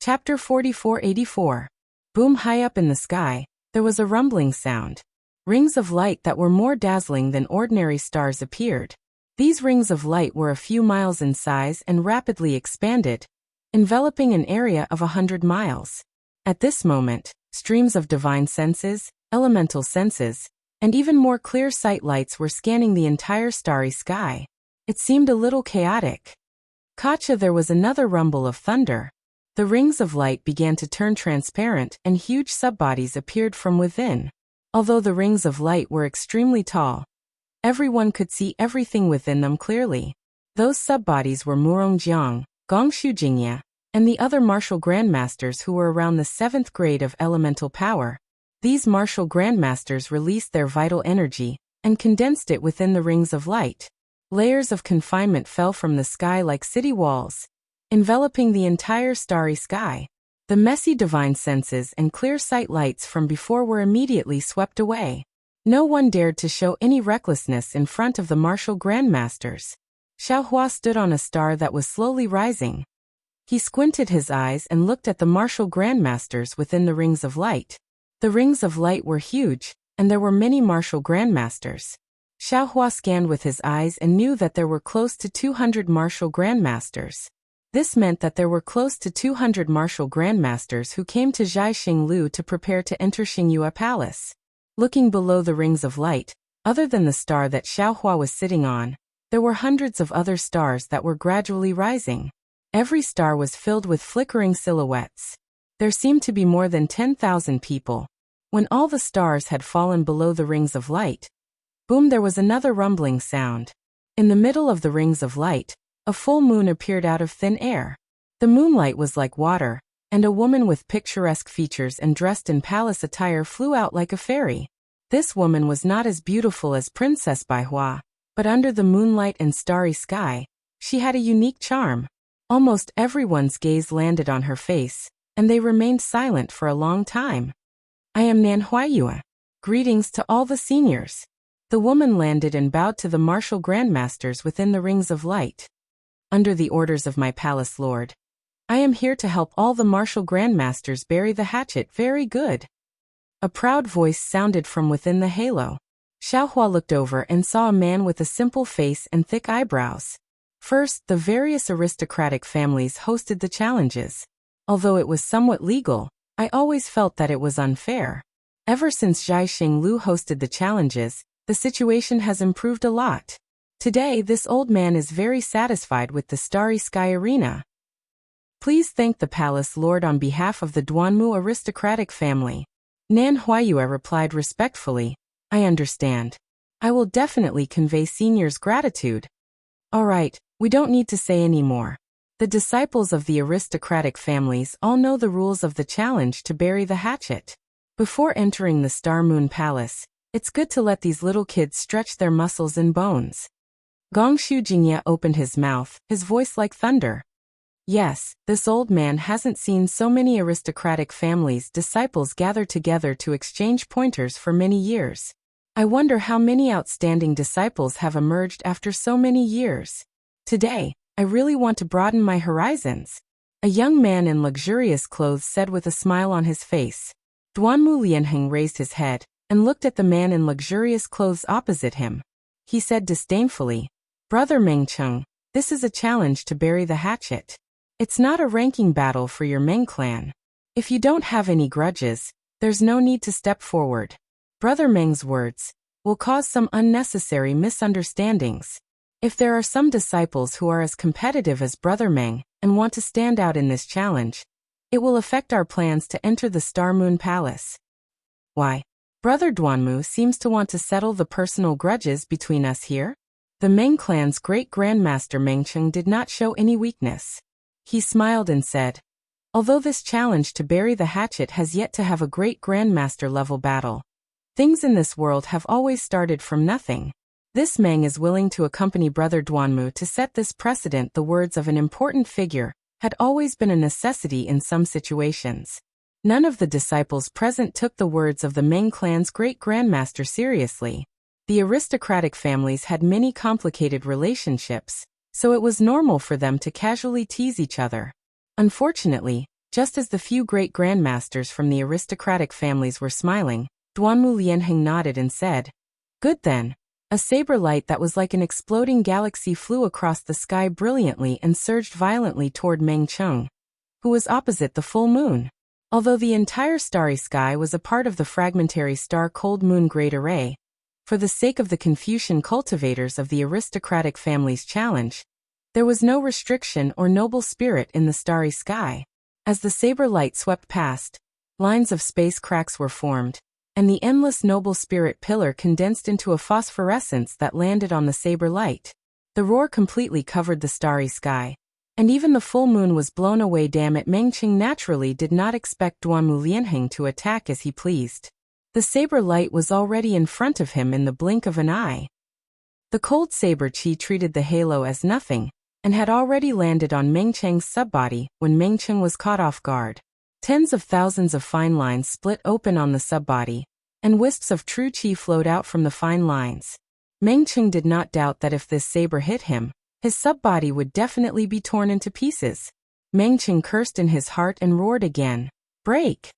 Chapter 4484. Boom! High up in the sky, there was a rumbling sound. Rings of light that were more dazzling than ordinary stars appeared. These rings of light were a few miles in size and rapidly expanded, enveloping an area of 100 miles. At this moment, streams of divine senses, elemental senses, and even more clear sight lights were scanning the entire starry sky. It seemed a little chaotic. Gotcha! There was another rumble of thunder. The rings of light began to turn transparent and huge subbodies appeared from within. Although the rings of light were extremely tall, everyone could see everything within them clearly. Those subbodies were Murongjiang, Gongshu, and the other martial grandmasters who were around the 7th grade of elemental power. These martial grandmasters released their vital energy and condensed it within the rings of light. Layers of confinement fell from the sky like city walls, enveloping the entire starry sky. The messy divine senses and clear sight lights from before were immediately swept away. No one dared to show any recklessness in front of the martial grandmasters. Xiaohua stood on a star that was slowly rising. He squinted his eyes and looked at the martial grandmasters within the rings of light. The rings of light were huge, and there were many martial grandmasters. Xiaohua scanned with his eyes and knew that there were close to 200 martial grandmasters. This meant that there were close to 200 martial grandmasters who came to Zhaixinglu to prepare to enter Xingyue Palace. Looking below the rings of light, other than the star that Xiaohua was sitting on, there were hundreds of other stars that were gradually rising. Every star was filled with flickering silhouettes. There seemed to be more than 10,000 people. When all the stars had fallen below the rings of light, boom! There was another rumbling sound. In the middle of the rings of light, a full moon appeared out of thin air. The moonlight was like water, and a woman with picturesque features and dressed in palace attire flew out like a fairy. This woman was not as beautiful as Princess Baihua, but under the moonlight and starry sky, she had a unique charm. Almost everyone's gaze landed on her face, and they remained silent for a long time. I am Nan Huaiyue. Greetings to all the seniors. The woman landed and bowed to the martial grandmasters within the rings of light. Under the orders of my palace lord, I am here to help all the martial grandmasters bury the hatchet. Very good. A proud voice sounded from within the halo. Xiaohua looked over and saw a man with a simple face and thick eyebrows. First, the various aristocratic families hosted the challenges. Although it was somewhat legal, I always felt that it was unfair. Ever since Zhaixinglu hosted the challenges, the situation has improved a lot. Today, this old man is very satisfied with the Starry Sky Arena. Please thank the palace lord on behalf of the Duanmu aristocratic family. Nan Huaiyue replied respectfully. I understand. I will definitely convey seniors' gratitude. Alright, we don't need to say any more. The disciples of the aristocratic families all know the rules of the challenge to bury the hatchet. Before entering the Star Moon Palace, it's good to let these little kids stretch their muscles and bones. Gongshu Jingye opened his mouth, his voice like thunder. Yes, this old man hasn't seen so many aristocratic families' disciples gather together to exchange pointers for many years. I wonder how many outstanding disciples have emerged after so many years. Today, I really want to broaden my horizons. A young man in luxurious clothes said with a smile on his face. Duanmu Lianheng raised his head and looked at the man in luxurious clothes opposite him. He said disdainfully, Brother Mengcheng, this is a challenge to bury the hatchet. It's not a ranking battle for your Meng clan. If you don't have any grudges, there's no need to step forward. Brother Meng's words will cause some unnecessary misunderstandings. If there are some disciples who are as competitive as Brother Meng and want to stand out in this challenge, it will affect our plans to enter the Star Moon Palace. Why? Brother Duanmu seems to want to settle the personal grudges between us here? The Meng clan's great grandmaster Mengcheng did not show any weakness. He smiled and said, although this challenge to bury the hatchet has yet to have a great grandmaster level battle, things in this world have always started from nothing. This Meng is willing to accompany Brother Duanmu to set this precedent. The words of an important figure had always been a necessity in some situations. None of the disciples present took the words of the Meng clan's great grandmaster seriously. The aristocratic families had many complicated relationships, so it was normal for them to casually tease each other. Unfortunately, Just as the few great grandmasters from the aristocratic families were smiling, Duanmu Lianheng nodded and said, "Good then." A saber light that was like an exploding galaxy flew across the sky brilliantly and surged violently toward Meng Cheng, who was opposite the full moon. Although the entire starry sky was a part of the fragmentary star cold moon great array, for the sake of the Confucian cultivators of the aristocratic family's challenge, there was no restriction or noble spirit in the starry sky. As the saber light swept past, lines of space cracks were formed, and the endless noble spirit pillar condensed into a phosphorescence that landed on the saber light. The roar completely covered the starry sky, and even the full moon was blown away. Damn it, Meng Qing naturally did not expect Duanmu Lianheng to attack as he pleased. The saber light was already in front of him in the blink of an eye. The cold saber chi treated the halo as nothing, and had already landed on Meng Cheng's subbody when Meng Cheng was caught off guard. Tens of thousands of fine lines split open on the subbody, and wisps of true chi flowed out from the fine lines. Meng Cheng did not doubt that if this saber hit him, his subbody would definitely be torn into pieces. Meng Cheng cursed in his heart and roared again, "Break!"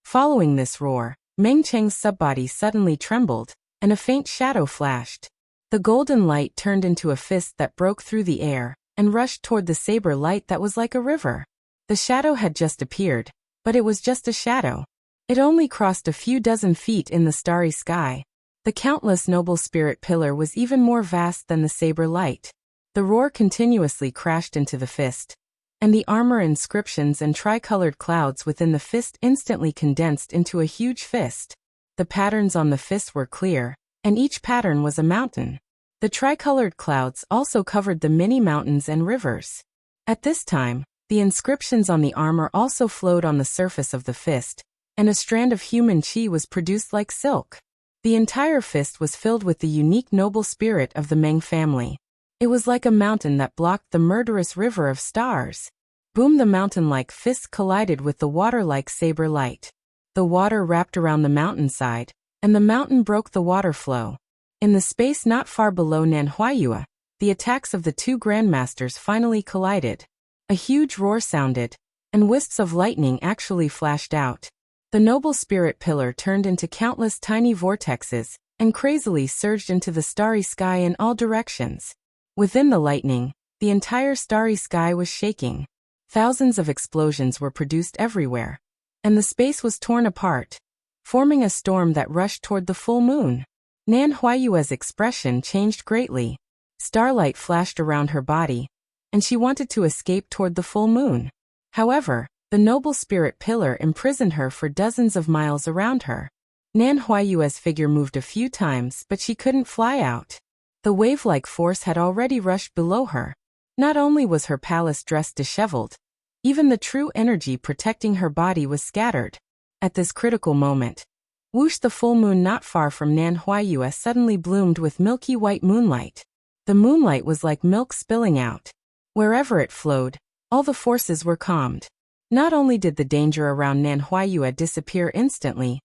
Following this roar, Meng Cheng's subbody suddenly trembled, and a faint shadow flashed. The golden light turned into a fist that broke through the air and rushed toward the saber light that was like a river. The shadow had just appeared, but it was just a shadow. It only crossed a few dozen feet in the starry sky. The countless noble spirit pillar was even more vast than the saber light. The roar continuously crashed into the fist, and the armor inscriptions and tricolored clouds within the fist instantly condensed into a huge fist. The patterns on the fist were clear, and each pattern was a mountain. The tricolored clouds also covered the many mountains and rivers. At this time, the inscriptions on the armor also flowed on the surface of the fist, and a strand of human chi was produced like silk. The entire fist was filled with the unique noble spirit of the Meng family. It was like a mountain that blocked the murderous river of stars. Boom! The mountain-like fist collided with the water-like saber light. The water wrapped around the mountainside, and the mountain broke the water flow. In the space not far below Nanhuayue, the attacks of the two grandmasters finally collided. A huge roar sounded, and wisps of lightning actually flashed out. The noble spirit pillar turned into countless tiny vortexes, and crazily surged into the starry sky in all directions. Within the lightning, the entire starry sky was shaking. Thousands of explosions were produced everywhere, and the space was torn apart, forming a storm that rushed toward the full moon. Nanhuayue's expression changed greatly. Starlight flashed around her body, and she wanted to escape toward the full moon. However, the noble spirit pillar imprisoned her for dozens of miles around her. Nanhuayue's figure moved a few times, but she couldn't fly out. The wave-like force had already rushed below her. Not only was her palace dress disheveled, even the true energy protecting her body was scattered. At this critical moment, whoosh! The full moon not far from Nanhuayue suddenly bloomed with milky white moonlight. The moonlight was like milk spilling out. Wherever it flowed, all the forces were calmed. Not only did the danger around Nanhuayue disappear instantly,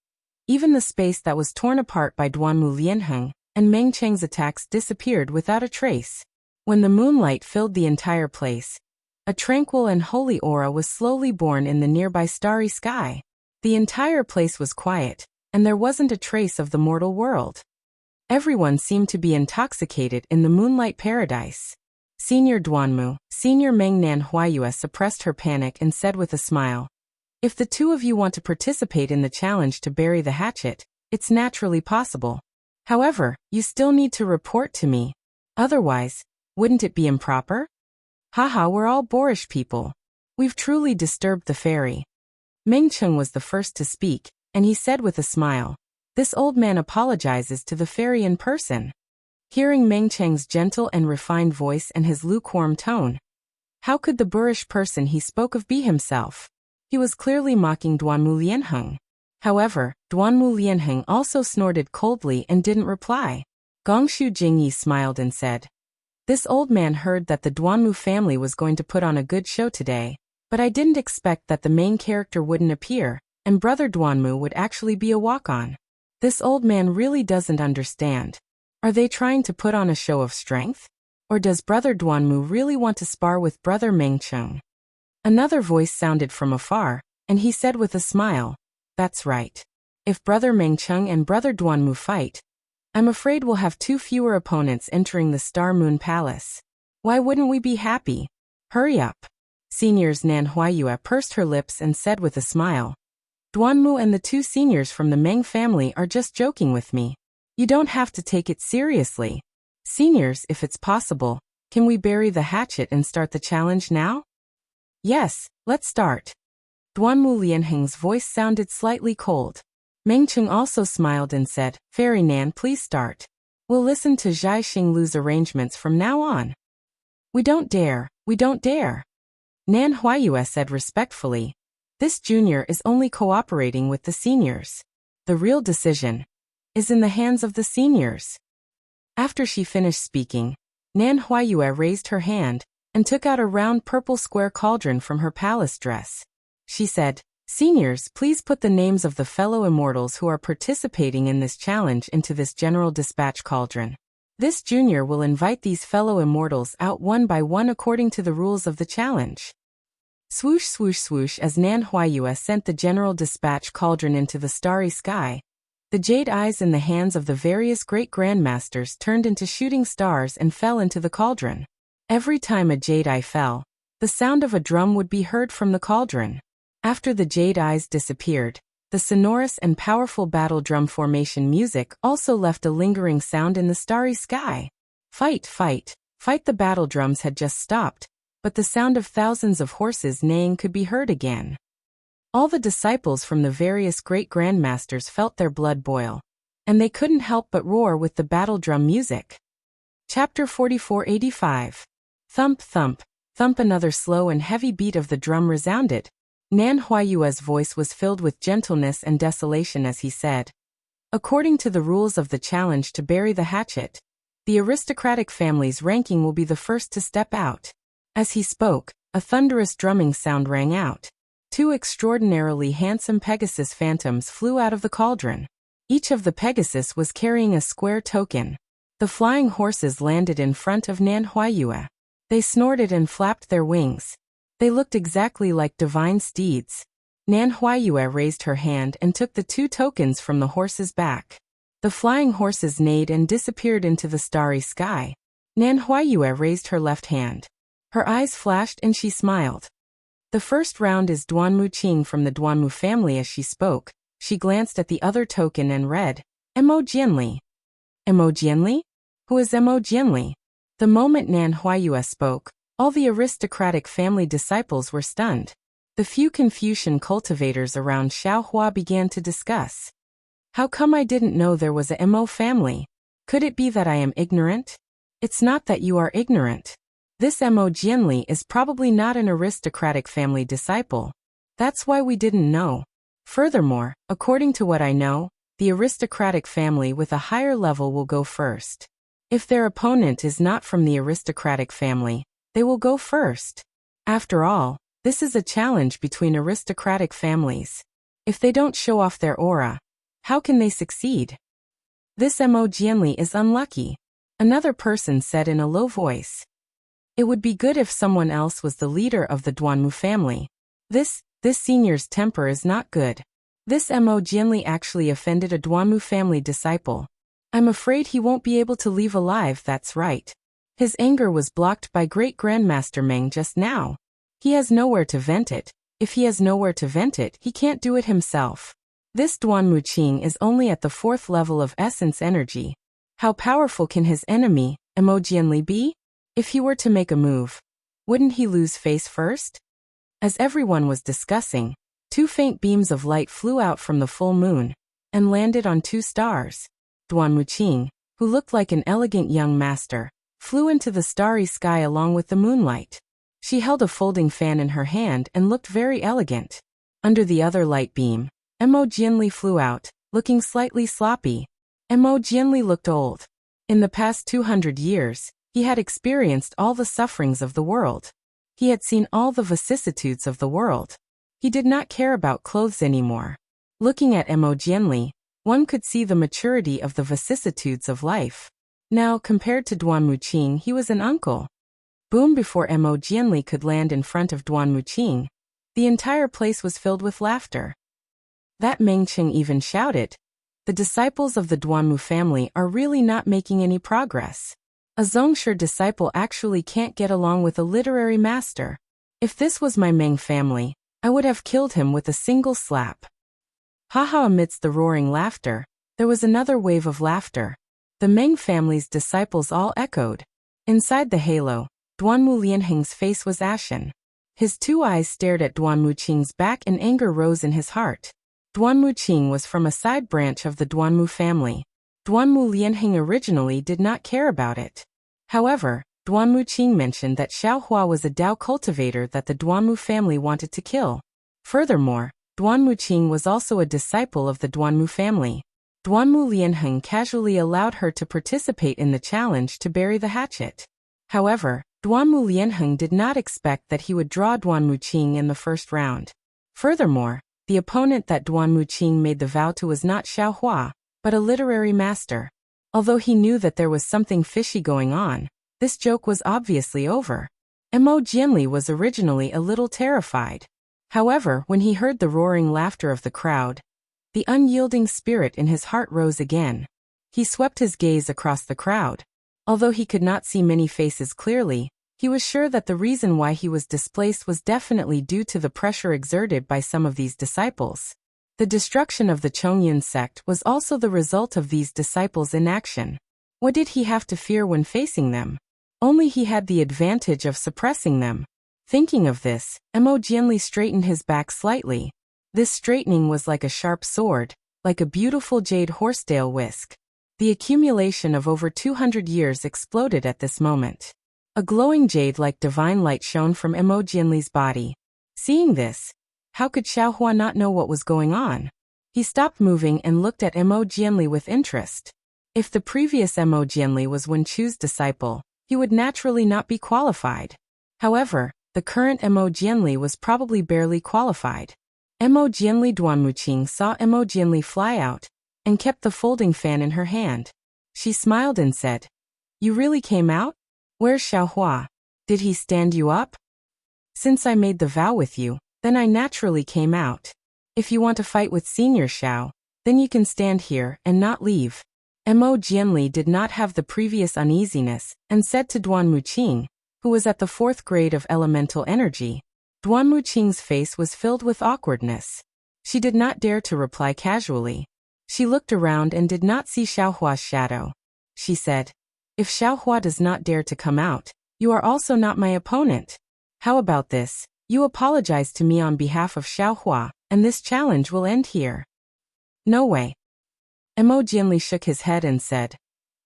even the space that was torn apart by Duanmu Lianheng and Meng Cheng's attacks disappeared without a trace. When the moonlight filled the entire place, a tranquil and holy aura was slowly born in the nearby starry sky. The entire place was quiet, and there wasn't a trace of the mortal world. Everyone seemed to be intoxicated in the moonlight paradise. Senior Duanmu, Senior Meng. Nanhuayue suppressed her panic and said with a smile, "If the two of you want to participate in the challenge to bury the hatchet, it's naturally possible. However, you still need to report to me. Otherwise, wouldn't it be improper? Haha, we're all boorish people. We've truly disturbed the fairy." Meng Cheng was the first to speak, and he said with a smile, "This old man apologizes to the fairy in person." Hearing Meng Cheng's gentle and refined voice and his lukewarm tone, how could the boorish person he spoke of be himself? He was clearly mocking Duanmu Lianheng. However, Duanmu Lianheng also snorted coldly and didn't reply. Gongshu Jingyi smiled and said, "This old man heard that the Duanmu family was going to put on a good show today, but I didn't expect that the main character wouldn't appear, and Brother Duanmu would actually be a walk-on. This old man really doesn't understand. Are they trying to put on a show of strength? Or does Brother Duanmu really want to spar with Brother Meng Cheng?" Another voice sounded from afar, and he said with a smile, "That's right. If Brother Mengcheng and Brother Duanmu fight, I'm afraid we'll have 2 fewer opponents entering the Star Moon Palace. Why wouldn't we be happy? Hurry up." Seniors Nan Huaiyue pursed her lips and said with a smile, "Duanmu and the 2 seniors from the Meng family are just joking with me. You don't have to take it seriously. Seniors, if it's possible, can we bury the hatchet and start the challenge now?" "Yes, let's start." Duanmu Lianheng's voice sounded slightly cold. Mengcheng also smiled and said, "Fairy Nan, please start. We'll listen to Zhai Xinglu's arrangements from now on." We don't dare. Nan Huaiyue said respectfully. This junior is only cooperating with the seniors. The real decision is in the hands of the seniors. After she finished speaking, Nan Huaiyue raised her hand and took out a round purple square cauldron from her palace dress. She said, "Seniors, please put the names of the fellow immortals who are participating in this challenge into this general dispatch cauldron. This junior will invite these fellow immortals out one by one according to the rules of the challenge." Swoosh, swoosh, swoosh. As Nan Huaiyue sent the general dispatch cauldron into the starry sky, the jade eyes in the hands of the various great grandmasters turned into shooting stars and fell into the cauldron. Every time a jade eye fell, the sound of a drum would be heard from the cauldron. After the jade eyes disappeared, the sonorous and powerful battle drum formation music also left a lingering sound in the starry sky. Fight, fight, fight. The battle drums had just stopped, but the sound of thousands of horses neighing could be heard again. All the disciples from the various great grandmasters felt their blood boil, and they couldn't help but roar with the battle drum music. Chapter 4485. Thump, thump, thump. Another slow and heavy beat of the drum resounded. Nan Huaiyue's voice was filled with gentleness and desolation as he said, "According to the rules of the challenge to bury the hatchet, the aristocratic family's ranking will be the first to step out." As he spoke, a thunderous drumming sound rang out. 2 extraordinarily handsome Pegasus phantoms flew out of the cauldron. Each of the Pegasus was carrying a square token. The flying horses landed in front of Nan Huaiyue. They snorted and flapped their wings. They looked exactly like divine steeds. Nan Huaiyue raised her hand and took the 2 tokens from the horse's back. The flying horses neighed and disappeared into the starry sky. Nan Huaiyue raised her left hand. Her eyes flashed and she smiled. "The first round is Duanmu Qing from the Duanmu family." As she spoke, she glanced at the other token and read, "Mo Jianli." "Mo Jianli? Who is Mo Jianli?" The moment Nan Huaiyue spoke, all the aristocratic family disciples were stunned. The few Confucian cultivators around Xiaohua began to discuss. "How come I didn't know there was a Mo family? Could it be that I am ignorant?" "It's not that you are ignorant. This Mo Jianli is probably not an aristocratic family disciple. That's why we didn't know. Furthermore, according to what I know, the aristocratic family with a higher level will go first. If their opponent is not from the aristocratic family, they will go first. After all, this is a challenge between aristocratic families. If they don't show off their aura, how can they succeed? This Mo Jianli is unlucky," another person said in a low voice. "It would be good if someone else was the leader of the Duanmu family. This senior's temper is not good. This Mo Jianli actually offended a Duanmu family disciple. I'm afraid he won't be able to leave alive." "That's right. His anger was blocked by Great Grandmaster Meng just now. He has nowhere to vent it. If he has nowhere to vent it, he can't do it himself. This Duanmu Qing is only at the 4th level of essence energy. How powerful can his enemy, Mo Jianli, be? If he were to make a move, wouldn't he lose face first?" As everyone was discussing, 2 faint beams of light flew out from the full moon and landed on 2 stars. Duanmu Qing, who looked like an elegant young master, flew into the starry sky along with the moonlight. She held a folding fan in her hand and looked very elegant. Under the other light beam, Mo Jianli flew out, looking slightly sloppy. Mo Jianli looked old. In the past 200 years, he had experienced all the sufferings of the world. He had seen all the vicissitudes of the world. He did not care about clothes anymore. Looking at Mo Jianli, one could see the maturity of the vicissitudes of life. Now, compared to Duanmu Qing, he was an uncle. Boom! Before Mo Jianli could land in front of Duanmu Qing, The entire place was filled with laughter. That Mengqing even shouted, "The disciples of the Duanmu family are really not making any progress. A Zhongshe disciple actually can't get along with a literary master. If this was my Meng family, I would have killed him with a single slap." Haha! Amidst the roaring laughter, there was another wave of laughter. The Meng family's disciples all echoed. Inside the halo, Duanmu Lianheng's face was ashen. His two eyes stared at Duanmu Qing's back and anger rose in his heart. Duanmu Qing was from a side branch of the Duanmu family. Duanmu Lianheng originally did not care about it. However, Duanmu Qing mentioned that Xiaohua was a Dao cultivator that the Duanmu family wanted to kill. Furthermore, Duanmu Qing was also a disciple of the Duanmu family. Duanmu Lianheng casually allowed her to participate in the challenge to bury the hatchet. However, Duanmu Lianheng did not expect that he would draw Duanmu Qing in the first round. Furthermore, the opponent that Duanmu Qing made the vow to was not Xiaohua, but a literary master. Although he knew that there was something fishy going on, this joke was obviously over. Mo Jianli was originally a little terrified. However, when he heard the roaring laughter of the crowd, the unyielding spirit in his heart rose again. He swept his gaze across the crowd. Although he could not see many faces clearly, he was sure that the reason why he was displaced was definitely due to the pressure exerted by some of these disciples. The destruction of the Chongyan sect was also the result of these disciples' inaction. What did he have to fear when facing them? Only he had the advantage of suppressing them. Thinking of this, Mo Jianli straightened his back slightly. This straightening was like a sharp sword, like a beautiful jade horsetail whisk. The accumulation of over 200 years exploded at this moment. A glowing jade-like divine light shone from Mo Jianli's body. Seeing this, how could Xiaohua not know what was going on? He stopped moving and looked at Mo Jianli with interest. If the previous Mo Jianli was Wen Chu's disciple, he would naturally not be qualified. However, the current Mo Jianli was probably barely qualified. Mo Jianli Duanmu Qing saw Mo Jianli fly out, and kept the folding fan in her hand. She smiled and said, "You really came out? Where's Xiaohua? Did he stand you up?" "Since I made the vow with you, then I naturally came out. If you want to fight with Senior Xiao, then you can stand here and not leave." Mo Jianli did not have the previous uneasiness, and said to Duanmu Qing, who was at the 4th grade of elemental energy. Duanmu Qing's face was filled with awkwardness. She did not dare to reply casually. She looked around and did not see Xiaohua's shadow. She said, "If Xiaohua does not dare to come out, you are also not my opponent. How about this? You apologize to me on behalf of Xiaohua, and this challenge will end here." "No way." Mo Jianli shook his head and said,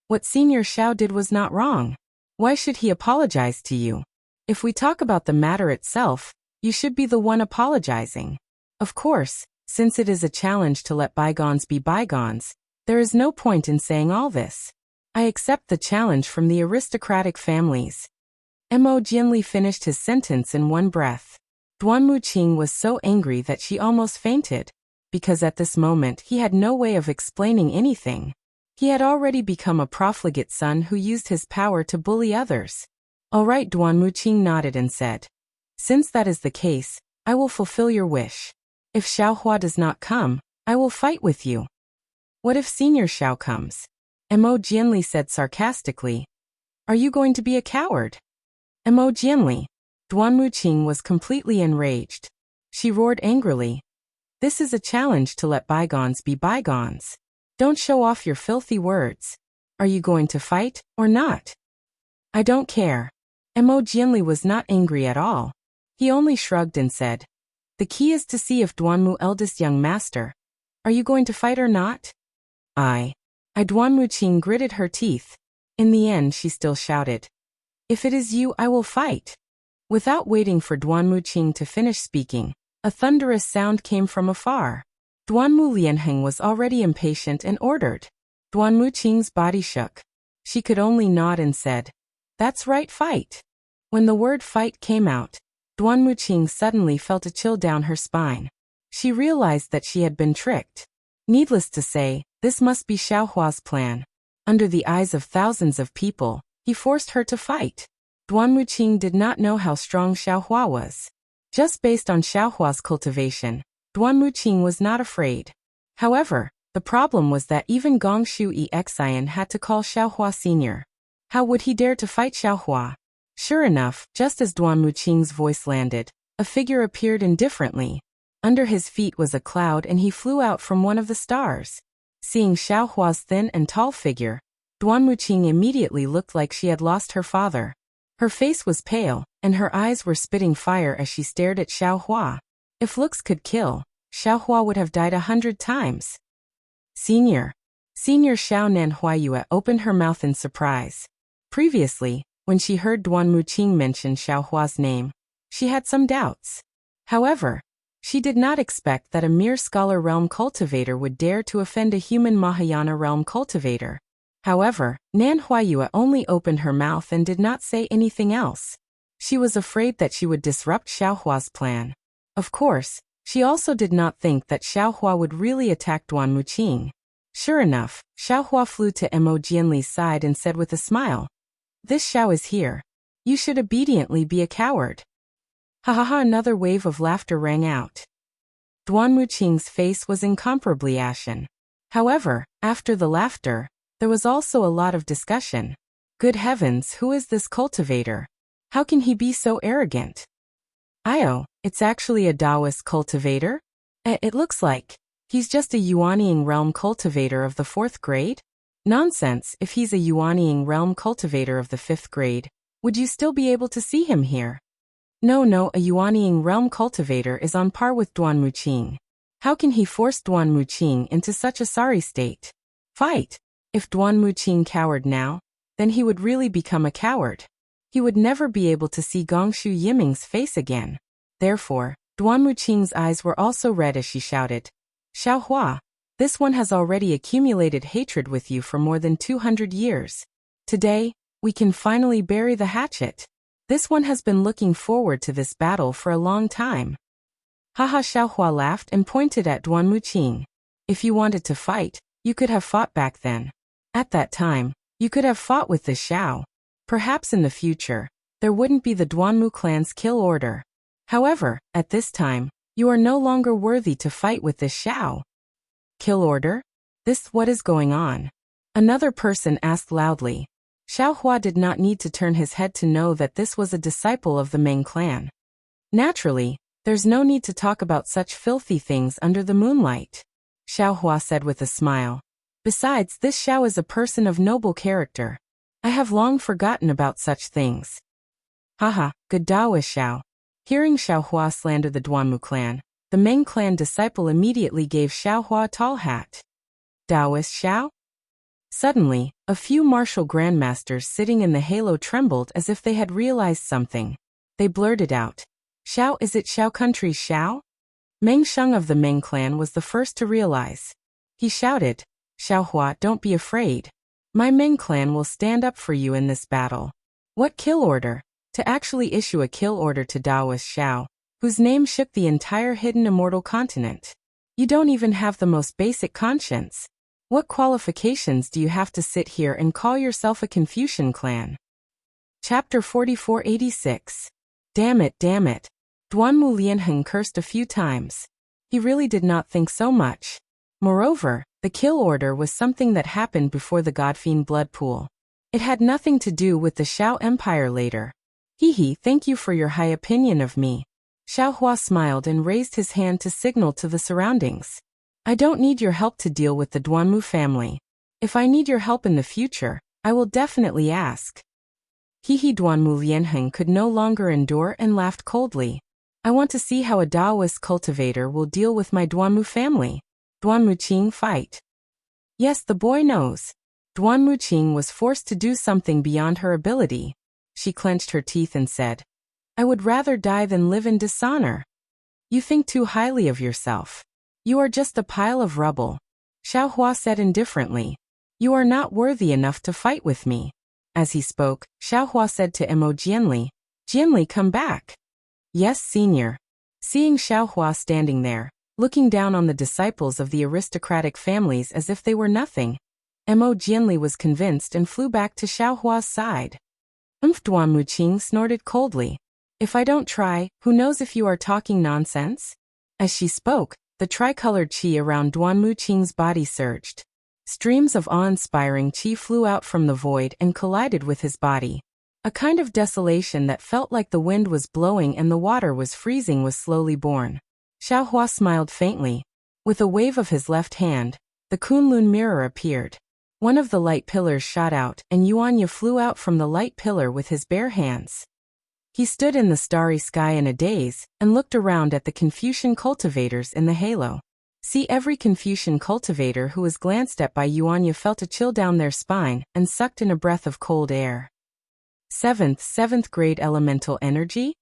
"What Senior Xiao did was not wrong. Why should he apologize to you? If we talk about the matter itself, you should be the one apologizing. Of course, since it is a challenge to let bygones be bygones, there is no point in saying all this. I accept the challenge from the aristocratic families." Mo Jianli finished his sentence in one breath. Duanmu Qing was so angry that she almost fainted, because at this moment he had no way of explaining anything. He had already become a profligate son who used his power to bully others. "All right," Duanmu Qing nodded and said, "Since that is the case, I will fulfill your wish. If Xiaohua does not come, I will fight with you." "What if Senior Xiao comes?" Mo Jianli said sarcastically. "Are you going to be a coward?" Mo Jianli. Duanmu Qing was completely enraged. She roared angrily. "This is a challenge to let bygones be bygones. Don't show off your filthy words. Are you going to fight, or not?" "I don't care." Mo Jianli was not angry at all. He only shrugged and said, "The key is to see if Duanmu eldest young master. Are you going to fight or not?" I Duanmu Qing gritted her teeth. In the end she still shouted, "If it is you, I will fight." Without waiting for Duanmu Qing to finish speaking, a thunderous sound came from afar. Duanmu Lianheng was already impatient and ordered. Duanmu Qing's body shook. She could only nod and said, "That's right, fight." When the word fight came out, Duanmu Qing suddenly felt a chill down her spine. She realized that she had been tricked. Needless to say, this must be Xiaohua's plan. Under the eyes of thousands of people, he forced her to fight. Duanmu Qing did not know how strong Xiaohua was. Just based on Xiaohua's cultivation, Duan Muqing was not afraid. However, the problem was that even Gong Shu Exian had to call Xiaohua senior. How would he dare to fight Xiaohua? Sure enough, just as Duan Muqing's voice landed, a figure appeared indifferently. Under his feet was a cloud and he flew out from one of the stars. Seeing Xiaohua's thin and tall figure, Duan Muqing immediately looked like she had lost her father. Her face was pale, and her eyes were spitting fire as she stared at Xiaohua. If looks could kill, Xiaohua would have died 100 times. Senior Xiao Nan Huayue opened her mouth in surprise. Previously, when she heard Duan Muqing mention Xiaohua's name, she had some doubts. However, she did not expect that a mere scholar realm cultivator would dare to offend a human Mahayana realm cultivator. However, Nan Huayue only opened her mouth and did not say anything else. She was afraid that she would disrupt Xiaohua's plan. Of course, she also did not think that Xiaohua would really attack Duan Muqing. Sure enough, Xiaohua flew to Mo Jianli's side and said with a smile, "This Xiao is here. You should obediently be a coward." Ha ha ha! Another wave of laughter rang out. Duan Muqing's face was incomparably ashen. However, after the laughter, there was also a lot of discussion. Good heavens, who is this cultivator? How can he be so arrogant? It's actually a Taoist cultivator? It looks like. He's just a Yuanying realm cultivator of the 4th grade? Nonsense, if he's a Yuanying realm cultivator of the 5th grade, would you still be able to see him here? No, a Yuanying realm cultivator is on par with Duan Muqing. How can he force Duan Muqing into such a sorry state? Fight! If Duan Muqing cowered now, then he would really become a coward. He would never be able to see Gongshu Yiming's face again. Therefore, Duan Muqing's eyes were also red as she shouted, "Xiaohua, this one has already accumulated hatred with you for more than 200 years. Today, we can finally bury the hatchet. This one has been looking forward to this battle for a long time." Haha! Xiaohua laughed and pointed at Duan Muqing. If you wanted to fight, you could have fought back then. At that time, you could have fought with the Xiao. Perhaps in the future, there wouldn't be the Duanmu clan's kill order. However, at this time, you are no longer worthy to fight with this Xiao. Kill order? What is going on? Another person asked loudly. Xiaohua did not need to turn his head to know that this was a disciple of the Meng clan. Naturally, there's no need to talk about such filthy things under the moonlight, Xiaohua said with a smile. Besides, this Xiao is a person of noble character. I have long forgotten about such things. Haha, good Taoist Xiao. Hearing Xiaohua slander the Duanmu clan, the Meng clan disciple immediately gave Xiaohua a tall hat. Taoist Xiao? Suddenly, a few martial grandmasters sitting in the halo trembled as if they had realized something. They blurted out, "Xiao, is it Xiao country's Xiao?" Meng Sheng of the Meng clan was the first to realize. He shouted, "Xiaohua, don't be afraid. My Meng clan will stand up for you in this battle." What kill order? To actually issue a kill order to Taoist Xiao, whose name shook the entire hidden immortal continent. You don't even have the most basic conscience. What qualifications do you have to sit here and call yourself a Confucian clan? Chapter 4486. Damn it. Duanmu Lianheng cursed a few times. He really did not think so much. Moreover, the kill order was something that happened before the Godfiend blood pool. It had nothing to do with the Xiao Empire later. Thank you for your high opinion of me. Xiaohua smiled and raised his hand to signal to the surroundings. I don't need your help to deal with the Duanmu family. If I need your help in the future, I will definitely ask. Duanmu Lianheng could no longer endure and laughed coldly. I want to see how a Taoist cultivator will deal with my Duanmu family. Duan Muqing fight. Yes, the boy knows. Duan Muqing was forced to do something beyond her ability. She clenched her teeth and said, "I would rather die than live in dishonor." You think too highly of yourself. You are just a pile of rubble. Xiaohua said indifferently. You are not worthy enough to fight with me. As he spoke, Xiaohua said to Mo Jianli, "Jianli, come back." Yes, senior. Seeing Xiaohua standing there, looking down on the disciples of the aristocratic families as if they were nothing, Mo Jianli was convinced and flew back to Xiaohua's side. Duan Muqing snorted coldly. If I don't try, who knows if you are talking nonsense? As she spoke, the tricolored qi around Duan Muqing's body surged. Streams of awe-inspiring qi flew out from the void and collided with his body. A kind of desolation that felt like the wind was blowing and the water was freezing was slowly born. Xiaohua smiled faintly. With a wave of his left hand, the Kunlun mirror appeared. One of the light pillars shot out, and Yuanya flew out from the light pillar with his bare hands. He stood in the starry sky in a daze, and looked around at the Confucian cultivators in the halo. See, every Confucian cultivator who was glanced at by Yuanya felt a chill down their spine, and sucked in a breath of cold air. Seventh grade elemental energy?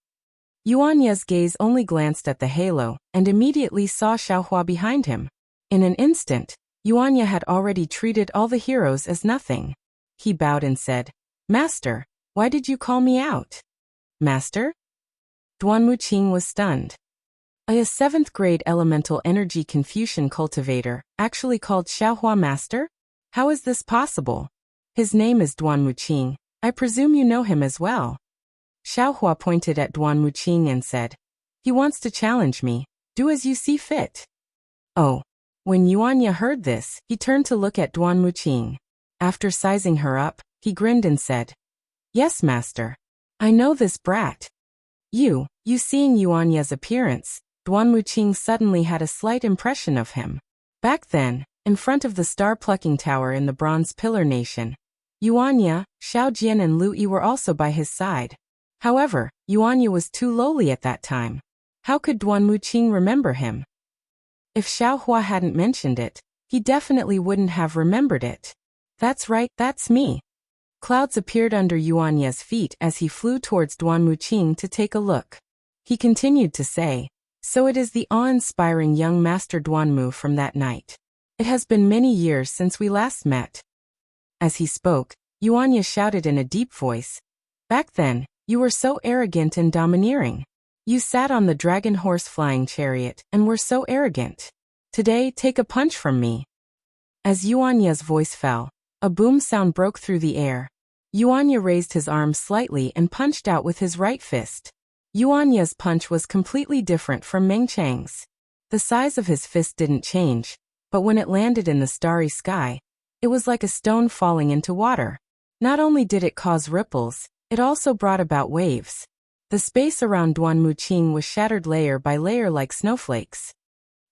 Yuanya's gaze only glanced at the halo, and immediately saw Xiaohua behind him. In an instant, Yuanya had already treated all the heroes as nothing. He bowed and said, "Master, why did you call me out?" "Master?" Duan Muqing was stunned. A 7th grade elemental energy Confucian cultivator, actually called Xiaohua Master? How is this possible? His name is Duan Muqing. I presume you know him as well. Xiaohua pointed at Duan Muqing and said, "He wants to challenge me. Do as you see fit." Oh. When Yuanya heard this, he turned to look at Duan Muqing. After sizing her up, he grinned and said, "Yes, master. I know this brat." You seeing Yuanya's appearance, Duan Muqing suddenly had a slight impression of him. Back then, in front of the star-plucking tower in the Bronze Pillar Nation, Yuanya, Xiaojian and Lu Yi were also by his side. However, Yuanya was too lowly at that time. How could Duan Muqing remember him? If Xiaohua hadn't mentioned it, he definitely wouldn't have remembered it. That's right, that's me. Clouds appeared under Yuanya's feet as he flew towards Duan Muqing to take a look. He continued to say, "So it is the awe-inspiring young Master Duanmu from that night. It has been many years since we last met." As he spoke, Yuanya shouted in a deep voice, "Back then, you were so arrogant and domineering. You sat on the dragon horse flying chariot and were so arrogant. Today, take a punch from me." As Yuanya's voice fell, a boom sound broke through the air. Yuanya raised his arm slightly and punched out with his right fist. Yuanya's punch was completely different from Meng Chang's. The size of his fist didn't change, but when it landed in the starry sky, it was like a stone falling into water. Not only did it cause ripples, it also brought about waves. The space around Duan Muqing was shattered layer by layer like snowflakes.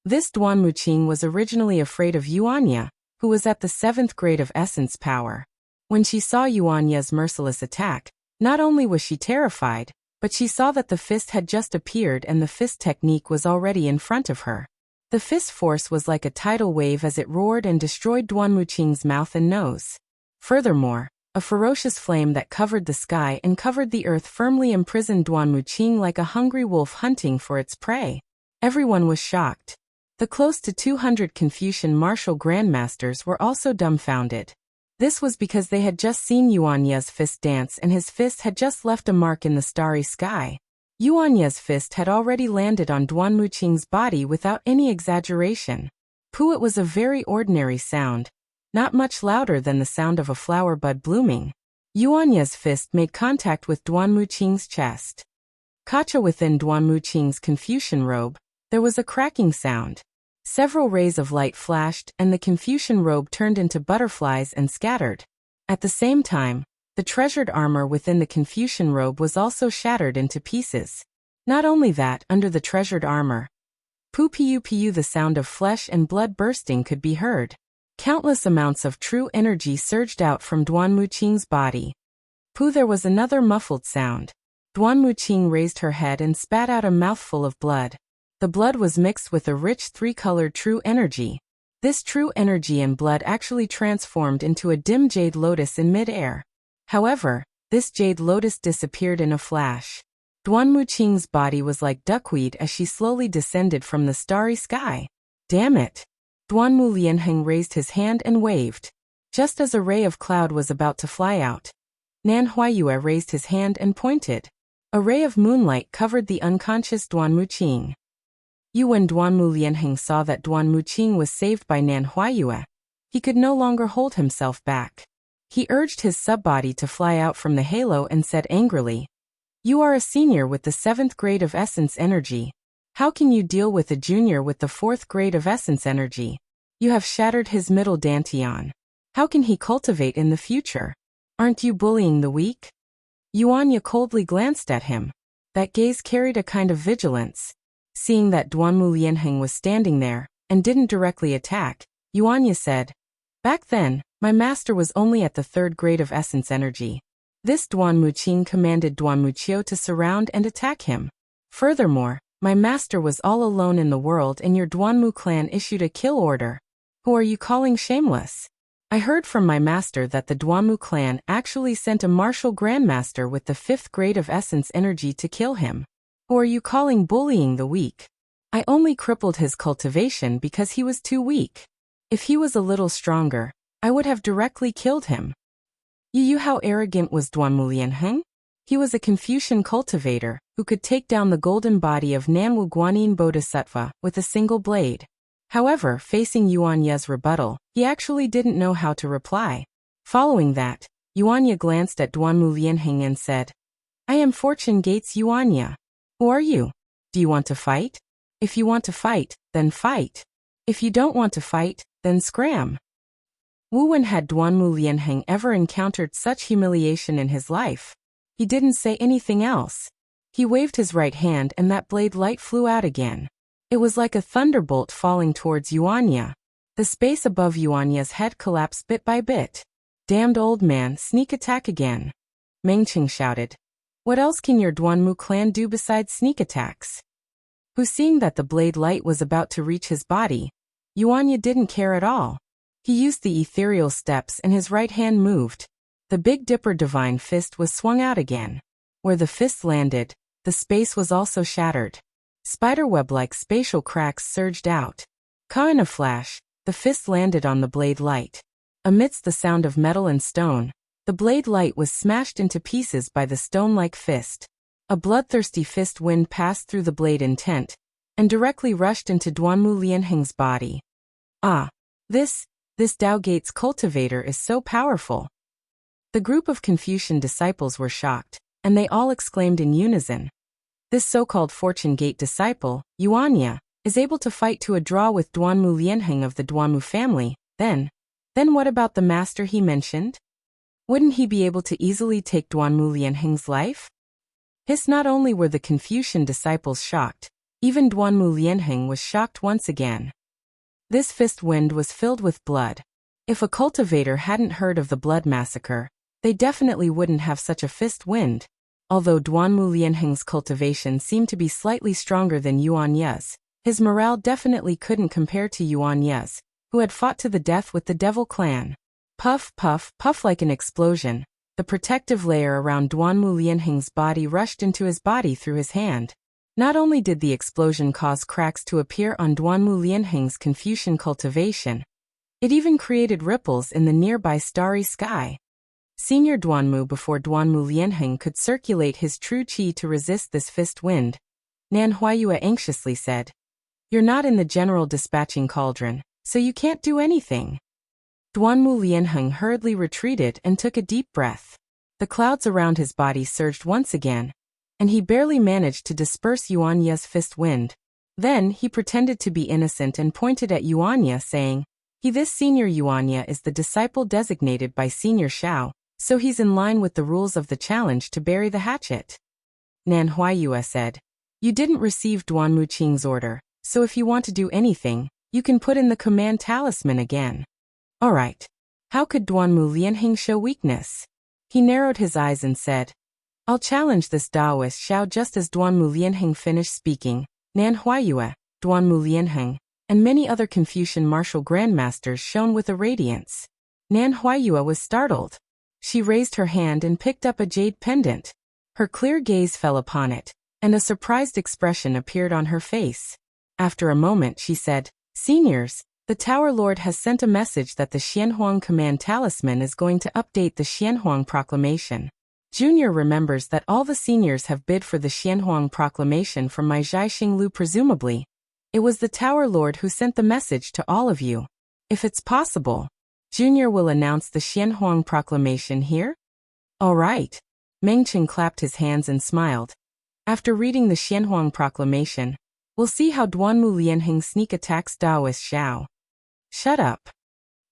This Duan Muqing was originally afraid of Yuanya, who was at the 7th grade of essence power. When she saw Yuanya's merciless attack, not only was she terrified, but she saw that the fist had just appeared and the fist technique was already in front of her. The fist force was like a tidal wave as it roared and destroyed Duan Muqing's mouth and nose. Furthermore, a ferocious flame that covered the sky and covered the earth firmly imprisoned Duan Muqing like a hungry wolf hunting for its prey. Everyone was shocked. The close to 200 Confucian martial grandmasters were also dumbfounded. This was because they had just seen Yuanya's fist dance and his fist had just left a mark in the starry sky. Yuanya's fist had already landed on Duan Muqing's body without any exaggeration. It was a very ordinary sound, not much louder than the sound of a flower bud blooming. Yuanya's fist made contact with Duan Muqing's chest. Kacha within Duan Muqing's Confucian robe, there was a cracking sound. Several rays of light flashed and the Confucian robe turned into butterflies and scattered. At the same time, the treasured armor within the Confucian robe was also shattered into pieces. Not only that, under the treasured armor, pu the sound of flesh and blood bursting could be heard. Countless amounts of true energy surged out from Duan Muqing's body. There was another muffled sound. Duan Muqing raised her head and spat out a mouthful of blood. The blood was mixed with a rich three-colored true energy. This true energy and blood actually transformed into a dim jade lotus in mid-air. However, this jade lotus disappeared in a flash. Duan Muqing's body was like duckweed as she slowly descended from the starry sky. Damn it! Duanmu Lianheng raised his hand and waved. Just as a ray of cloud was about to fly out, Nan Huayue raised his hand and pointed. A ray of moonlight covered the unconscious Duan Muqing. When Duanmu Lianheng saw that Duan Muqing was saved by Nan Huayue, he could no longer hold himself back. He urged his subbody to fly out from the halo and said angrily, You are a senior with the 7th grade of essence energy. How can you deal with a junior with the 4th grade of essence energy? You have shattered his middle dantian. How can he cultivate in the future? Aren't you bullying the weak? Yuanya coldly glanced at him. That gaze carried a kind of vigilance. Seeing that Duanmu Lianheng was standing there, and didn't directly attack, Yuanya said, "Back then, my master was only at the 3rd grade of essence energy. This Duanmu Qing commanded Duanmu Qiu to surround and attack him. Furthermore, my master was all alone in the world and your Duanmu clan issued a kill order. Who are you calling shameless? I heard from my master that the Duanmu clan actually sent a martial grandmaster with the 5th grade of essence energy to kill him. Who are you calling bullying the weak? I only crippled his cultivation because he was too weak. If he was a little stronger, I would have directly killed him." How arrogant was Duanmu Lianheng? He was a Confucian cultivator who could take down the golden body of Nanwu Guanyin Bodhisattva with a single blade. However, facing Yuanya's rebuttal, he actually didn't know how to reply. Following that, Yuanya glanced at Duanmu Lianheng and said, "I am Fortune Gates Yuanya. Who are you? Do you want to fight? If you want to fight, then fight. If you don't want to fight, then scram." When had Duanmu Lianheng ever encountered such humiliation in his life? He didn't say anything else. He waved his right hand and that blade light flew out again. It was like a thunderbolt falling towards Yuanya. The space above Yuanya's head collapsed bit by bit. "Damned old man, sneak attack again." Mengqing shouted. "What else can your Duanmu clan do besides sneak attacks?" Seeing that the blade light was about to reach his body, Yuanya didn't care at all. He used the ethereal steps and his right hand moved. The Big Dipper divine fist was swung out again. Where the fist landed, the space was also shattered. Spiderweb-like spatial cracks surged out. In a flash, the fist landed on the blade light. Amidst the sound of metal and stone, the blade light was smashed into pieces by the stone-like fist. A bloodthirsty fist wind passed through the blade intent, and directly rushed into Duanmu Lianheng's body. This Dao Gates cultivator is so powerful. The group of Confucian disciples were shocked, and they all exclaimed in unison. This so-called Fortune Gate disciple, Yuanya, is able to fight to a draw with Duanmu Lianheng of the Duanmu family, then what about the master he mentioned? Wouldn't he be able to easily take Duanmu Lianheng's life? Not only were the Confucian disciples shocked, even Duanmu Lianheng was shocked once again. This fist wind was filled with blood. If a cultivator hadn't heard of the blood massacre, they definitely wouldn't have such a fist wind. Although Duanmu Lianheng's cultivation seemed to be slightly stronger than Yuanya's, his morale definitely couldn't compare to Yuanya's, who had fought to the death with the Devil Clan. Puff, puff, puff like an explosion. The protective layer around Duanmu Lianheng's body rushed into his body through his hand. Not only did the explosion cause cracks to appear on Duanmu Lianheng's Confucian cultivation, it even created ripples in the nearby starry sky. Senior Duanmu before Duanmu Lianheng could circulate his true qi to resist this fist wind. Nan Huayue anxiously said, "You're not in the general dispatching cauldron, so you can't do anything." Duanmu Lianheng hurriedly retreated and took a deep breath. The clouds around his body surged once again, and he barely managed to disperse Yuanya's fist wind. Then he pretended to be innocent and pointed at Yuanya saying, This senior Yuanya is the disciple designated by Senior Shao, so he's in line with the rules of the challenge to bury the hatchet." Nan Huayue said, "You didn't receive Duanmu Qing's order, so if you want to do anything, you can put in the command talisman again." "Alright. How could Duanmu Lianheng show weakness?" He narrowed his eyes and said, "I'll challenge this Taoist Shao." Just as Duanmu Lianheng finished speaking, Nan Huayue, Duanmu Lianheng, and many other Confucian martial grandmasters shone with a radiance. Nan Huayue was startled. She raised her hand and picked up a jade pendant. Her clear gaze fell upon it, and a surprised expression appeared on her face. After a moment she said, "Seniors, the Tower Lord has sent a message that the Xianhuang Command Talisman is going to update the Xianhuang Proclamation. Junior remembers that all the seniors have bid for the Xianhuang Proclamation from my Zhaixing Lu presumably. It was the Tower Lord who sent the message to all of you. If it's possible, Junior will announce the Xianhuang Proclamation here?" "All right." Meng Qing clapped his hands and smiled. After reading the Xianhuang proclamation, we'll see how Duanmu Lianheng sneak attacks Daoist Xiao. Shut up.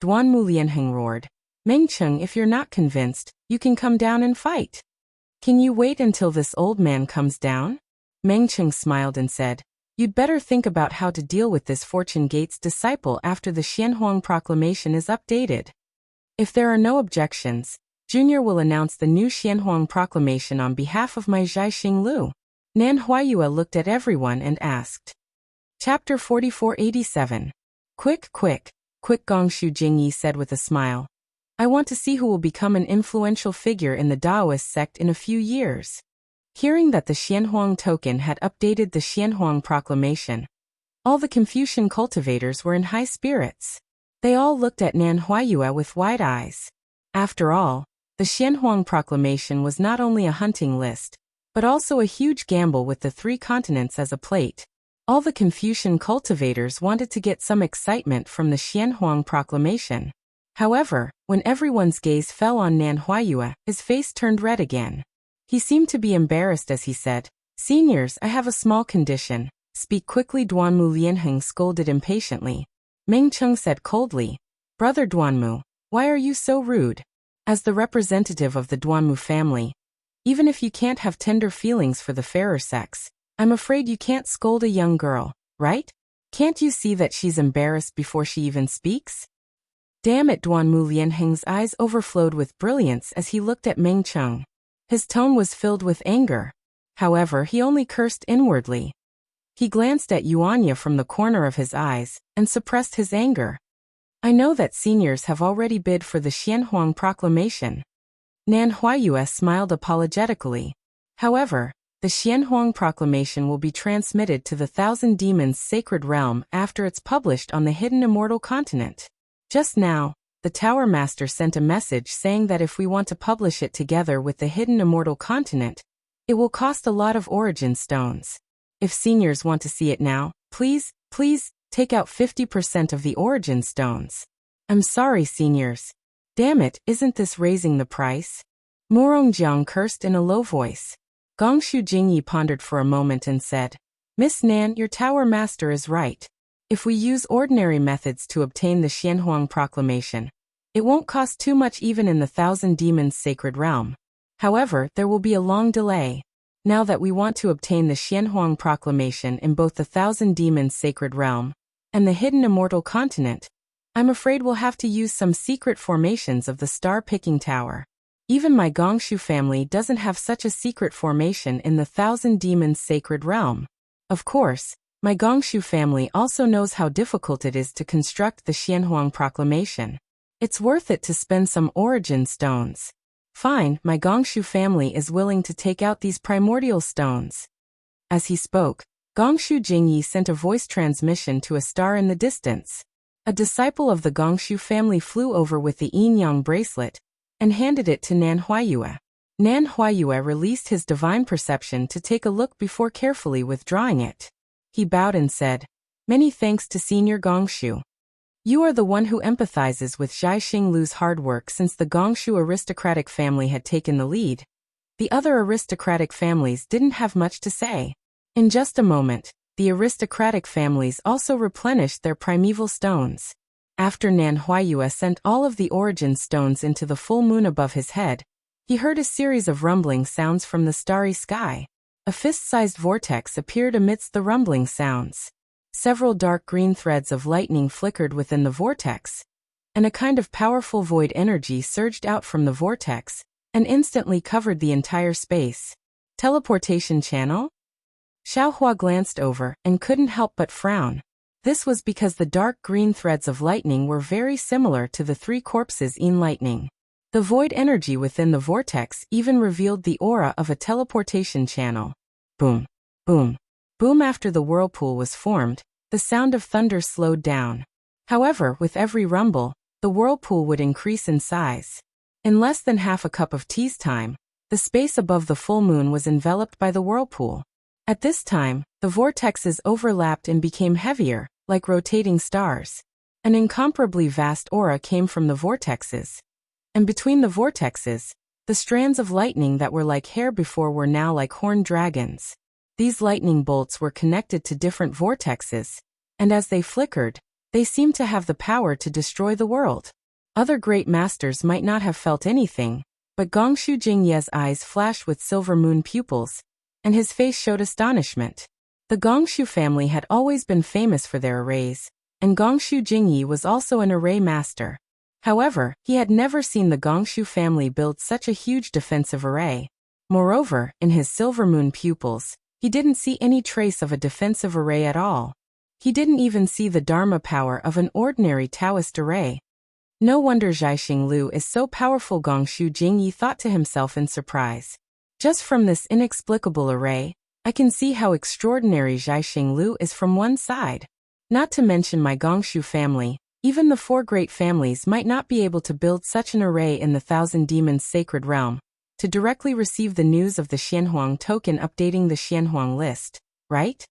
Duanmu Lianheng roared. Meng Qing, if you're not convinced, you can come down and fight. Can you wait until this old man comes down? Meng Qing smiled and said, you'd better think about how to deal with this Fortune Gates disciple after the Xianhuang proclamation is updated. If there are no objections, Junior will announce the new Xianhuang proclamation on behalf of my Zhai Xinglu. Nan Huayue looked at everyone and asked. Chapter 4487. Quick, Gongshu Jingyi said with a smile. I want to see who will become an influential figure in the Daoist sect in a few years. Hearing that the Xianhuang token had updated the Xianhuang proclamation, all the Confucian cultivators were in high spirits. They all looked at Nan Huayue with wide eyes. After all, the Xianhuang proclamation was not only a hunting list, but also a huge gamble with the 3 continents as a plate. All the Confucian cultivators wanted to get some excitement from the Xianhuang proclamation. However, when everyone's gaze fell on Nan Huayue, his face turned red again. He seemed to be embarrassed as he said, Seniors, I have a small condition. Speak quickly. Duanmu Lianheng scolded impatiently. Meng Qing said coldly, Brother Duanmu, why are you so rude? As the representative of the Duanmu family, even if you can't have tender feelings for the fairer sex, I'm afraid you can't scold a young girl, right? Can't you see that she's embarrassed before she even speaks? Damn it! Duanmu Lianheng's eyes overflowed with brilliance as he looked at Meng Qing. His tone was filled with anger. However, he only cursed inwardly. He glanced at Yuanya from the corner of his eyes and suppressed his anger. I know that seniors have already bid for the Xianhuang proclamation. Nan Huayue smiled apologetically. However, the Xianhuang proclamation will be transmitted to the Thousand Demons Sacred Realm after it's published on the Hidden Immortal Continent. Just now, the Tower Master sent a message saying that if we want to publish it together with the Hidden Immortal Continent, it will cost a lot of origin stones. If seniors want to see it now, please, take out 50% of the origin stones. I'm sorry, seniors. Damn it, isn't this raising the price? Murongjiang cursed in a low voice. Gongshu Jingyi pondered for a moment and said, Miss Nan, your Tower Master is right. If we use ordinary methods to obtain the Xianhuang proclamation, it won't cost too much even in the Thousand Demons Sacred Realm. However, there will be a long delay. Now that we want to obtain the Xianhuang proclamation in both the Thousand Demons Sacred Realm and the Hidden Immortal Continent, I'm afraid we'll have to use some secret formations of the Star-Picking Tower. Even my Gongshu family doesn't have such a secret formation in the Thousand Demons Sacred Realm. Of course, my Gongshu family also knows how difficult it is to construct the Xianhuang proclamation. It's worth it to spend some origin stones. Fine, my Gongshu family is willing to take out these primordial stones. As he spoke, Gongshu Jingyi sent a voice transmission to a star in the distance. A disciple of the Gongshu family flew over with the yin-yang bracelet and handed it to Nan Huayue. Nan Huayue released his divine perception to take a look before carefully withdrawing it. He bowed and said, Many thanks to Senior Gongshu. You are the one who empathizes with Zhai Xinglu's hard work since the Gongshu aristocratic family had taken the lead. The other aristocratic families didn't have much to say. In just a moment, the aristocratic families also replenished their primeval stones. After Nan Huayue sent all of the origin stones into the full moon above his head, he heard a series of rumbling sounds from the starry sky. A fist-sized vortex appeared amidst the rumbling sounds. Several dark green threads of lightning flickered within the vortex, and a kind of powerful void energy surged out from the vortex and instantly covered the entire space. Teleportation channel? Xiaohua glanced over and couldn't help but frown. This was because the dark green threads of lightning were very similar to the 3 corpses in lightning. The void energy within the vortex even revealed the aura of a teleportation channel. Boom, boom, boom. After the whirlpool was formed, the sound of thunder slowed down. However, with every rumble, the whirlpool would increase in size. In less than half a cup of tea's time, the space above the full moon was enveloped by the whirlpool. At this time, the vortexes overlapped and became heavier, like rotating stars. An incomparably vast aura came from the vortexes. And between the vortexes, The strands of lightning that were like hair before were now like horned dragons. These lightning bolts were connected to different vortexes, and as they flickered, they seemed to have the power to destroy the world. Other great masters might not have felt anything, but Gongshu Jingye's eyes flashed with silver moon pupils, and his face showed astonishment. The Gongshu family had always been famous for their arrays, and Gongshu Jingyi was also an array master. However, he had never seen the Gongshu family build such a huge defensive array. Moreover, in his silver moon pupils, he didn't see any trace of a defensive array at all. He didn't even see the Dharma power of an ordinary Taoist array. No wonder Zhaixing Lu is so powerful, Gongshu Jingyi thought to himself in surprise. Just from this inexplicable array, I can see how extraordinary Zhaixing Lu is from one side. Not to mention my Gongshu family, even the 4 great families might not be able to build such an array in the Thousand Demons sacred realm, to directly receive the news of the Xianhuang token updating the Xianhuang list, right?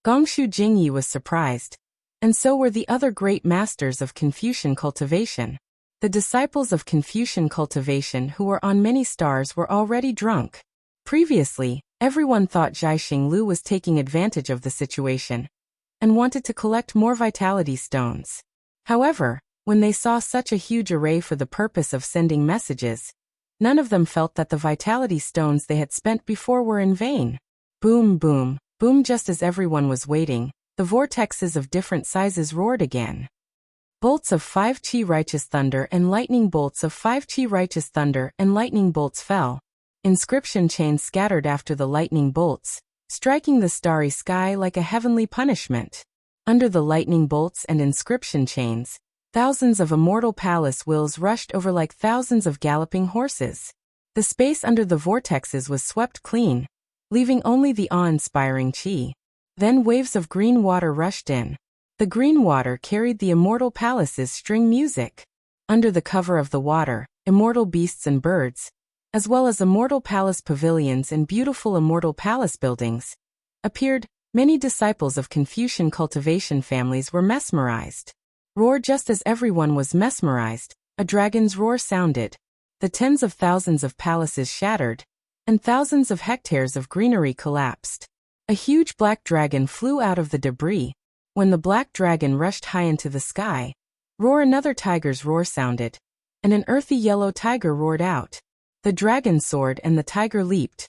Gongshu Jingyi was surprised, and so were the other great masters of Confucian cultivation. The disciples of Confucian cultivation who were on many stars were already drunk. Previously, everyone thought Zhaixing Lu was taking advantage of the situation and wanted to collect more vitality stones. However, when they saw such a huge array for the purpose of sending messages, none of them felt that the vitality stones they had spent before were in vain. Boom, boom, boom. Just as everyone was waiting, the vortexes of different sizes roared again. Bolts of 5 chi righteous thunder and lightning bolts of 5 chi righteous thunder and lightning bolts fell. Inscription chains scattered after the lightning bolts, striking the starry sky like a heavenly punishment. Under the lightning bolts and inscription chains, thousands of immortal palace wheels rushed over like thousands of galloping horses. The space under the vortexes was swept clean, leaving only the awe-inspiring chi. Then waves of green water rushed in. The green water carried the immortal palace's string music. Under the cover of the water, immortal beasts and birds, as well as immortal palace pavilions and beautiful immortal palace buildings, appeared. Many disciples of Confucian cultivation families were mesmerized. Roar. Just as everyone was mesmerized, a dragon's roar sounded. The tens of thousands of palaces shattered, and thousands of hectares of greenery collapsed. A huge black dragon flew out of the debris. When the black dragon rushed high into the sky, roar. Another tiger's roar sounded, and an earthy yellow tiger roared out. The dragon soared and the tiger leaped.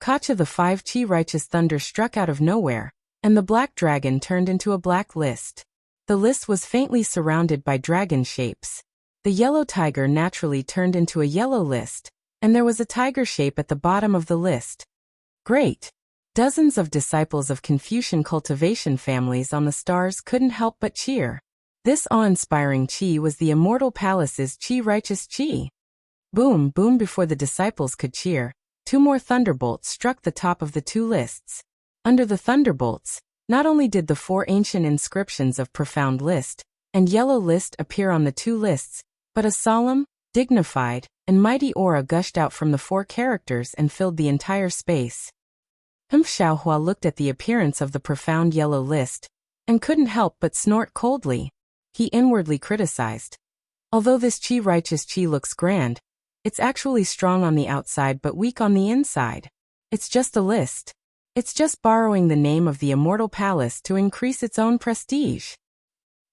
Kacha, the 5 chi righteous thunder struck out of nowhere, and the black dragon turned into a black list. The list was faintly surrounded by dragon shapes. The yellow tiger naturally turned into a yellow list, and there was a tiger shape at the bottom of the list. Great! Dozens of disciples of Confucian cultivation families on the stars couldn't help but cheer. This awe-inspiring chi was the immortal palace's chi righteous chi. Boom, boom. Before the disciples could cheer, 2 more thunderbolts struck the top of the 2 lists. Under the thunderbolts, not only did the 4 ancient inscriptions of Profound List and Yellow List appear on the 2 lists, but a solemn, dignified, and mighty aura gushed out from the 4 characters and filled the entire space. Xiaohua looked at the appearance of the Profound Yellow List and couldn't help but snort coldly. He inwardly criticized. Although this chi righteous chi looks grand, it's actually strong on the outside but weak on the inside. It's just a list. It's just borrowing the name of the immortal palace to increase its own prestige.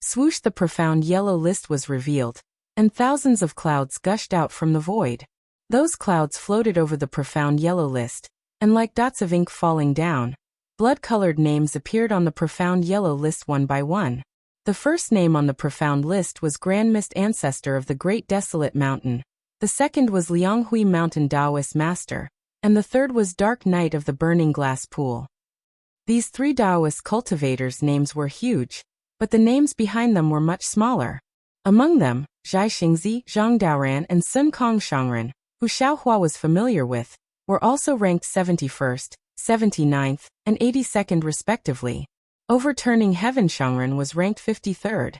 Swoosh, the Profound Yellow List was revealed, and thousands of clouds gushed out from the void. Those clouds floated over the Profound Yellow List, and like dots of ink falling down, blood-colored names appeared on the Profound Yellow List one by one. The first name on the Profound List was Grand Mist Ancestor of the Great Desolate Mountain. The second was Lianghui Mountain Taoist Master, and the third was Dark Knight of the Burning Glass Pool. These 3 Taoist cultivators' names were huge, but the names behind them were much smaller. Among them, Zhai Xingzi, Zhang Daoran, and Sun Kong Shangren, who Xiaohua was familiar with, were also ranked 71st, 79th, and 82nd respectively. Overturning Heaven Shangren was ranked 53rd.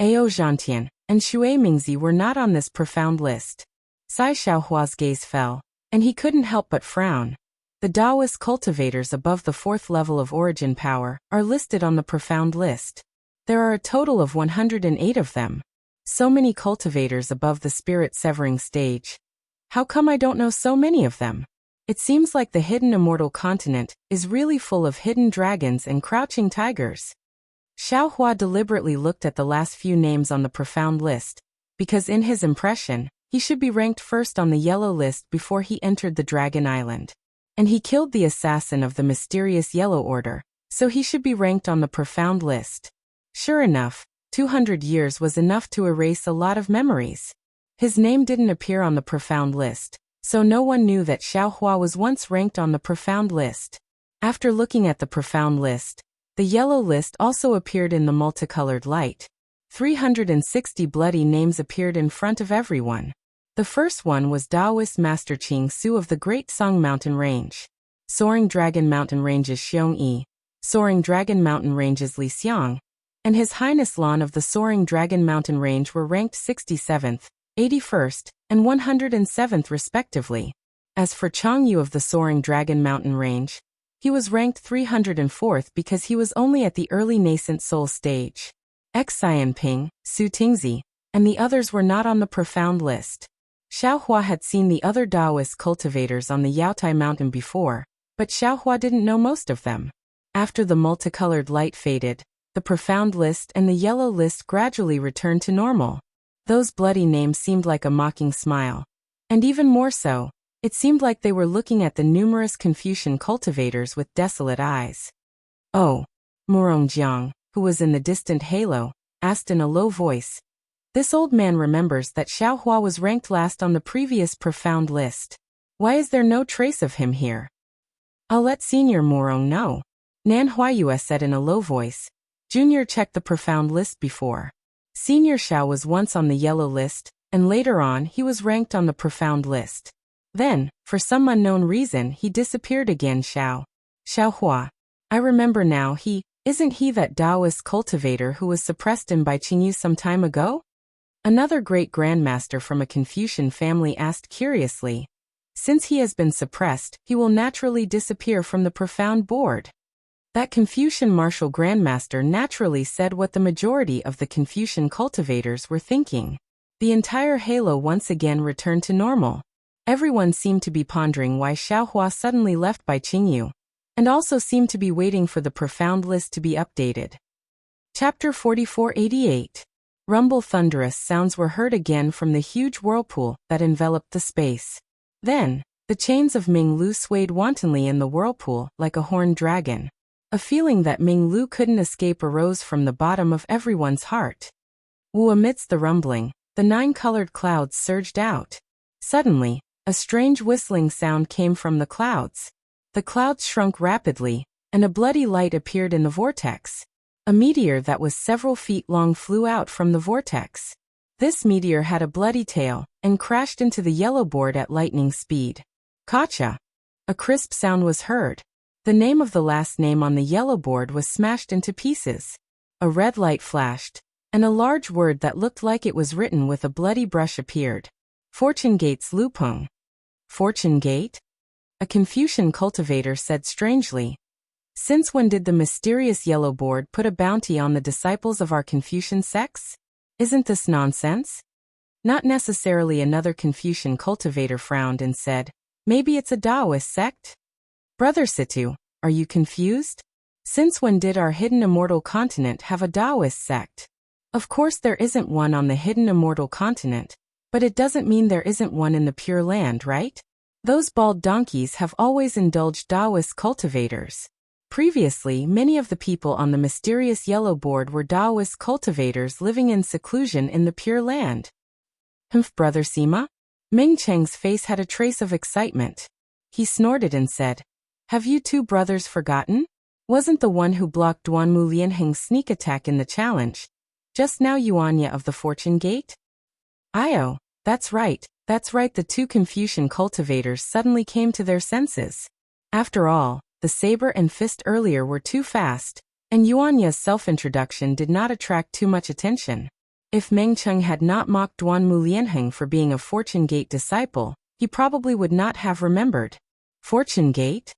Ao Zhantian and Shui Mingzi were not on this profound list. Sai Xiaohua's gaze fell, and he couldn't help but frown. The Taoist cultivators above the 4th level of origin power are listed on the profound list. There are a total of 108 of them. So many cultivators above the spirit severing stage. How come I don't know so many of them? It seems like the hidden immortal continent is really full of hidden dragons and crouching tigers. Xiao Hua deliberately looked at the last few names on the profound list, because in his impression, he should be ranked first on the yellow list before he entered the Dragon Island. And he killed the assassin of the mysterious Yellow Order, so he should be ranked on the profound list. Sure enough, 200 years was enough to erase a lot of memories. His name didn't appear on the profound list, so no one knew that Xiao Hua was once ranked on the profound list. After looking at the profound list, the yellow list also appeared in the multicolored light. 360 bloody names appeared in front of everyone. The first one was Taoist Master Qing Su of the Great Song Mountain Range. Soaring Dragon Mountain Range's Xiong Yi, Soaring Dragon Mountain Range's Li Xiang, and His Highness Lan of the Soaring Dragon Mountain Range were ranked 67th, 81st, and 107th respectively. As for Chang Yu of the Soaring Dragon Mountain Range, he was ranked 304th because he was only at the early nascent soul stage. X Xianping, Su Tingzi, and the others were not on the profound list. Xiao Hua had seen the other Taoist cultivators on the Yaotai Mountain before, but Xiao Hua didn't know most of them. After the multicolored light faded, the profound list and the yellow list gradually returned to normal. Those bloody names seemed like a mocking smile. And even more so, it seemed like they were looking at the numerous Confucian cultivators with desolate eyes. Oh, Murongjiang, who was in the distant halo, asked in a low voice. This old man remembers that Xiao Hua was ranked last on the previous profound list. Why is there no trace of him here? I'll let Senior Murong know. Nan Huayue said in a low voice. Junior checked the profound list before. Senior Xiao was once on the yellow list, and later on he was ranked on the profound list. Then, for some unknown reason, he disappeared again. Xiao Hua. I remember now, isn't he that Taoist cultivator who was suppressed in by Qingyu some time ago? Another great grandmaster from a Confucian family asked curiously. Since he has been suppressed, he will naturally disappear from the profound board. That Confucian martial grandmaster naturally said what the majority of the Confucian cultivators were thinking. The entire halo once again returned to normal. Everyone seemed to be pondering why Xiao Hua suddenly left by Qingyu, and also seemed to be waiting for the profound list to be updated. Chapter 4488. Rumble thunderous sounds were heard again from the huge whirlpool that enveloped the space. Then, the chains of Ming Lu swayed wantonly in the whirlpool like a horned dragon. A feeling that Ming Lu couldn't escape arose from the bottom of everyone's heart. Amidst the rumbling, the 9-colored clouds surged out. Suddenly, a strange whistling sound came from the clouds. The clouds shrunk rapidly, and a bloody light appeared in the vortex. A meteor that was several feet long flew out from the vortex. This meteor had a bloody tail, and crashed into the yellow board at lightning speed. Kacha! A crisp sound was heard. The name of the last name on the yellow board was smashed into pieces. A red light flashed, and a large word that looked like it was written with a bloody brush appeared. Fortune Gate's Lupeng. Fortune Gate? A Confucian cultivator said strangely. Since when did the mysterious yellow board put a bounty on the disciples of our Confucian sects? Isn't this nonsense? Not necessarily. Another Confucian cultivator frowned and said, maybe it's a Taoist sect? Brother Situ, are you confused? Since when did our hidden immortal continent have a Taoist sect? Of course there isn't one on the hidden immortal continent, but it doesn't mean there isn't one in the Pure Land, right? Those bald donkeys have always indulged Taoist cultivators. Previously, many of the people on the mysterious yellow board were Taoist cultivators living in seclusion in the Pure Land. Brother Sima? Ming Cheng's face had a trace of excitement. He snorted and said, have you two brothers forgotten? Wasn't the one who blocked Duanmu Lianheng's sneak attack in the challenge just now Yuanya of the Fortune Gate? Io, that's right. The two Confucian cultivators suddenly came to their senses. After all, the saber and fist earlier were too fast, and Yuanya's self-introduction did not attract too much attention. If Meng Cheng had not mocked Duanmu Lianheng for being a Fortune Gate disciple, he probably would not have remembered. Fortune Gate?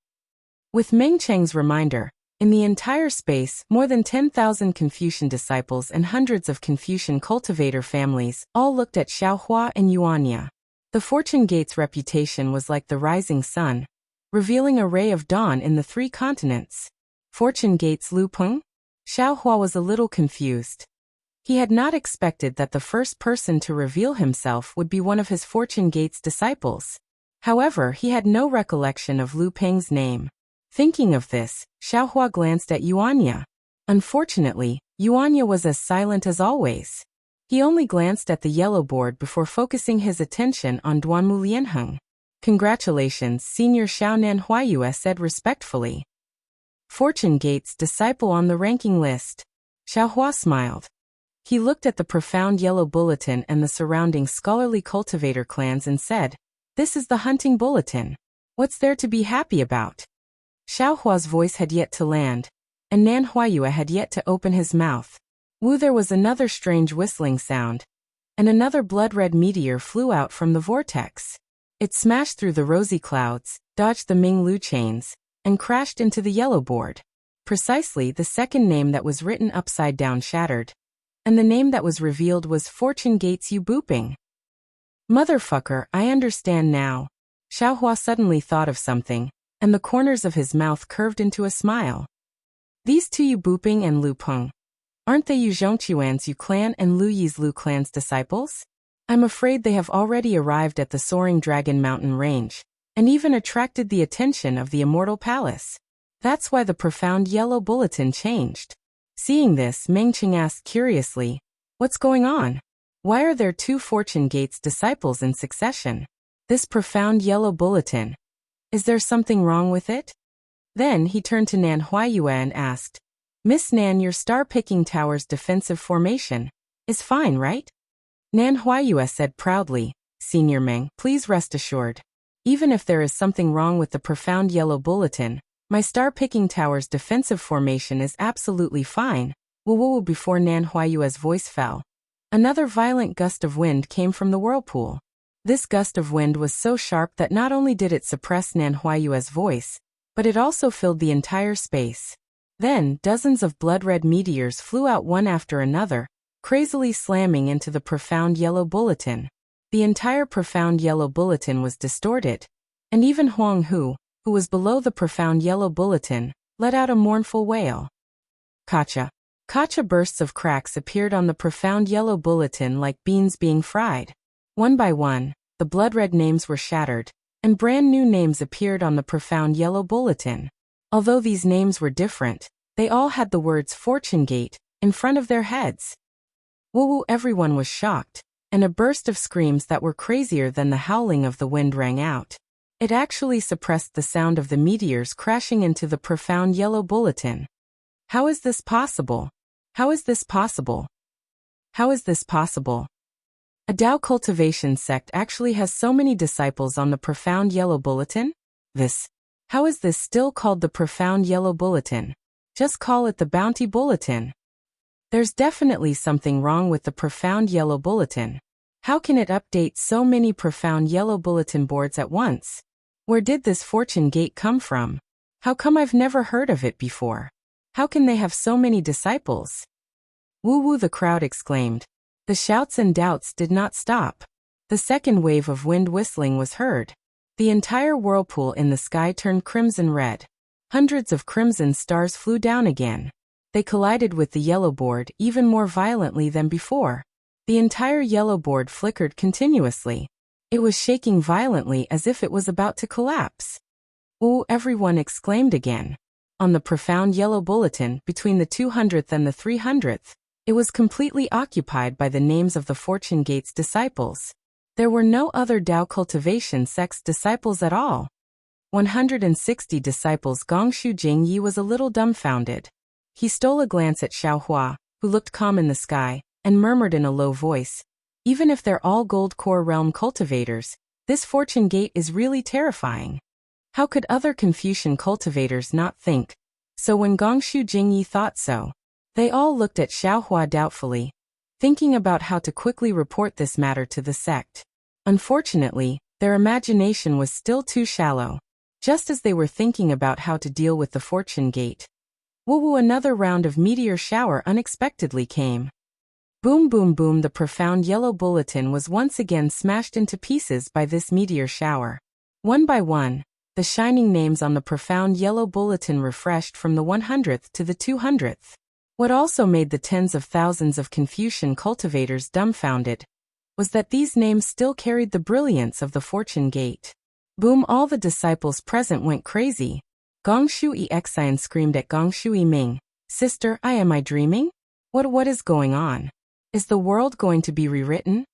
With Meng Cheng's reminder, in the entire space, more than 10,000 Confucian disciples and hundreds of Confucian cultivator families all looked at Xiao Hua and Yuanya. The Fortune Gate's reputation was like the rising sun, revealing a ray of dawn in the 3 continents. Fortune Gate's Lu Peng? Xiao Hua was a little confused. He had not expected that the first person to reveal himself would be one of his Fortune Gate's disciples. However, he had no recollection of Lu Peng's name. Thinking of this, Xiao Hua glanced at Yuanya. Unfortunately, Yuanya was as silent as always. He only glanced at the yellow board before focusing his attention on Duanmu Lianheng. Congratulations, Senior Xiaonan Huayue said respectfully. Fortune Gate's disciple on the ranking list. Xiao Hua smiled. He looked at the profound yellow bulletin and the surrounding scholarly cultivator clans and said, "This is the hunting bulletin. What's there to be happy about?" Xiao Hua's voice had yet to land, and Nan Huayue had yet to open his mouth. There was another strange whistling sound, and another blood-red meteor flew out from the vortex. It smashed through the rosy clouds, dodged the Ming-Lu chains, and crashed into the yellow board. Precisely the second name that was written upside down shattered, and the name that was revealed was Fortune Gate's Yu Booping. Motherfucker, I understand now. Xiao Hua suddenly thought of something, and the corners of his mouth curved into a smile. These 2 Yu Booping and Lu Peng, aren't they Yu Zhongquan's Yu clan and Lu Yi's Lu clan's disciples? I'm afraid they have already arrived at the Soaring Dragon Mountain range, and even attracted the attention of the Immortal Palace. That's why the profound yellow bulletin changed. Seeing this, Meng Qing asked curiously, "What's going on? Why are there 2 Fortune Gate's disciples in succession? This profound yellow bulletin. Is there something wrong with it?" Then he turned to Nan Huayue and asked, "Miss Nan, your star-picking tower's defensive formation is fine, right?" Nan Huayue said proudly, "Senior Meng, please rest assured. Even if there is something wrong with the profound yellow bulletin, my star-picking tower's defensive formation is absolutely fine." Woo before Nan Huayue's voice fell. Another violent gust of wind came from the whirlpool. This gust of wind was so sharp that not only did it suppress Nan Huayue's voice, but it also filled the entire space. Then, dozens of blood-red meteors flew out one after another, crazily slamming into the profound yellow bulletin. The entire profound yellow bulletin was distorted, and even Huang Hu, who was below the profound yellow bulletin, let out a mournful wail. Kacha. Kacha bursts of cracks appeared on the profound yellow bulletin like beans being fried. One by one, the blood-red names were shattered, and brand new names appeared on the profound yellow bulletin. Although these names were different, they all had the words Fortune Gate in front of their heads. Woo! Everyone was shocked, and a burst of screams that were crazier than the howling of the wind rang out. It actually suppressed the sound of the meteors crashing into the profound yellow bulletin. How is this possible? How is this possible? How is this possible? A Dao cultivation sect actually has so many disciples on the profound yellow bulletin? How is this still called the profound yellow bulletin? Just call it the bounty bulletin. There's definitely something wrong with the profound yellow bulletin. How can it update so many profound yellow bulletin boards at once? Where did this Fortune Gate come from? How come I've never heard of it before? How can they have so many disciples? Woo! The crowd exclaimed. The shouts and doubts did not stop. The second wave of wind whistling was heard. The entire whirlpool in the sky turned crimson red. Hundreds of crimson stars flew down again. They collided with the yellow board even more violently than before. The entire yellow board flickered continuously. It was shaking violently as if it was about to collapse. "Ooh!" everyone exclaimed again. On the profound yellow bulletin, between the 200th and the 300th, it was completely occupied by the names of the Fortune Gate's disciples. There were no other Dao cultivation sect's disciples at all. 160 disciples. Gongshu Jingyi was a little dumbfounded. He stole a glance at Xiao Hua, who looked calm in the sky, and murmured in a low voice, "Even if they're all Gold Core Realm cultivators, this Fortune Gate is really terrifying." How could other Confucian cultivators not think so when Gongshu Jingyi thought so? They all looked at Xiao Hua doubtfully, thinking about how to quickly report this matter to the sect. Unfortunately, their imagination was still too shallow. Just as they were thinking about how to deal with the Fortune Gate, woo! Another round of meteor shower unexpectedly came. Boom boom boom, the profound yellow bulletin was once again smashed into pieces by this meteor shower. One by one, the shining names on the profound yellow bulletin refreshed from the 100th to the 200th. What also made the tens of thousands of Confucian cultivators dumbfounded was that these names still carried the brilliance of the fortune gate. Boom, all the disciples present went crazy. Gong Shui Xian screamed at Gong Shui Ming, "Sister, am I dreaming? What is going on? Is the world going to be rewritten?"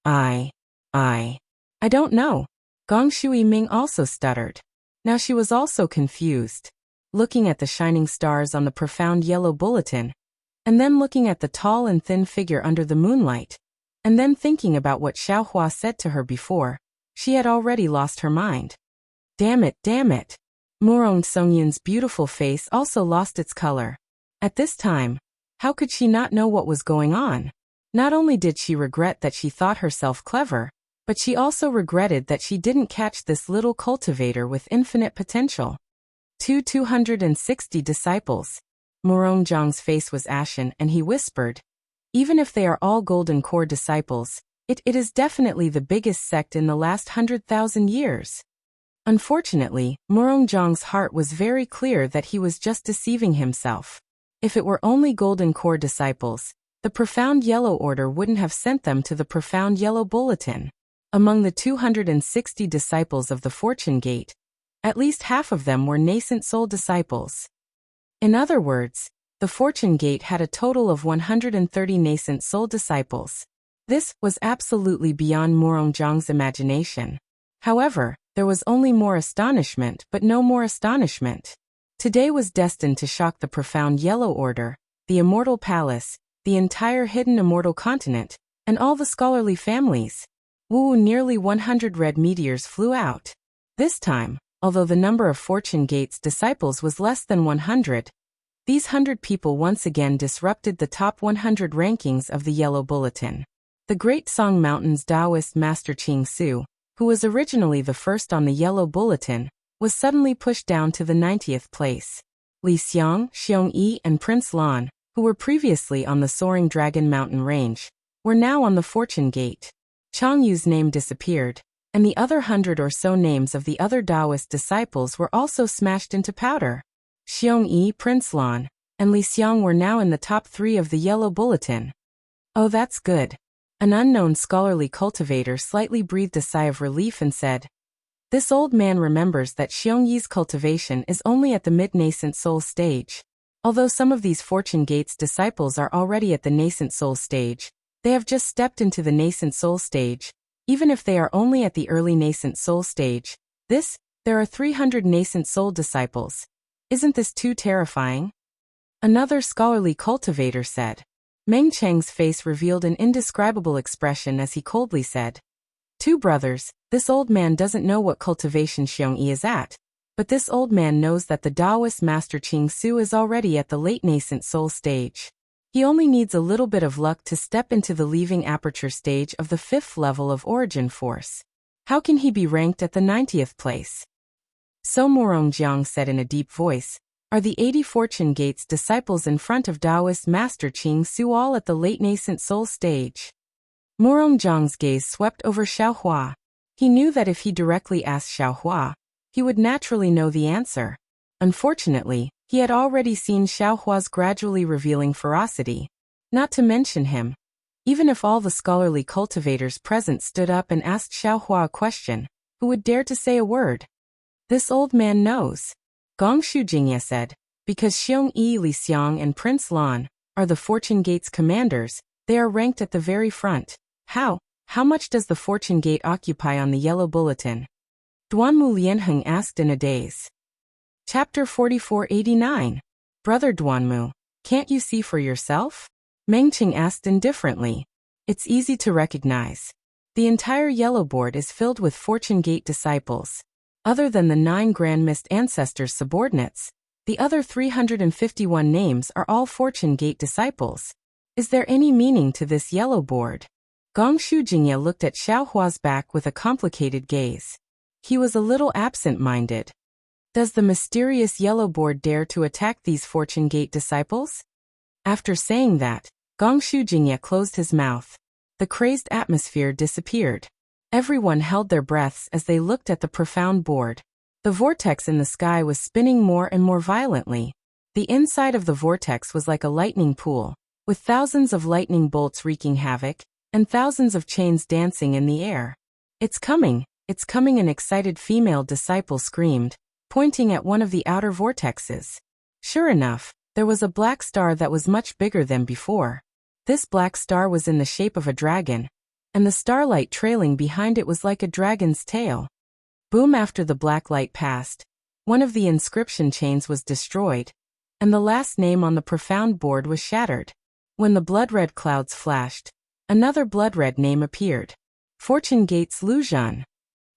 I don't know. Gong Shui Ming also stuttered. Now she was also confused, looking at the shining stars on the profound yellow bulletin, and then looking at the tall and thin figure under the moonlight, and then thinking about what Xiaohua said to her before. She had already lost her mind. Damn it. Murong Songyun's beautiful face also lost its color. At this time, how could she not know what was going on? Not only did she regret that she thought herself clever, but she also regretted that she didn't catch this little cultivator with infinite potential. 260 disciples. Murong Zhang's face was ashen and he whispered, "Even if they are all Golden Core disciples, it is definitely the biggest sect in the last 100,000 years." Unfortunately, Murong Zhang's heart was very clear that he was just deceiving himself. If it were only Golden Core disciples, the Profound Yellow Order wouldn't have sent them to the Profound Yellow Bulletin. Among the 260 disciples of the Fortune Gate, at least half of them were nascent soul disciples. In other words, the Fortune Gate had a total of 130 nascent soul disciples. This was absolutely beyond Murong Zhang's imagination. However, there was only more astonishment but no more astonishment. Today was destined to shock the Profound Yellow Order, the Immortal Palace, the entire hidden immortal continent, and all the scholarly families. Woo, nearly 100 red meteors flew out. This time, although the number of Fortune Gate's disciples was less than 100, these 100 people once again disrupted the top 100 rankings of the Yellow Bulletin. The Great Song Mountain's Taoist master Qing Su, who was originally the first on the Yellow Bulletin, was suddenly pushed down to the 90th place. Li Xiang, Xiong Yi, and Prince Lan, who were previously on the Soaring Dragon Mountain range, were now on the Fortune Gate. Chang Yu's name disappeared, and the other 100 or so names of the other Taoist disciples were also smashed into powder. Xiong Yi, Prince Lan, and Li Xiang were now in the top 3 of the Yellow Bulletin. Oh, that's good. An unknown scholarly cultivator slightly breathed a sigh of relief and said, "This old man remembers that Xiong Yi's cultivation is only at the mid-nascent soul stage. Although some of these Fortune Gate's disciples are already at the nascent soul stage, they have just stepped into the nascent soul stage. Even if they are only at the early nascent soul stage, there are 300 nascent soul disciples. Isn't this too terrifying?" Another scholarly cultivator said. Meng Cheng's face revealed an indescribable expression as he coldly said, "Two brothers, this old man doesn't know what cultivation Xiong Yi is at, but this old man knows that the Taoist master Qing Su is already at the late nascent soul stage. He only needs a little bit of luck to step into the leaving aperture stage of the 5th level of origin force. How can he be ranked at the 90th place?" So Murong Jiang said in a deep voice, "Are the 80 Fortune Gate's disciples in front of Taoist master Qing Su all at the late nascent soul stage?" Murong Jiang's gaze swept over Xiaohua. He knew that if he directly asked Xiaohua, he would naturally know the answer. Unfortunately, he had already seen Xiaohua's gradually revealing ferocity. Not to mention him. Even if all the scholarly cultivators present stood up and asked Xiaohua a question, who would dare to say a word? This old man knows. Gong Shu Jingye said, because Xiong Yi, Li Xiang, and Prince Lan are the Fortune Gate's commanders, they are ranked at the very front. How much does the Fortune Gate occupy on the Yellow Bulletin? Duanmu Lianheng asked in a daze. Chapter 4489. Brother Duanmu, can't you see for yourself? Mengqing asked indifferently. It's easy to recognize. The entire Yellow Board is filled with Fortune Gate disciples. Other than the 9 Grand Mist Ancestors subordinates, the other 351 names are all Fortune Gate disciples. Is there any meaning to this Yellow Board? Gong Shu Jingye looked at Xiaohua's back with a complicated gaze. He was a little absent-minded. Does the mysterious Yellow Board dare to attack these Fortune Gate disciples? After saying that, Gong Jingye closed his mouth. The crazed atmosphere disappeared. Everyone held their breaths as they looked at the profound board. The vortex in the sky was spinning more and more violently. The inside of the vortex was like a lightning pool, with thousands of lightning bolts wreaking havoc, and thousands of chains dancing in the air. It's coming, an excited female disciple screamed, pointing at one of the outer vortexes. Sure enough, there was a black star that was much bigger than before. This black star was in the shape of a dragon, and the starlight trailing behind it was like a dragon's tail. Boom! After the black light passed, one of the inscription chains was destroyed, and the last name on the profound board was shattered. When the blood-red clouds flashed, another blood-red name appeared. Fortune Gates Lujan.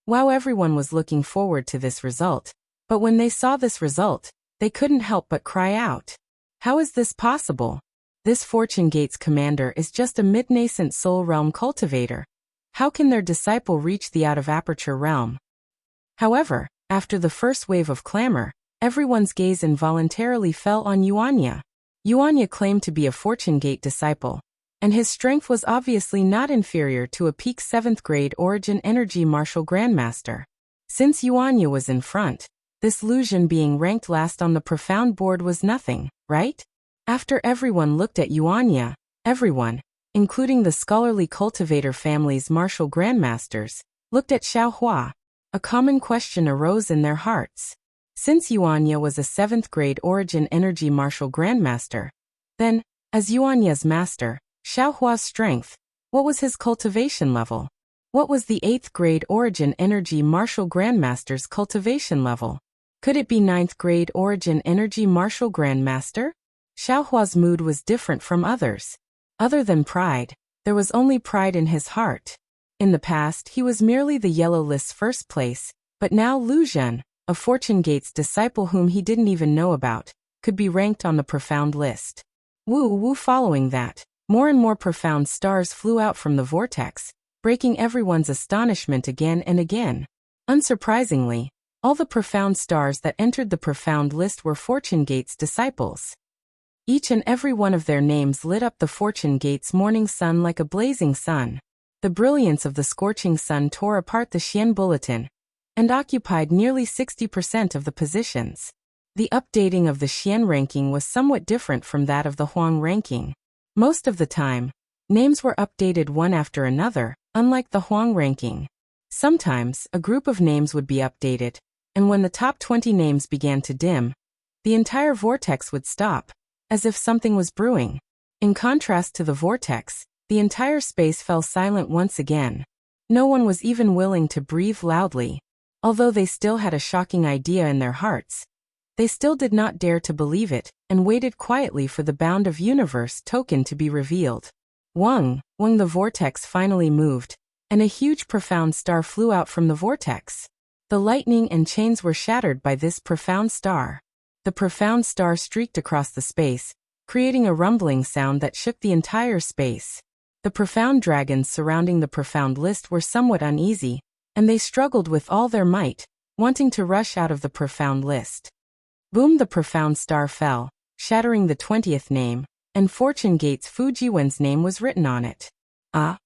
Wow, everyone was looking forward to this result, but when they saw this result, they couldn't help but cry out. How is this possible? This Fortune Gates commander is just a mid-nascent soul realm cultivator. How can their disciple reach the out-of-aperture realm? However, after the first wave of clamor, everyone's gaze involuntarily fell on Yuanya. Yuanya claimed to be a Fortune Gate disciple, and his strength was obviously not inferior to a peak 7th grade Origin Energy Martial Grandmaster. Since Yuanya was in front, this Lujan being ranked last on the profound board was nothing, right? After everyone looked at Yuanya, everyone, including the scholarly cultivator family's martial grandmasters, looked at Xiaohua. A common question arose in their hearts. Since Yuanya was a 7th grade Origin Energy Martial Grandmaster, then, as Yuanya's master, Xiaohua's strength, what was his cultivation level? What was the 8th grade Origin Energy Martial Grandmaster's cultivation level? Could it be 9th grade Origin Energy Martial Grandmaster? Xiaohua's mood was different from others. Other than pride, there was only pride in his heart. In the past, he was merely the Yellow List's first place, but now Lu Zhen, a Fortune Gates disciple whom he didn't even know about, could be ranked on the profound list. Woo! Following that, more and more profound stars flew out from the vortex, breaking everyone's astonishment again and again. Unsurprisingly, all the profound stars that entered the profound list were Fortune Gates disciples. Each and every one of their names lit up the Fortune Gates morning sun like a blazing sun. The brilliance of the scorching sun tore apart the Xian Bulletin and occupied nearly 60% of the positions. The updating of the Xian ranking was somewhat different from that of the Huang ranking. Most of the time, names were updated one after another, unlike the Huang ranking. Sometimes, a group of names would be updated, and when the top 20 names began to dim, the entire vortex would stop, as if something was brewing. In contrast to the vortex, the entire space fell silent once again. No one was even willing to breathe loudly. Although they still had a shocking idea in their hearts, they still did not dare to believe it, and waited quietly for the Bound of Universe token to be revealed. Wang, the vortex finally moved, and a huge profound star flew out from the vortex. The lightning and chains were shattered by this profound star. The profound star streaked across the space, creating a rumbling sound that shook the entire space. The profound dragons surrounding the profound list were somewhat uneasy, and they struggled with all their might, wanting to rush out of the profound list. Boom! The profound star fell, shattering the 20th name, and Fortune Gates Fujiwen's name was written on it. Ah?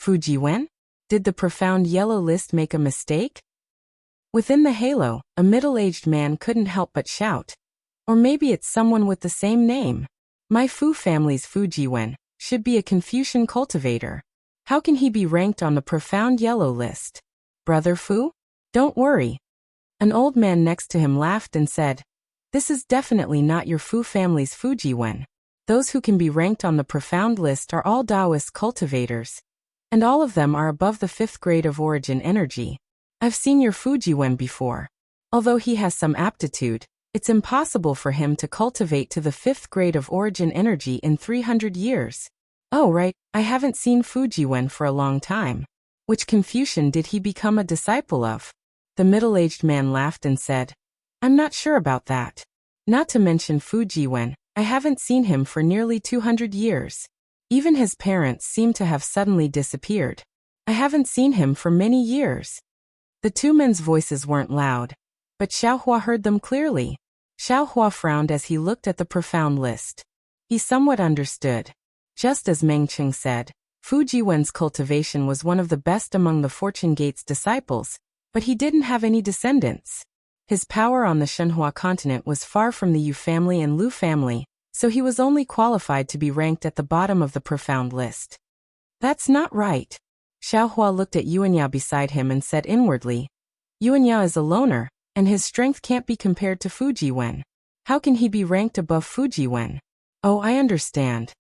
Fujiwen? Did the profound yellow list make a mistake? Within the halo, a middle-aged man couldn't help but shout. Or maybe it's someone with the same name. My Fu family's Fujiwen should be a Confucian cultivator. How can he be ranked on the profound yellow list? Brother Fu? Don't worry. An old man next to him laughed and said, "This is definitely not your Fu family's Fujiwen. Those who can be ranked on the profound list are all Taoist cultivators, and all of them are above the 5th grade of Origin Energy. I've seen your Fujiwen before. Although he has some aptitude, it's impossible for him to cultivate to the 5th grade of Origin Energy in 300 years. Oh right, I haven't seen Fujiwen for a long time. Which Confucian did he become a disciple of?" The middle-aged man laughed and said, "I'm not sure about that. Not to mention Fujiwen, I haven't seen him for nearly 200 years. Even his parents seem to have suddenly disappeared. I haven't seen him for many years." The two men's voices weren't loud, but Xiaohua heard them clearly. Xiaohua frowned as he looked at the profound list. He somewhat understood. Just as Meng Qing said, Fu Jiwen's cultivation was one of the best among the Fortune Gate's disciples, but he didn't have any descendants. His power on the Shenhua continent was far from the Yu family and Lu family, so he was only qualified to be ranked at the bottom of the profound list. That's not right. Xiaohua looked at Yuanya beside him and said inwardly, Yuanya is a loner, and his strength can't be compared to Fu Jiwen. How can he be ranked above Fu Jiwen? Oh, I understand.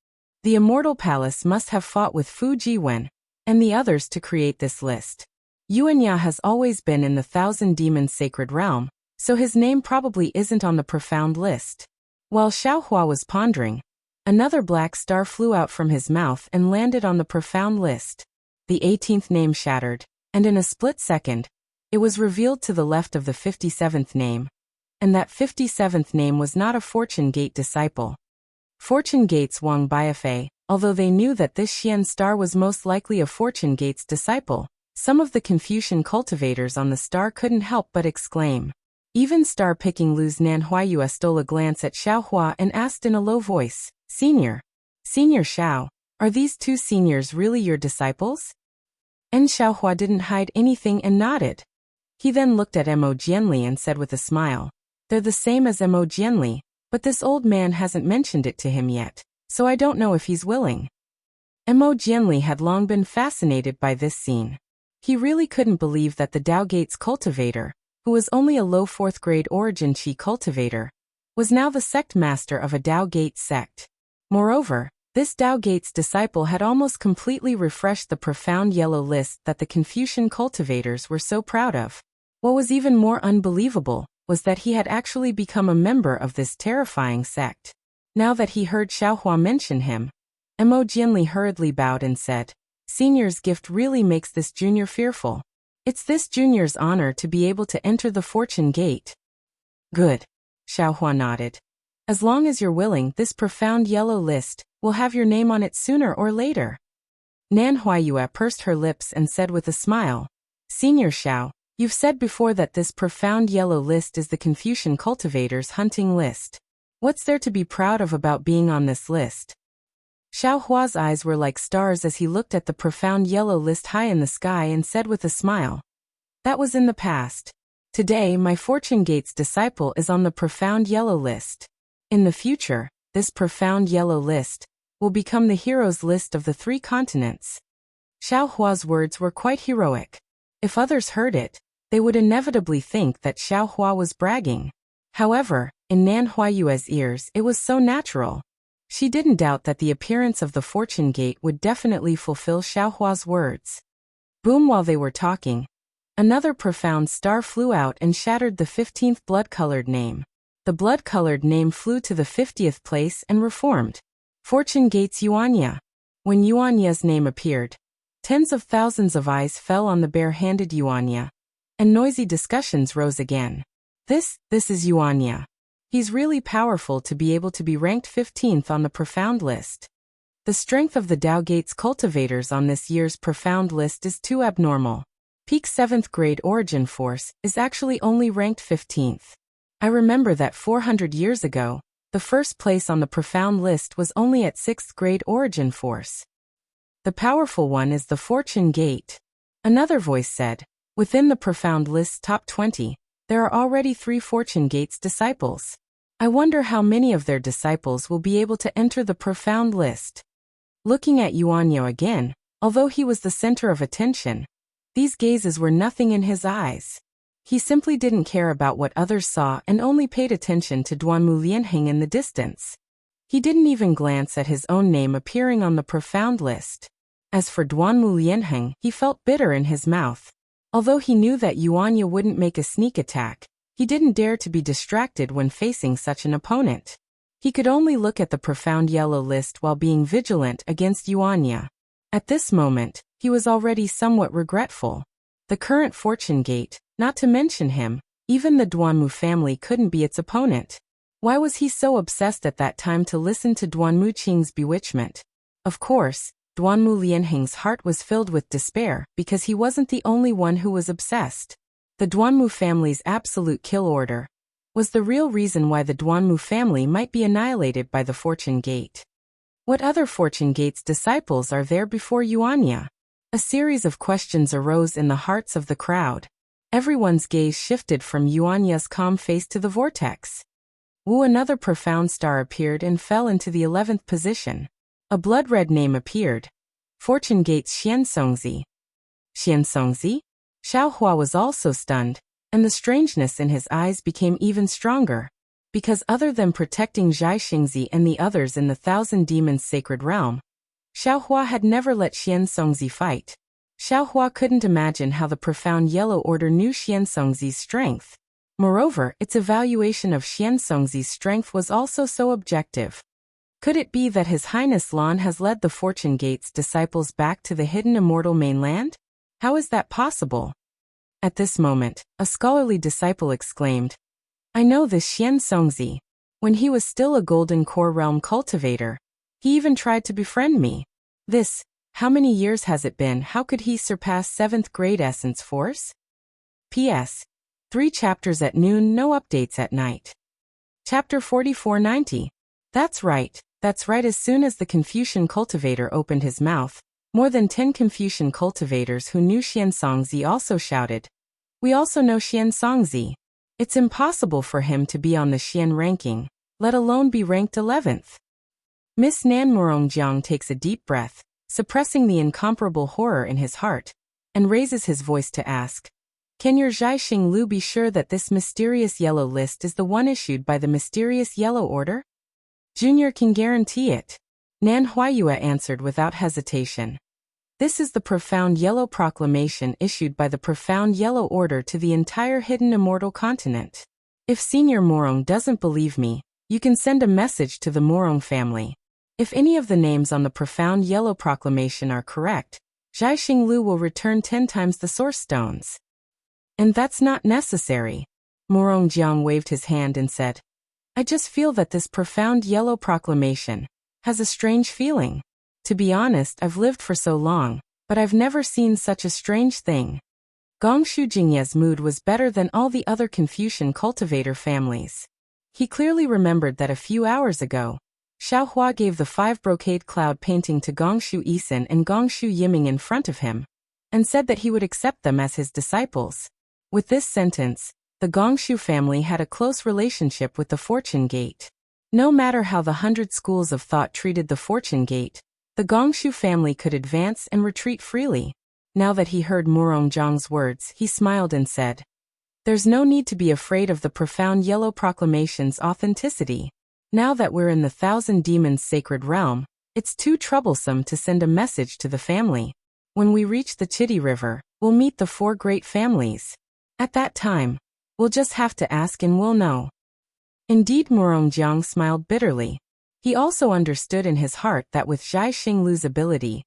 The Immortal Palace must have fought with Fu Jiwen and the others to create this list. Yuanya has always been in the Thousand Demons Sacred Realm, so his name probably isn't on the profound list. While Xiaohua was pondering, another black star flew out from his mouth and landed on the profound list. The 18th name shattered, and in a split second, it was revealed to the left of the 57th name. And that 57th name was not a Fortune Gate disciple. Fortune Gate's Wang Baifei, although they knew that this Xian star was most likely a Fortune Gate's disciple, some of the Confucian cultivators on the star couldn't help but exclaim. Even star-picking Lu's Nan Huaiyue stole a glance at Xiaohua and asked in a low voice, Senior Xiao, are these two seniors really your disciples? And Xiaohua didn't hide anything and nodded. He then looked at Mo Jianli and said with a smile, They're the same as Mo Jianli, but this old man hasn't mentioned it to him yet, so I don't know if he's willing. Mo Jianli had long been fascinated by this scene. He really couldn't believe that the Dao Gate's cultivator, who was only a low 4th grade origin Qi cultivator, was now the sect master of a Dao Gate sect. Moreover, this Dao Gate's disciple had almost completely refreshed the profound yellow list that the Confucian cultivators were so proud of. What was even more unbelievable was that he had actually become a member of this terrifying sect. Now that he heard Xiaohua mention him, Mo Jianli hurriedly bowed and said, Senior's gift really makes this junior fearful. It's this junior's honor to be able to enter the Fortune Gate. Good. Xiaohua nodded. As long as you're willing, this profound yellow list will have your name on it sooner or later. Nan Huaiyue pursed her lips and said with a smile, Senior Xiao, you've said before that this profound yellow list is the Confucian cultivators' hunting list. What's there to be proud of about being on this list? Xiaohua's eyes were like stars as he looked at the profound yellow list high in the sky and said with a smile, That was in the past. Today, my Fortune Gate's disciple is on the profound yellow list. In the future, this profound yellow list will become the heroes list of the 3 continents. Xiaohua's words were quite heroic. If others heard it, they would inevitably think that Xiaohua was bragging. However, in Nan Huaiyue's ears it was so natural. She didn't doubt that the appearance of the Fortune Gate would definitely fulfill Xiaohua's words. Boom! While they were talking, another profound star flew out and shattered the 15th blood-colored name. The blood-colored name flew to the 50th place and reformed. Fortune Gate's Yuanya. When Yuanya's name appeared, tens of thousands of eyes fell on the bare-handed Yuanya, and noisy discussions rose again. This is Yuanya. He's really powerful to be able to be ranked 15th on the profound list. The strength of the Dao Gate's cultivators on this year's profound list is too abnormal. Peak 7th grade origin force is actually only ranked 15th. I remember that 400 years ago, the first place on the profound list was only at 6th grade origin force. The powerful one is the Fortune Gate. Another voice said, within the profound list's top 20, there are already 3 Fortune Gate's disciples. I wonder how many of their disciples will be able to enter the profound list. Looking at Yuanyo again, although he was the center of attention, these gazes were nothing in his eyes. He simply didn't care about what others saw and only paid attention to Duanmu Lianheng in the distance. He didn't even glance at his own name appearing on the profound list. As for Duanmu Lianheng, he felt bitter in his mouth. Although he knew that Yuanya wouldn't make a sneak attack, he didn't dare to be distracted when facing such an opponent. He could only look at the profound yellow list while being vigilant against Yuanya. At this moment, he was already somewhat regretful. The current Fortune Gate, not to mention him, even the Duanmu family couldn't be its opponent. Why was he so obsessed at that time to listen to Duanmu Qing's bewitchment? Of course, Duanmu Lianheng's heart was filled with despair because he wasn't the only one who was obsessed. The Duanmu family's absolute kill order was the real reason why the Duanmu family might be annihilated by the Fortune Gate. What other Fortune Gates disciples are there before Yuanya? A series of questions arose in the hearts of the crowd. Everyone's gaze shifted from Yuanya's calm face to the vortex. Wu, another profound star, appeared and fell into the 11th position. A blood-red name appeared. Fortune Gates Xiansongzi. Xiansongzi? Xiaohua was also stunned, and the strangeness in his eyes became even stronger. Because other than protecting Zhai Xingzi and the others in the Thousand Demons Sacred Realm, Xiaohua had never let Xiansongzi fight. Xiaohua couldn't imagine how the profound Yellow Order knew Xiansongzi's strength. Moreover, its evaluation of Xiansongzi's strength was also so objective. Could it be that His Highness Lan has led the Fortune Gates disciples back to the hidden immortal mainland? How is that possible? At this moment, a scholarly disciple exclaimed, I know this Xiansongzi. When he was still a Golden Core Realm cultivator, he even tried to befriend me. How many years has it been? How could he surpass 7th grade essence force? P.S. 3 chapters at noon, no updates at night. Chapter 4490. That's right. As soon as the Confucian cultivator opened his mouth, more than 10 Confucian cultivators who knew Xiansongzi also shouted, We also know Xiansongzi. It's impossible for him to be on the Xian ranking, let alone be ranked 11th. Miss Nan Murongjiang takes a deep breath, suppressing the incomparable horror in his heart, and raises his voice to ask, Can your Zhai Xinglu be sure that this mysterious yellow list is the one issued by the mysterious Yellow Order? Junior can guarantee it. Nan Huaiyue answered without hesitation. This is the Profound Yellow Proclamation issued by the Profound Yellow Order to the entire hidden immortal continent. If Senior Morong doesn't believe me, you can send a message to the Morong family. If any of the names on the Profound Yellow Proclamation are correct, Zhai Xinglu will return 10 times the source stones. And that's not necessary. Morong Jiang waved his hand and said, I just feel that this Profound Yellow Proclamation has a strange feeling. To be honest, I've lived for so long, but I've never seen such a strange thing. Gongshu Jingye's mood was better than all the other Confucian cultivator families. He clearly remembered that a few hours ago, Xiaohua gave the 5 brocade cloud painting to Gongshu Yisan and Gongshu Yiming in front of him, and said that he would accept them as his disciples. With this sentence, the Gongshu family had a close relationship with the Fortune Gate. No matter how the 100 schools of thought treated the Fortune Gate, the Gongshu family could advance and retreat freely. Now that he heard Murong Jiang's words, he smiled and said, There's no need to be afraid of the Profound Yellow Proclamation's authenticity. Now that we're in the Thousand Demons Sacred Realm, it's too troublesome to send a message to the family. When we reach the Chitty River, we'll meet the 4 great families. At that time, we'll just have to ask and we'll know. Indeed, Murong Jiang smiled bitterly. He also understood in his heart that with Zhai Xinglu's ability,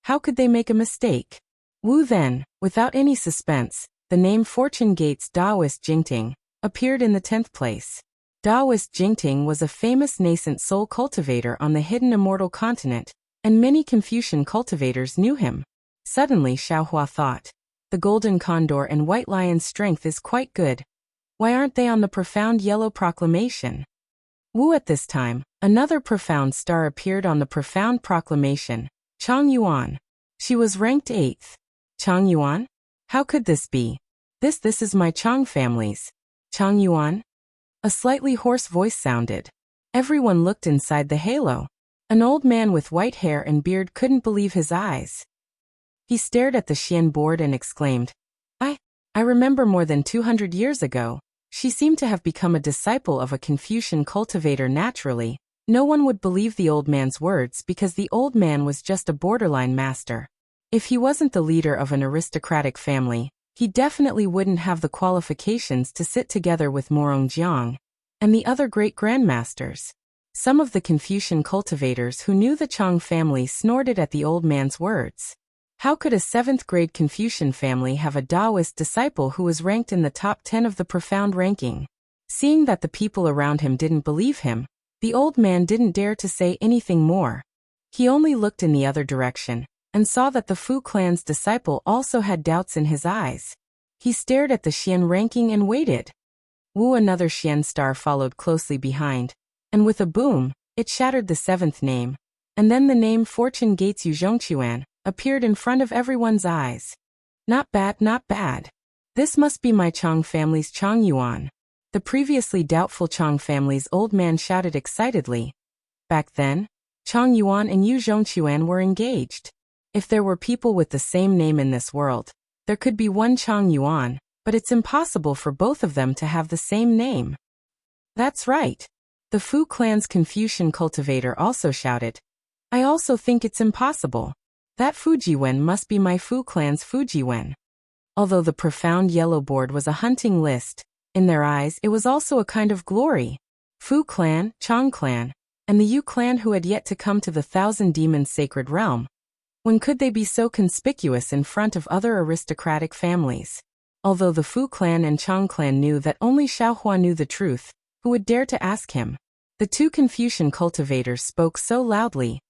how could they make a mistake? Wu then, without any suspense, the name Fortune Gates Daoist Jingting appeared in the 10th place. Daoist Jingting was a famous nascent soul cultivator on the hidden immortal continent, and many Confucian cultivators knew him. Suddenly Xiaohua thought, the Golden Condor and White Lion's strength is quite good. Why aren't they on the Profound Yellow Proclamation? Wu. At this time, another profound star appeared on the Profound Proclamation, Chang Yuan. She was ranked 8th. Chang Yuan? How could this be? This is my Chang family's. Chang Yuan? A slightly hoarse voice sounded. Everyone looked inside the halo. An old man with white hair and beard couldn't believe his eyes. He stared at the Xian board and exclaimed, I remember more than 200 years ago, she seemed to have become a disciple of a Confucian cultivator naturally. No one would believe the old man's words because the old man was just a borderline master. If he wasn't the leader of an aristocratic family, he definitely wouldn't have the qualifications to sit together with Murong Jiang and the other great grandmasters. Some of the Confucian cultivators who knew the Chang family snorted at the old man's words. How could a 7th grade Confucian family have a Taoist disciple who was ranked in the top 10 of the profound ranking? Seeing that the people around him didn't believe him, the old man didn't dare to say anything more. He only looked in the other direction, and saw that the Fu clan's disciple also had doubts in his eyes. He stared at the Xian ranking and waited. Wu, another Xian star, followed closely behind, and with a boom, It shattered the seventh name. And then the name Fortune Gates Yuzhongquan appeared in front of everyone's eyes. Not bad, not bad. This must be my Chong family's Chong Yuan. The previously doubtful Chong family's old man shouted excitedly. Back then, Chong Yuan and Yu Zhongquan were engaged. If there were people with the same name in this world, there could be one Chong Yuan, but it's impossible for both of them to have the same name. That's right. The Fu clan's Confucian cultivator also shouted. I also think it's impossible. That Fujiwen must be my Fu clan's Fujiwen. Although the profound yellow board was a hunting list, in their eyes it was also a kind of glory. Fu clan, Chong clan, and the Yu clan who had yet to come to the Thousand Demons sacred realm. When could they be so conspicuous in front of other aristocratic families? Although the Fu clan and Chong clan knew that only Xiaohua knew the truth, who would dare to ask him? The two Confucian cultivators spoke so loudly.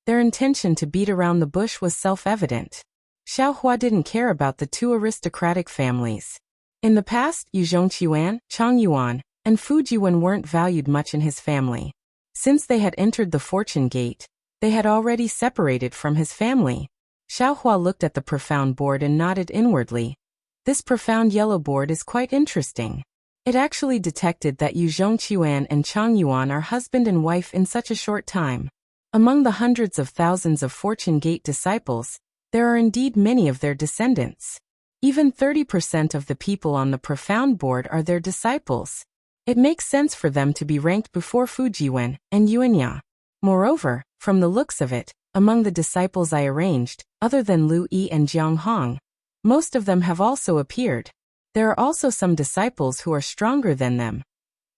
Their intention to beat around the bush was self-evident. Xiaohua didn't care about the two aristocratic families. In the past, Yu Zhongquan, Chong Yuan, and Fujiwen weren't valued much in his family. Since they had entered the fortune gate, they had already separated from his family. Xiaohua looked at the profound board and nodded inwardly. This profound yellow board is quite interesting. It actually detected that Yu Zhongquan and Chong Yuan are husband and wife in such a short time. Among the hundreds of thousands of Fortune Gate disciples, there are indeed many of their descendants. Even 30% of the people on the profound board are their disciples. It makes sense for them to be ranked before Fujiwen and Yuanya. Moreover, from the looks of it, among the disciples I arranged, other than Lu Yi and Jiang Hong, most of them have also appeared. There are also some disciples who are stronger than them,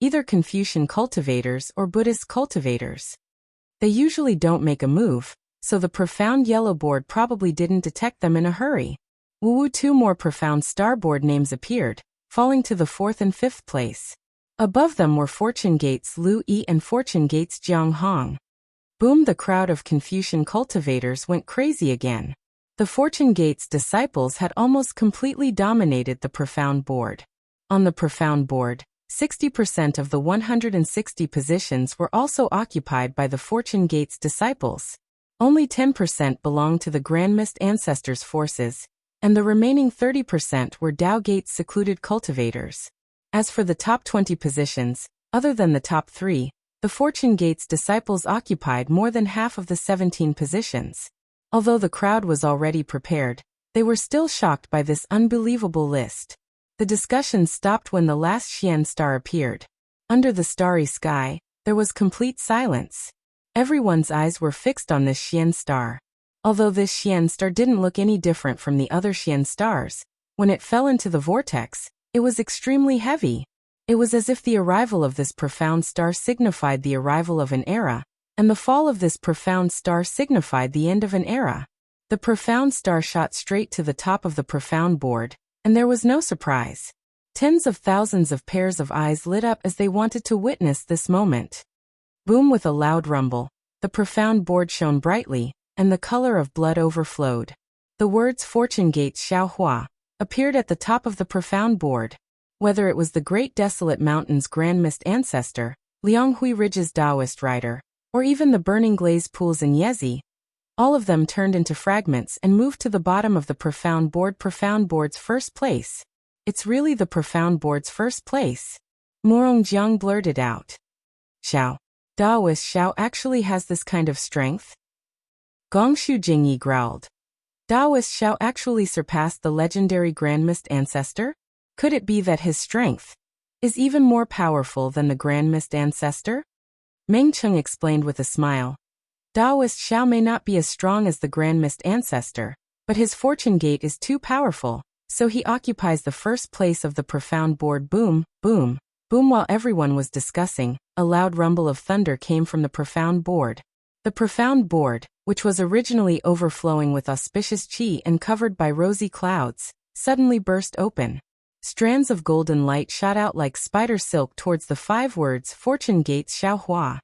either Confucian cultivators or Buddhist cultivators. They usually don't make a move, so the profound yellow board probably didn't detect them in a hurry. Wu two more profound starboard names appeared, falling to the 4th and 5th place. Above them were Fortune Gates Lu Yi and Fortune Gates Jiang Hong. Boom! The crowd of Confucian cultivators went crazy again. The Fortune Gates disciples had almost completely dominated the profound board. On the profound board, 60% of the 160 positions were also occupied by the Fortune Gates disciples. Only 10% belonged to the Grandmist Ancestors' forces, and the remaining 30% were Dao Gates secluded cultivators. As for the top 20 positions, other than the top 3, the Fortune Gates disciples occupied more than half of the 17 positions. Although the crowd was already prepared, they were still shocked by this unbelievable list. The discussion stopped when the last Xian star appeared. Under the starry sky, there was complete silence. Everyone's eyes were fixed on this Xian star. Although this Xian star didn't look any different from the other Xian stars, when it fell into the vortex, it was extremely heavy. It was as if the arrival of this profound star signified the arrival of an era, and the fall of this profound star signified the end of an era. The profound star shot straight to the top of the profound board, and there was no surprise. Tens of thousands of pairs of eyes lit up as they wanted to witness this moment. Boom! With a loud rumble, the profound board shone brightly, and the color of blood overflowed. The words Fortune Gates Xiaohua appeared at the top of the profound board. Whether it was the Great Desolate Mountain's Grand Mist Ancestor, Lianghui Ridge's Taoist Rider, or even the Burning Glaze Pools in Yezi, all of them turned into fragments and moved to the bottom of the profound board. Profound board's first place. It's really the profound board's first place. Morongjiang blurted out. Xiao. Taoist Xiao actually has this kind of strength? Gongshu Jingyi growled. Taoist Xiao actually surpassed the legendary Grand Mist Ancestor? Could it be that his strength is even more powerful than the Grand Mist Ancestor? Meng Cheng explained with a smile. Taoist Xiao may not be as strong as the Grand Mist Ancestor, but his fortune gate is too powerful, so he occupies the first place of the profound board. Boom, boom, boom. While everyone was discussing, a loud rumble of thunder came from the profound board. The profound board, which was originally overflowing with auspicious qi and covered by rosy clouds, suddenly burst open. Strands of golden light shot out like spider silk towards the 5 words Fortune Gates Xiaohua.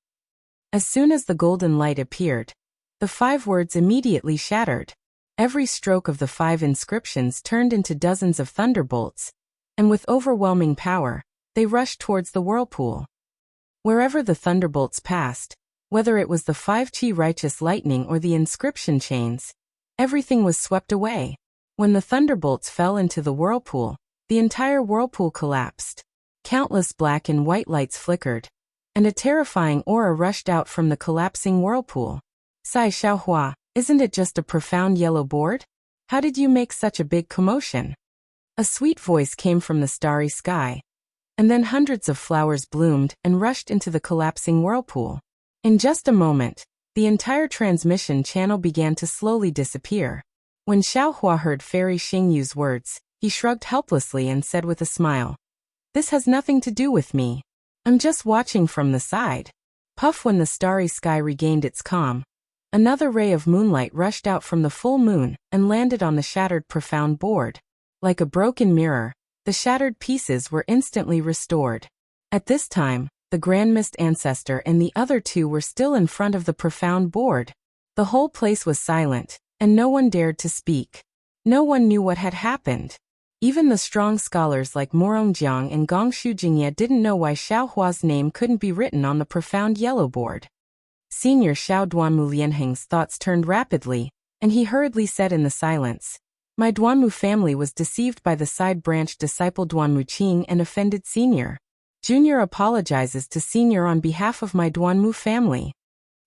As soon as the golden light appeared, the 5 words immediately shattered. Every stroke of the 5 inscriptions turned into dozens of thunderbolts, and with overwhelming power, they rushed towards the whirlpool. Wherever the thunderbolts passed, Whether it was the 5 Qi righteous lightning or the inscription chains, everything was swept away. When the thunderbolts fell into the whirlpool, the entire whirlpool collapsed. Countless black and white lights flickered, and a terrifying aura rushed out from the collapsing whirlpool. Sai Xiaohua, isn't it just a profound yellow board? How did you make such a big commotion? A sweet voice came from the starry sky, and then hundreds of flowers bloomed and rushed into the collapsing whirlpool. In just a moment, the entire transmission channel began to slowly disappear. When Xiaohua heard Fairy Xingyu's words, he shrugged helplessly and said with a smile, "This has nothing to do with me. I'm just watching from the side." Puff. When the starry sky regained its calm, another ray of moonlight rushed out from the full moon and landed on the shattered profound board. Like a broken mirror, the shattered pieces were instantly restored. At this time, the Grand Mist Ancestor and the other two were still in front of the profound board. The whole place was silent, and no one dared to speak. No one knew what had happened. Even the strong scholars like Morongjiang and Gongshu Jingye didn't know why Xiaohua's name couldn't be written on the profound yellow board. Senior Xiao Duanmu Lianheng's thoughts turned rapidly, and he hurriedly said in the silence, "My Duanmu family was deceived by the side-branch disciple Duanmu Qing and offended Senior. Junior apologizes to Senior on behalf of my Duanmu family."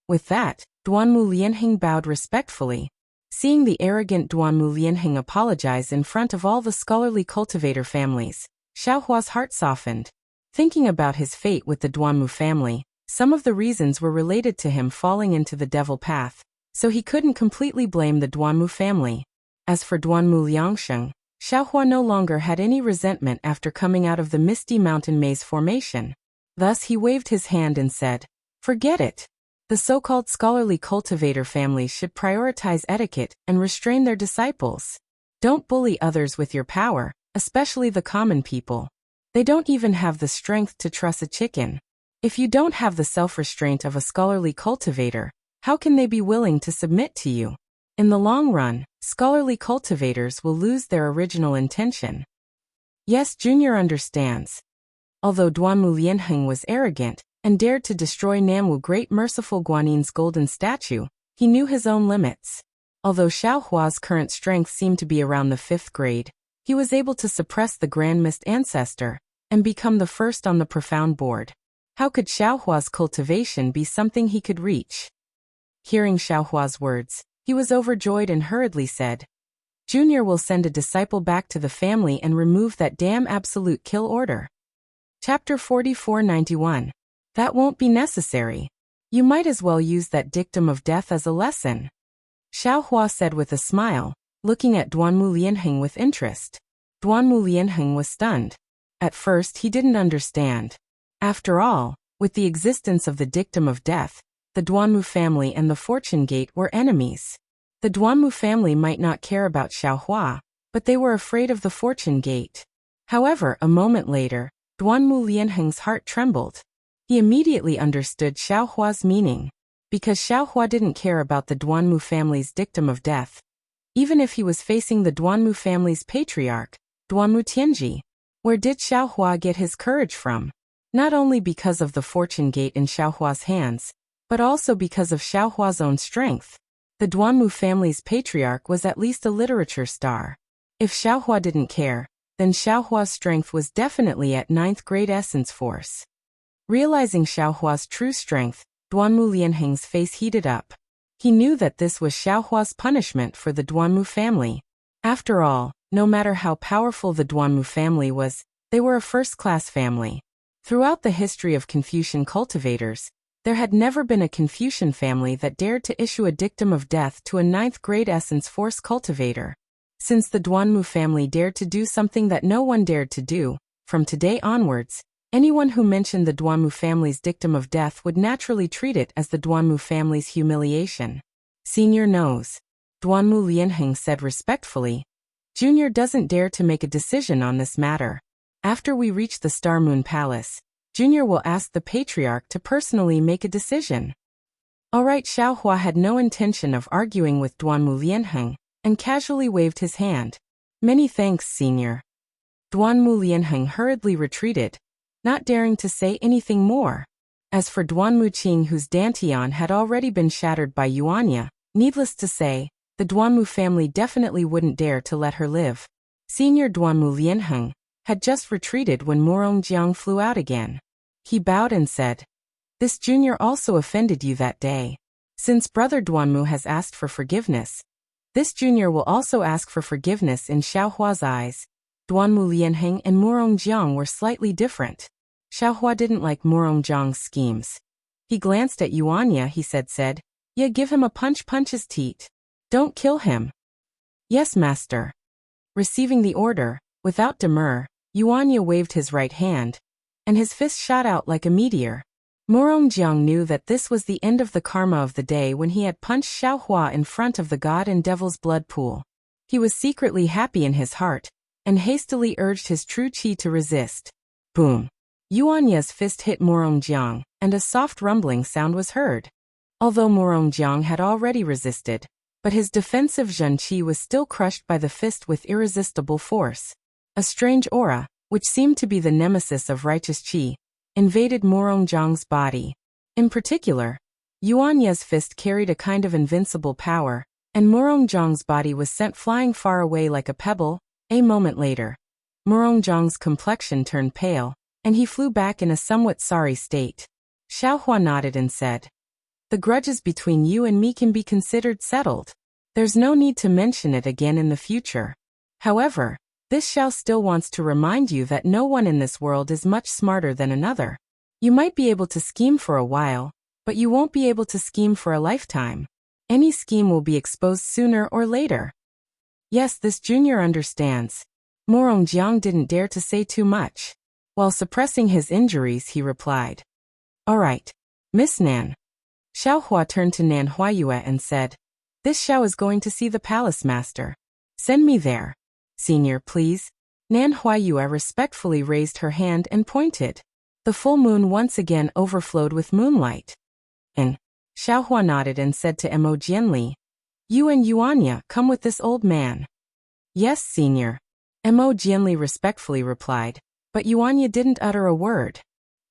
With that, Duanmu Lianheng bowed respectfully. Seeing the arrogant Duanmu Lianheng apologize in front of all the scholarly cultivator families, Xiaohua's heart softened. Thinking about his fate with the Duanmu family, some of the reasons were related to him falling into the devil path, so he couldn't completely blame the Duanmu family. As for Duanmu Liangsheng, Xiaohua no longer had any resentment after coming out of the misty mountain maze formation. Thus he waved his hand and said, "Forget it. The so-called scholarly cultivator families should prioritize etiquette and restrain their disciples. Don't bully others with your power, especially the common people. They don't even have the strength to truss a chicken. If you don't have the self-restraint of a scholarly cultivator, how can they be willing to submit to you? In the long run, scholarly cultivators will lose their original intention." Yes, Junior understands. Although Duanmu Lianheng was arrogant and dared to destroy Namwu Great Merciful Guanin's golden statue, he knew his own limits. Although Xiaohua's current strength seemed to be around the 5th grade, he was able to suppress the Grand Mist Ancestor and become the first on the profound board. How could Xiaohua's cultivation be something he could reach? Hearing Xiaohua's words, he was overjoyed and hurriedly said, "Junior will send a disciple back to the family and remove that damn absolute kill order." Chapter 4491. That won't be necessary. You might as well use that dictum of death as a lesson, Xiaohua said with a smile, looking at Duanmu Lianheng with interest. Duanmu Lianheng was stunned. At first he didn't understand. After all, with the existence of the dictum of death, the Duanmu family and the Fortune Gate were enemies. The Duanmu family might not care about Xiaohua, but they were afraid of the Fortune Gate. However, a moment later, Duanmu Lianheng's heart trembled. He immediately understood Xiaohua's meaning. Because Xiaohua didn't care about the Duanmu family's dictum of death, even if he was facing the Duanmu family's patriarch, Duanmu Tianji. Where did Xiaohua get his courage from? Not only because of the Fortune Gate in Xiaohua's hands, but also because of Xiaohua's own strength. The Duanmu family's patriarch was at least a literature star. If Xiaohua didn't care, then Xiaohua's strength was definitely at 9th grade essence force. Realizing Xiaohua's true strength, Duanmu Lianheng's face heated up. He knew that this was Xiaohua's punishment for the Duanmu family. After all, no matter how powerful the Duanmu family was, they were a first-class family. Throughout the history of Confucian cultivators, there had never been a Confucian family that dared to issue a dictum of death to a 9th grade essence force cultivator. Since the Duanmu family dared to do something that no one dared to do, from today onwards, anyone who mentioned the Duanmu family's dictum of death would naturally treat it as the Duanmu family's humiliation. Senior knows. Duanmu Lianheng said respectfully. Junior doesn't dare to make a decision on this matter. After we reach the Star Moon Palace, Junior will ask the Patriarch to personally make a decision. Alright, Xiaohua had no intention of arguing with Duanmu Lianheng, and casually waved his hand. Many thanks, Senior. Duanmu Lianheng hurriedly retreated, not daring to say anything more. As for Duan Muqing, whose dantian had already been shattered by Yuanya, needless to say, the Duanmu family definitely wouldn't dare to let her live. Senior Duanmu Lianheng had just retreated when Morongjiang flew out again. He bowed and said, "This junior also offended you that day. Since brother Duanmu has asked for forgiveness, this junior will also ask for forgiveness." In Xiaohua's eyes, Duanmu Lianheng and Morongjiang were slightly different. Xiaohua didn't like Morongjiang's schemes. He glanced at Yuanya. He said, "Yeah, give him a punch his teeth. Don't kill him." "Yes, master." Receiving the order, without demur, Yuanya waved his right hand, and his fist shot out like a meteor. Morongjiang knew that this was the end of the karma of the day when he had punched Xiaohua in front of the god and devil's blood pool. He was secretly happy in his heart, and hastily urged his true chi to resist. Boom! Yuanya's fist hit Morongjiang, and a soft rumbling sound was heard. Although Morongjiang had already resisted, but his defensive Zhen Qi was still crushed by the fist with irresistible force. A strange aura, which seemed to be the nemesis of righteous Qi, invaded Morongjiang's body. In particular, Yuanya's fist carried a kind of invincible power, and Morongjiang's body was sent flying far away like a pebble. A moment later, Morongjiang's complexion turned pale, and he flew back in a somewhat sorry state. Xiaohua nodded and said, "The grudges between you and me can be considered settled. There's no need to mention it again in the future. However, this Xiao still wants to remind you that no one in this world is much smarter than another. You might be able to scheme for a while, but you won't be able to scheme for a lifetime. Any scheme will be exposed sooner or later." Yes, this junior understands. Morongjiang didn't dare to say too much. While suppressing his injuries, he replied, "All right, Miss Nan." Xiaohua turned to Nan Huayue and said, "This Xiao is going to see the palace master. Send me there." "Senior, please." Nan Huayue respectfully raised her hand and pointed. The full moon once again overflowed with moonlight. And Xiaohua nodded and said to Mo Jianli, "You and Yuanya come with this old man." "Yes, senior," Mo Jianli respectfully replied, but Yuanya didn't utter a word.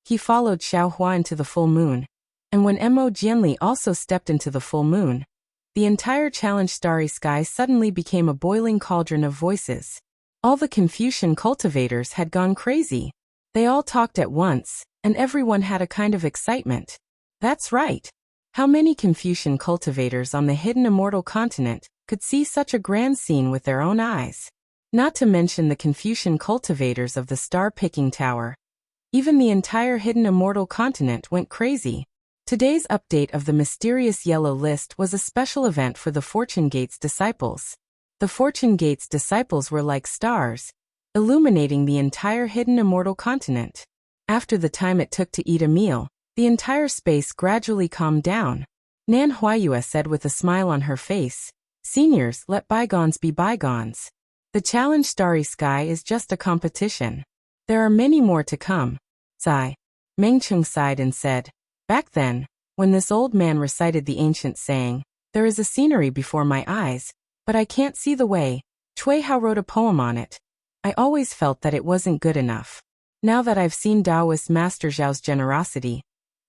He followed Xiaohua into the full moon, and when Mo Jianli also stepped into the full moon, the entire challenge starry sky suddenly became a boiling cauldron of voices. All the Confucian cultivators had gone crazy. They all talked at once, and everyone had a kind of excitement. That's right. How many Confucian cultivators on the hidden immortal continent could see such a grand scene with their own eyes? Not to mention the Confucian cultivators of the star-picking tower. Even the entire hidden immortal continent went crazy. Today's update of the mysterious yellow list was a special event for the Fortune Gates disciples. The Fortune Gates disciples were like stars, illuminating the entire hidden immortal continent. After the time it took to eat a meal, the entire space gradually calmed down. Nan Huayue said with a smile on her face, "Seniors, let bygones be bygones. The challenge starry sky is just a competition. There are many more to come." Sigh. Mengcheng sighed and said, "Back then, when this old man recited the ancient saying, 'There is a scenery before my eyes, but I can't see the way,' Cui Hao wrote a poem on it. I always felt that it wasn't good enough. Now that I've seen Taoist Master Zhao's generosity,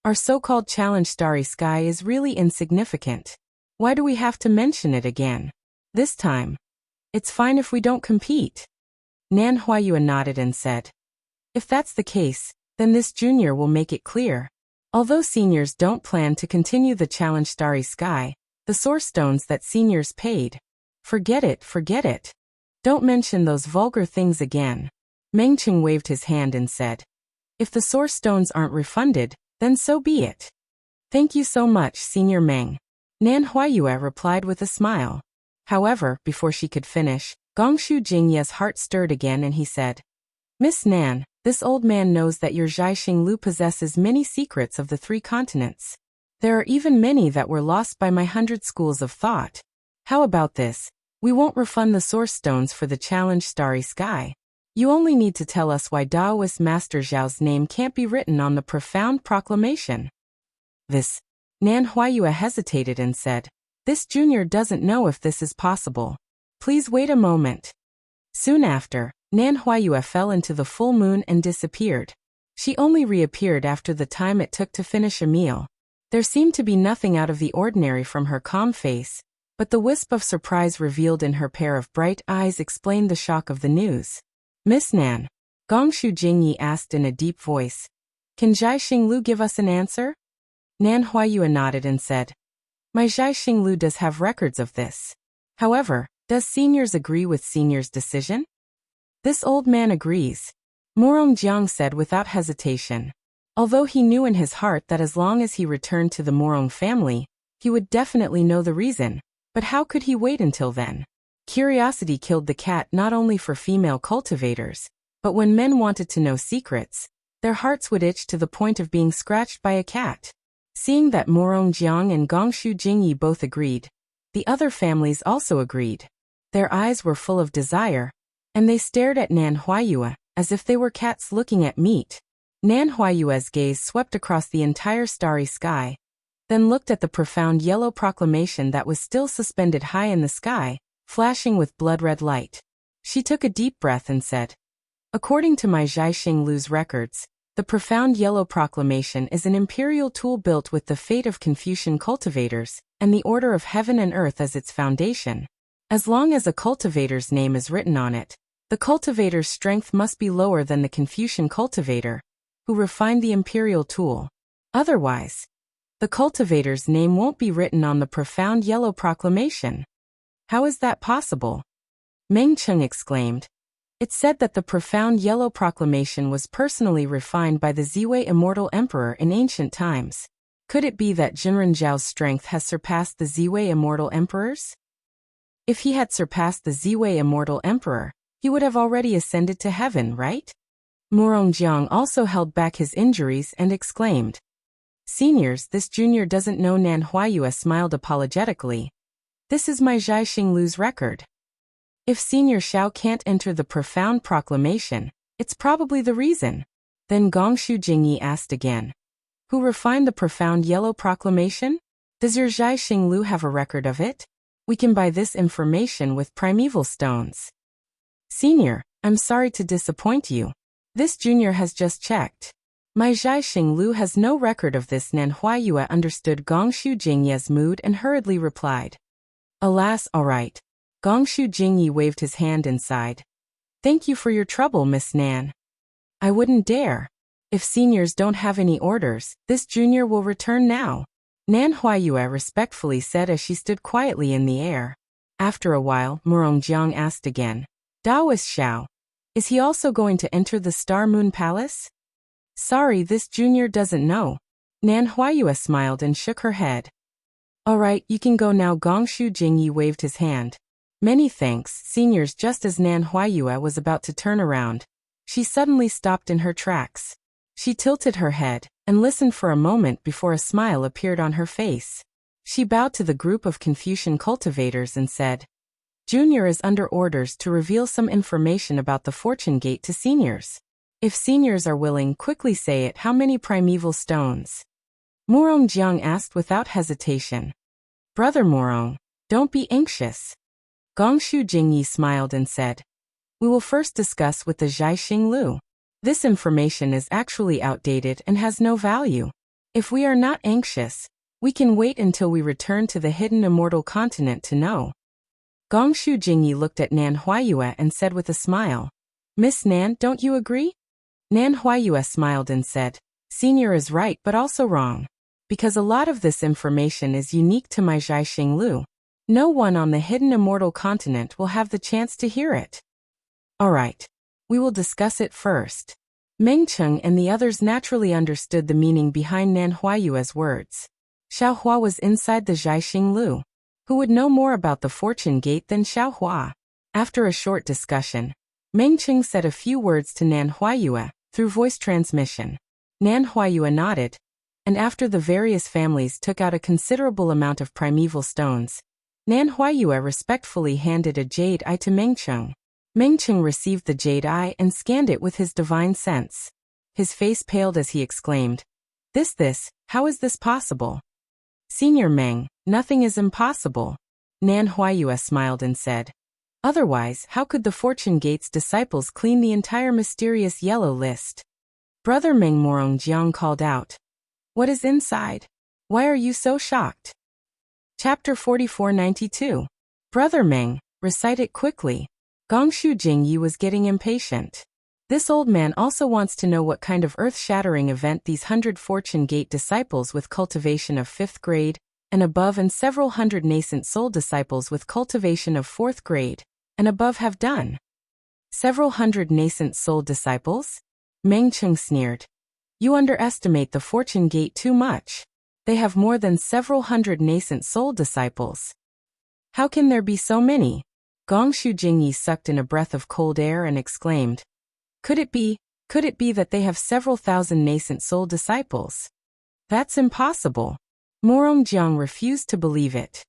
our so-called challenge starry sky is really insignificant. Why do we have to mention it again? This time, it's fine if we don't compete." Nan Huayue nodded and said, "If that's the case, then this junior will make it clear. Although seniors don't plan to continue the challenge starry sky, the source stones that seniors paid, forget it. Don't mention those vulgar things again." Mengcheng waved his hand and said, "If the source stones aren't refunded, then so be it." "Thank you so much, Senior Meng," Nan Huayue replied with a smile. However, before she could finish, Gongshu Jingye's heart stirred again and he said, "Miss Nan, this old man knows that your Zhaixing Lu possesses many secrets of the 3 continents. There are even many that were lost by my 100 schools of thought. How about this? We won't refund the source stones for the challenge starry sky. You only need to tell us why Taoist Master Zhao's name can't be written on the profound proclamation." This. Nan Huayue hesitated and said, "This junior doesn't know if this is possible. Please wait a moment." Soon after, Nan Huayue fell into the full moon and disappeared. She only reappeared after the time it took to finish a meal. There seemed to be nothing out of the ordinary from her calm face, but the wisp of surprise revealed in her pair of bright eyes explained the shock of the news. Miss Nan, Gongshu Jingyi asked in a deep voice. Can Zhai Xinglu give us an answer? Nan Huayue nodded and said, My Zhai Xinglu does have records of this. However, does seniors agree with seniors' decision? This old man agrees, Morong Jiang said without hesitation. Although he knew in his heart that as long as he returned to the Morong family, he would definitely know the reason, but how could he wait until then? Curiosity killed the cat not only for female cultivators, but when men wanted to know secrets, their hearts would itch to the point of being scratched by a cat. Seeing that Morong Jiang and Gongshu Jingyi both agreed, the other families also agreed. Their eyes were full of desire, and they stared at Nan Huayue as if they were cats looking at meat. Nan Huayue's gaze swept across the entire starry sky, then looked at the profound yellow proclamation that was still suspended high in the sky, flashing with blood-red light. She took a deep breath and said, According to my Zhai Xinglu's records, the profound yellow proclamation is an imperial tool built with the fate of Confucian cultivators and the order of heaven and earth as its foundation. As long as a cultivator's name is written on it, the cultivator's strength must be lower than the Confucian cultivator, who refined the imperial tool. Otherwise, the cultivator's name won't be written on the profound yellow proclamation. How is that possible? Meng Cheng exclaimed. It said that the profound yellow proclamation was personally refined by the Ziwei immortal emperor in ancient times. Could it be that Jinren Zhao's strength has surpassed the Ziwei immortal emperor's? If he had surpassed the Ziwei immortal emperor, he would have already ascended to heaven, right? Morong Jiang also held back his injuries and exclaimed. Seniors, this junior doesn't know. Nan Huayue smiled apologetically. This is my Zhai Xinglu's record. If Senior Xiao can't enter the profound proclamation, it's probably the reason. Then Gongshu Jingyi asked again. Who refined the profound yellow proclamation? Does your Zhai Xinglu have a record of it? We can buy this information with primeval stones. Senior, I'm sorry to disappoint you. This junior has just checked. My Zhai Xinglu has no record of this. Nan Huayue understood Gongshu Jingyi's mood and hurriedly replied. Alas, all right. Gongshu Jingyi waved his hand and sighed. Thank you for your trouble, Miss Nan. I wouldn't dare. If seniors don't have any orders, this junior will return now. Nan Huayue respectfully said as she stood quietly in the air. After a while, Morong Jiang asked again. Daoist Xiao. Is he also going to enter the Star Moon Palace? Sorry, this junior doesn't know. Nan Huayue smiled and shook her head. All right, you can go now. Gongshu Jingyi waved his hand. Many thanks, seniors. Just as Nan Huayue was about to turn around, she suddenly stopped in her tracks. She tilted her head and listened for a moment before a smile appeared on her face. She bowed to the group of Confucian cultivators and said, Junior is under orders to reveal some information about the Fortune Gate to seniors. If seniors are willing, quickly say it. How many primeval stones? Morong Jiang asked without hesitation. Brother Morong, don't be anxious. Gongshu Jingyi smiled and said, We will first discuss with the Zhai Xinglu. This information is actually outdated and has no value. If we are not anxious, we can wait until we return to the hidden immortal continent to know. Gongshu Jingyi looked at Nan Huayue and said with a smile, Miss Nan, don't you agree? Nan Huayue smiled and said, Senior is right but also wrong. Because a lot of this information is unique to my Zhai Xinglu. No one on the hidden immortal continent will have the chance to hear it. All right. We will discuss it first. Meng Cheng and the others naturally understood the meaning behind Nan Huayue's words. Xiao Hua was inside the Zhai Xinglu. Who would know more about the Fortune Gate than Xiao Hua? After a short discussion, Meng Cheng said a few words to Nan Huayue through voice transmission. Nan Huayue nodded, and after the various families took out a considerable amount of primeval stones, Nan Huayue respectfully handed a jade eye to Meng Cheng. Meng Cheng received the jade eye and scanned it with his divine sense. His face paled as he exclaimed, This, how is this possible? Senior Meng, nothing is impossible. Nan Huayue smiled and said, Otherwise, how could the Fortune Gate's disciples clean the entire mysterious yellow list? Brother Meng Morongjiang called out. What is inside? Why are you so shocked? Chapter 4492. Brother Meng, recite it quickly. Gongshu Jingyi was getting impatient. This old man also wants to know what kind of earth-shattering event these 100 Fortune Gate disciples with cultivation of 5th grade and above and several hundred nascent soul disciples with cultivation of 4th grade and above have done. Several hundred nascent soul disciples? Meng Cheng sneered. You underestimate the Fortune Gate too much. They have more than several hundred nascent soul disciples. How can there be so many? Gongshu Jingyi sucked in a breath of cold air and exclaimed. Could it be that they have several thousand nascent soul disciples? That's impossible. Morongjiang refused to believe it.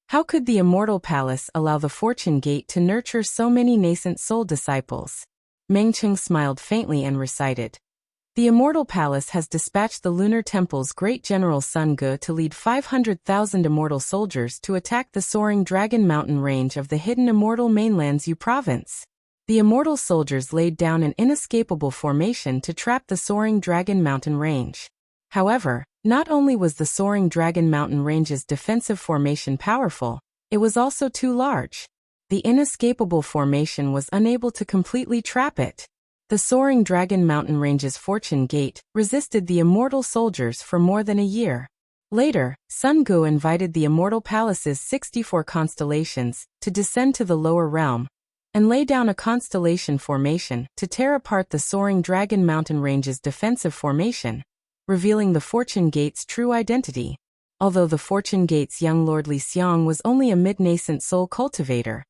How could the Immortal Palace allow the Fortune Gate to nurture so many nascent soul disciples? Meng Cheng smiled faintly and recited. The Immortal Palace has dispatched the Lunar Temple's great general Sun Ge to lead 500,000 immortal soldiers to attack the soaring Dragon Mountain range of the hidden Immortal Mainland's Yu province. The immortal soldiers laid down an inescapable formation to trap the soaring Dragon Mountain range. However, not only was the soaring Dragon Mountain range's defensive formation powerful, it was also too large. The inescapable formation was unable to completely trap it. The soaring Dragon Mountain range's Fortune Gate resisted the immortal soldiers for more than a year. Later, Sun Gu invited the Immortal Palace's 64 constellations to descend to the lower realm and lay down a constellation formation to tear apart the soaring Dragon Mountain range's defensive formation, revealing the Fortune Gate's true identity. Although the Fortune Gate's young Lord Li Xiang was only a mid-nascent soul cultivator,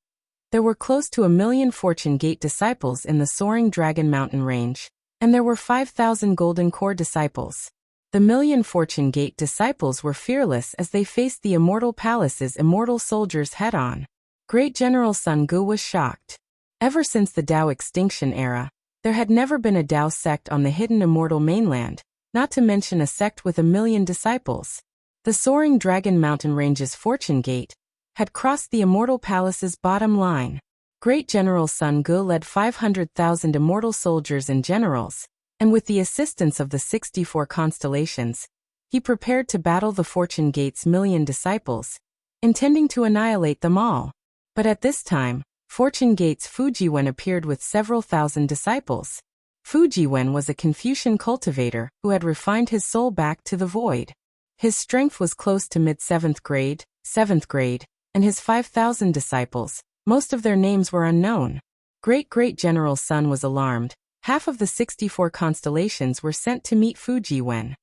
there were close to 1 million Fortune Gate disciples in the soaring Dragon Mountain range, and there were 5,000 Golden Core disciples. The million Fortune Gate disciples were fearless as they faced the Immortal Palace's immortal soldiers head-on. Great General Sun Gu was shocked. Ever since the Dao extinction era, there had never been a Dao sect on the hidden Immortal Mainland, not to mention a sect with 1 million disciples. The soaring Dragon Mountain range's Fortune Gate had crossed the Immortal Palace's bottom line. Great General Sun Gu led 500,000 immortal soldiers and generals, and with the assistance of the 64 constellations, he prepared to battle the Fortune Gate's million disciples, intending to annihilate them all. But at this time, Fortune Gate's Fujiwen appeared with several thousand disciples. Fujiwen was a Confucian cultivator who had refined his soul back to the void. His strength was close to mid-7th grade, 7th grade, and his 5,000 disciples, most of their names were unknown. Great General Sun was alarmed. Half of the 64 constellations were sent to meet Fujiwen.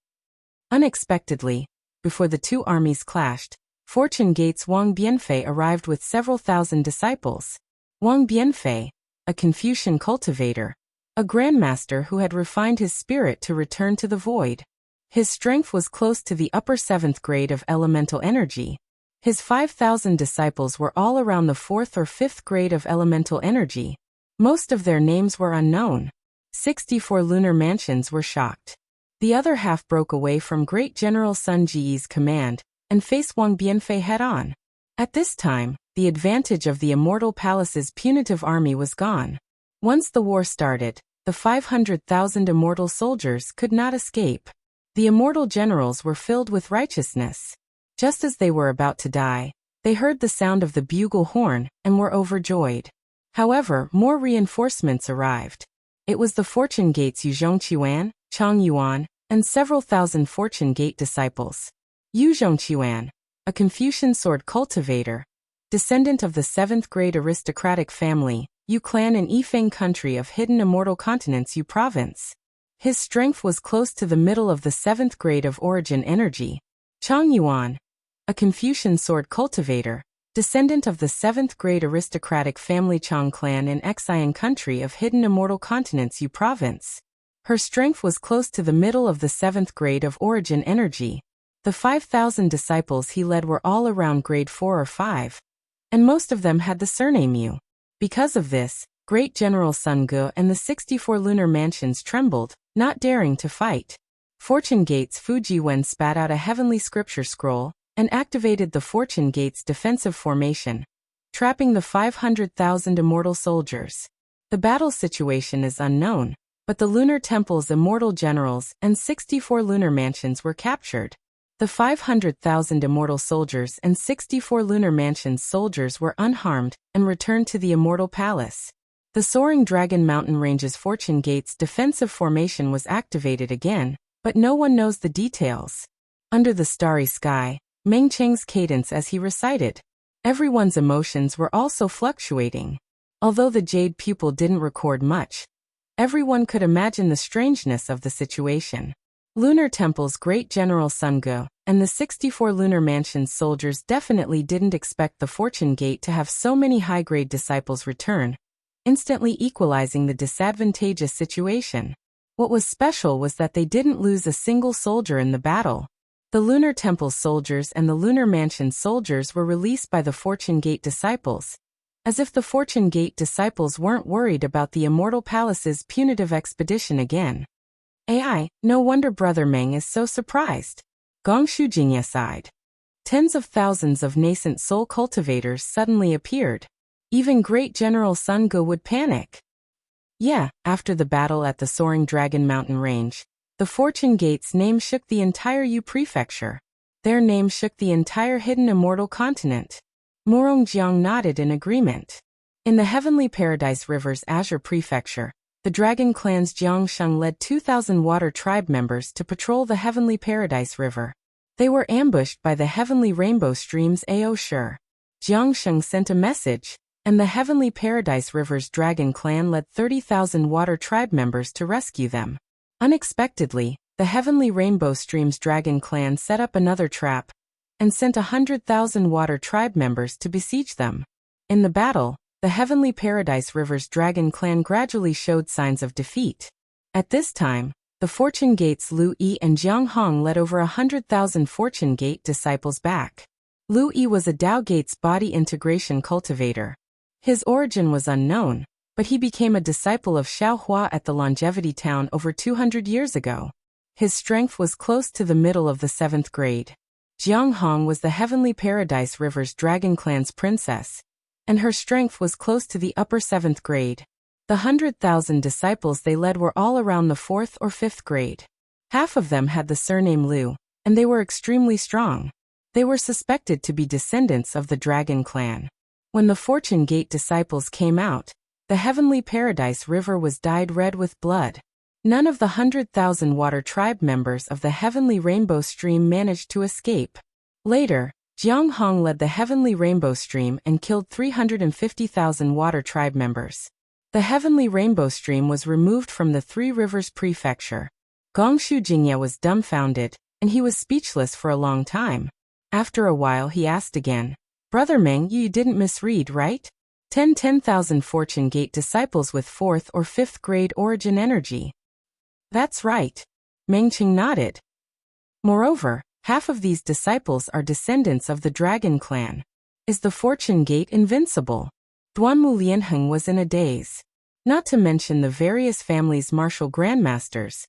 Unexpectedly, before the two armies clashed, Fortune Gate's Wang Bianfei arrived with several thousand disciples. Wang Bianfei, a Confucian cultivator, a grandmaster who had refined his spirit to return to the void. His strength was close to the upper 7th grade of elemental energy. His 5,000 disciples were all around the 4th or 5th grade of elemental energy. Most of their names were unknown. 64 lunar mansions were shocked. The other half broke away from Great General Sun Ji's command and faced Wang Bianfei head-on. At this time, the advantage of the Immortal Palace's punitive army was gone. Once the war started, the 500,000 immortal soldiers could not escape. The immortal generals were filled with righteousness. Just as they were about to die, they heard the sound of the bugle horn and were overjoyed. However, more reinforcements arrived. It was the Fortune Gate's Yu Zhongqiuan, Chang Yuan, and several thousand Fortune Gate disciples. Yu Zhongqiuan, a Confucian sword cultivator, descendant of the 7th grade aristocratic family, Yu clan in Yifeng country of hidden immortal continents Yu province. His strength was close to the middle of the 7th grade of origin energy. Chang Yuan, a Confucian sword cultivator, descendant of the 7th grade aristocratic family Chang clan in Xian country of hidden immortal continents Yu province. Her strength was close to the middle of the 7th grade of origin energy. The 5,000 disciples he led were all around grade 4 or 5, and most of them had the surname Yu. Because of this, Great General Sun Gu and the 64 lunar mansions trembled, not daring to fight. Fortune Gate's Fujiwen spat out a heavenly scripture scroll and activated the Fortune Gate's defensive formation, trapping the 500,000 immortal soldiers. The battle situation is unknown, but the lunar temple's immortal generals and 64 lunar mansions were captured. The 500,000 immortal soldiers and 64 lunar mansions soldiers were unharmed and returned to the immortal palace. The soaring Dragon Mountain Range's Fortune Gate's defensive formation was activated again, but no one knows the details. Under the starry sky, Meng Cheng's cadence as he recited. Everyone's emotions were also fluctuating. Although the jade pupil didn't record much, everyone could imagine the strangeness of the situation. Lunar Temple's great General Sun Ge and the 64 Lunar Mansion's soldiers definitely didn't expect the Fortune Gate to have so many high-grade disciples return, instantly equalizing the disadvantageous situation. What was special was that they didn't lose a single soldier in the battle. The Lunar Temple's soldiers and the Lunar Mansion's soldiers were released by the Fortune Gate disciples, as if the Fortune Gate disciples weren't worried about the Immortal Palace's punitive expedition again. AI, no wonder Brother Meng is so surprised. Gong Shujingye sighed. Tens of thousands of nascent soul cultivators suddenly appeared. Even great General Sun Ge would panic. Yeah, after the battle at the soaring Dragon Mountain Range, the Fortune Gate's name shook the entire Yu Prefecture. Their name shook the entire hidden immortal continent. Morong Jiang nodded in agreement. In the Heavenly Paradise River's Azure Prefecture, the Dragon Clan's Jiang Sheng led 2,000 water tribe members to patrol the Heavenly Paradise River. They were ambushed by the Heavenly Rainbow Stream's Ao Shi. Jiang Sheng sent a message, and the Heavenly Paradise River's Dragon Clan led 30,000 water tribe members to rescue them. Unexpectedly, the Heavenly Rainbow Stream's Dragon Clan set up another trap, and sent 100,000 water tribe members to besiege them. In the battle, the Heavenly Paradise River's Dragon Clan gradually showed signs of defeat. At this time, the Fortune Gate's Lu Yi and Jiang Hong led over 100,000 Fortune Gate disciples back. Lu Yi was a Dao Gate's body integration cultivator. His origin was unknown, but he became a disciple of Xiao Hua at the Longevity Town over 200 years ago. His strength was close to the middle of the 7th grade. Jiang Hong was the Heavenly Paradise River's Dragon Clan's princess, and her strength was close to the upper 7th grade. The 100,000 disciples they led were all around the 4th or 5th grade. Half of them had the surname Liu, and they were extremely strong. They were suspected to be descendants of the Dragon Clan. When the Fortune Gate disciples came out, the Heavenly Paradise River was dyed red with blood. None of the 100,000 water tribe members of the Heavenly Rainbow Stream managed to escape. Later, Jiang Hong led the Heavenly Rainbow Stream and killed 350,000 water tribe members. The Heavenly Rainbow Stream was removed from the Three Rivers Prefecture. Gong Shujingye was dumbfounded, and he was speechless for a long time. After a while he asked again, Brother Meng, you didn't misread, right? 10,000 Fortune Gate disciples with 4th or 5th grade origin energy. That's right. Meng Cheng nodded. Moreover, half of these disciples are descendants of the Dragon Clan. Is the Fortune Gate invincible? Duanmu Lianheng was in a daze. Not to mention the various families' martial grandmasters.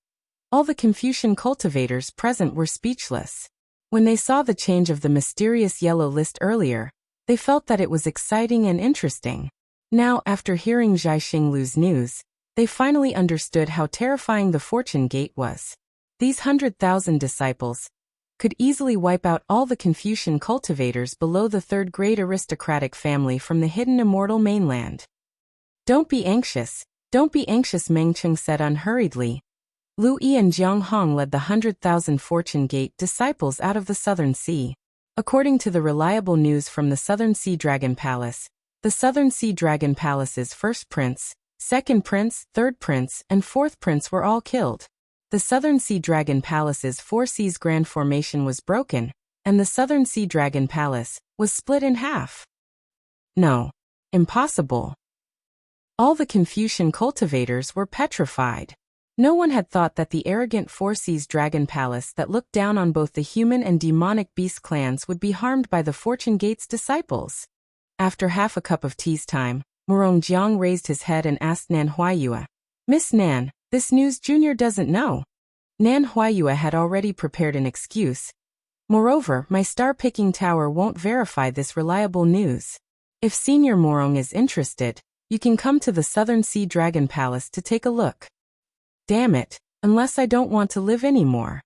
All the Confucian cultivators present were speechless. When they saw the change of the mysterious yellow list earlier, they felt that it was exciting and interesting. Now, after hearing Zhai Xinglu's news, they finally understood how terrifying the Fortune Gate was. These 100,000 disciples could easily wipe out all the Confucian cultivators below the 3rd grade aristocratic family from the hidden immortal mainland. Don't be anxious, Meng Cheng said unhurriedly. Lu Yi and Jiang Hong led the 100,000 Fortune Gate disciples out of the Southern Sea. According to the reliable news from the Southern Sea Dragon Palace, the Southern Sea Dragon Palace's first prince, second prince, third prince, and fourth prince were all killed. The Southern Sea Dragon Palace's Four Seas Grand Formation was broken, and the Southern Sea Dragon Palace was split in half. No. Impossible. All the Confucian cultivators were petrified. No one had thought that the arrogant Four Seas Dragon Palace that looked down on both the human and demonic beast clans would be harmed by the Fortune Gate's disciples. After half a cup of tea's time, Morong Jiang raised his head and asked Nan Huaiyue, Miss Nan, this news Junior doesn't know. Nan Huaiyue had already prepared an excuse. Moreover, my star-picking tower won't verify this reliable news. If Senior Morong is interested, you can come to the Southern Sea Dragon Palace to take a look. Damn it, unless I don't want to live anymore.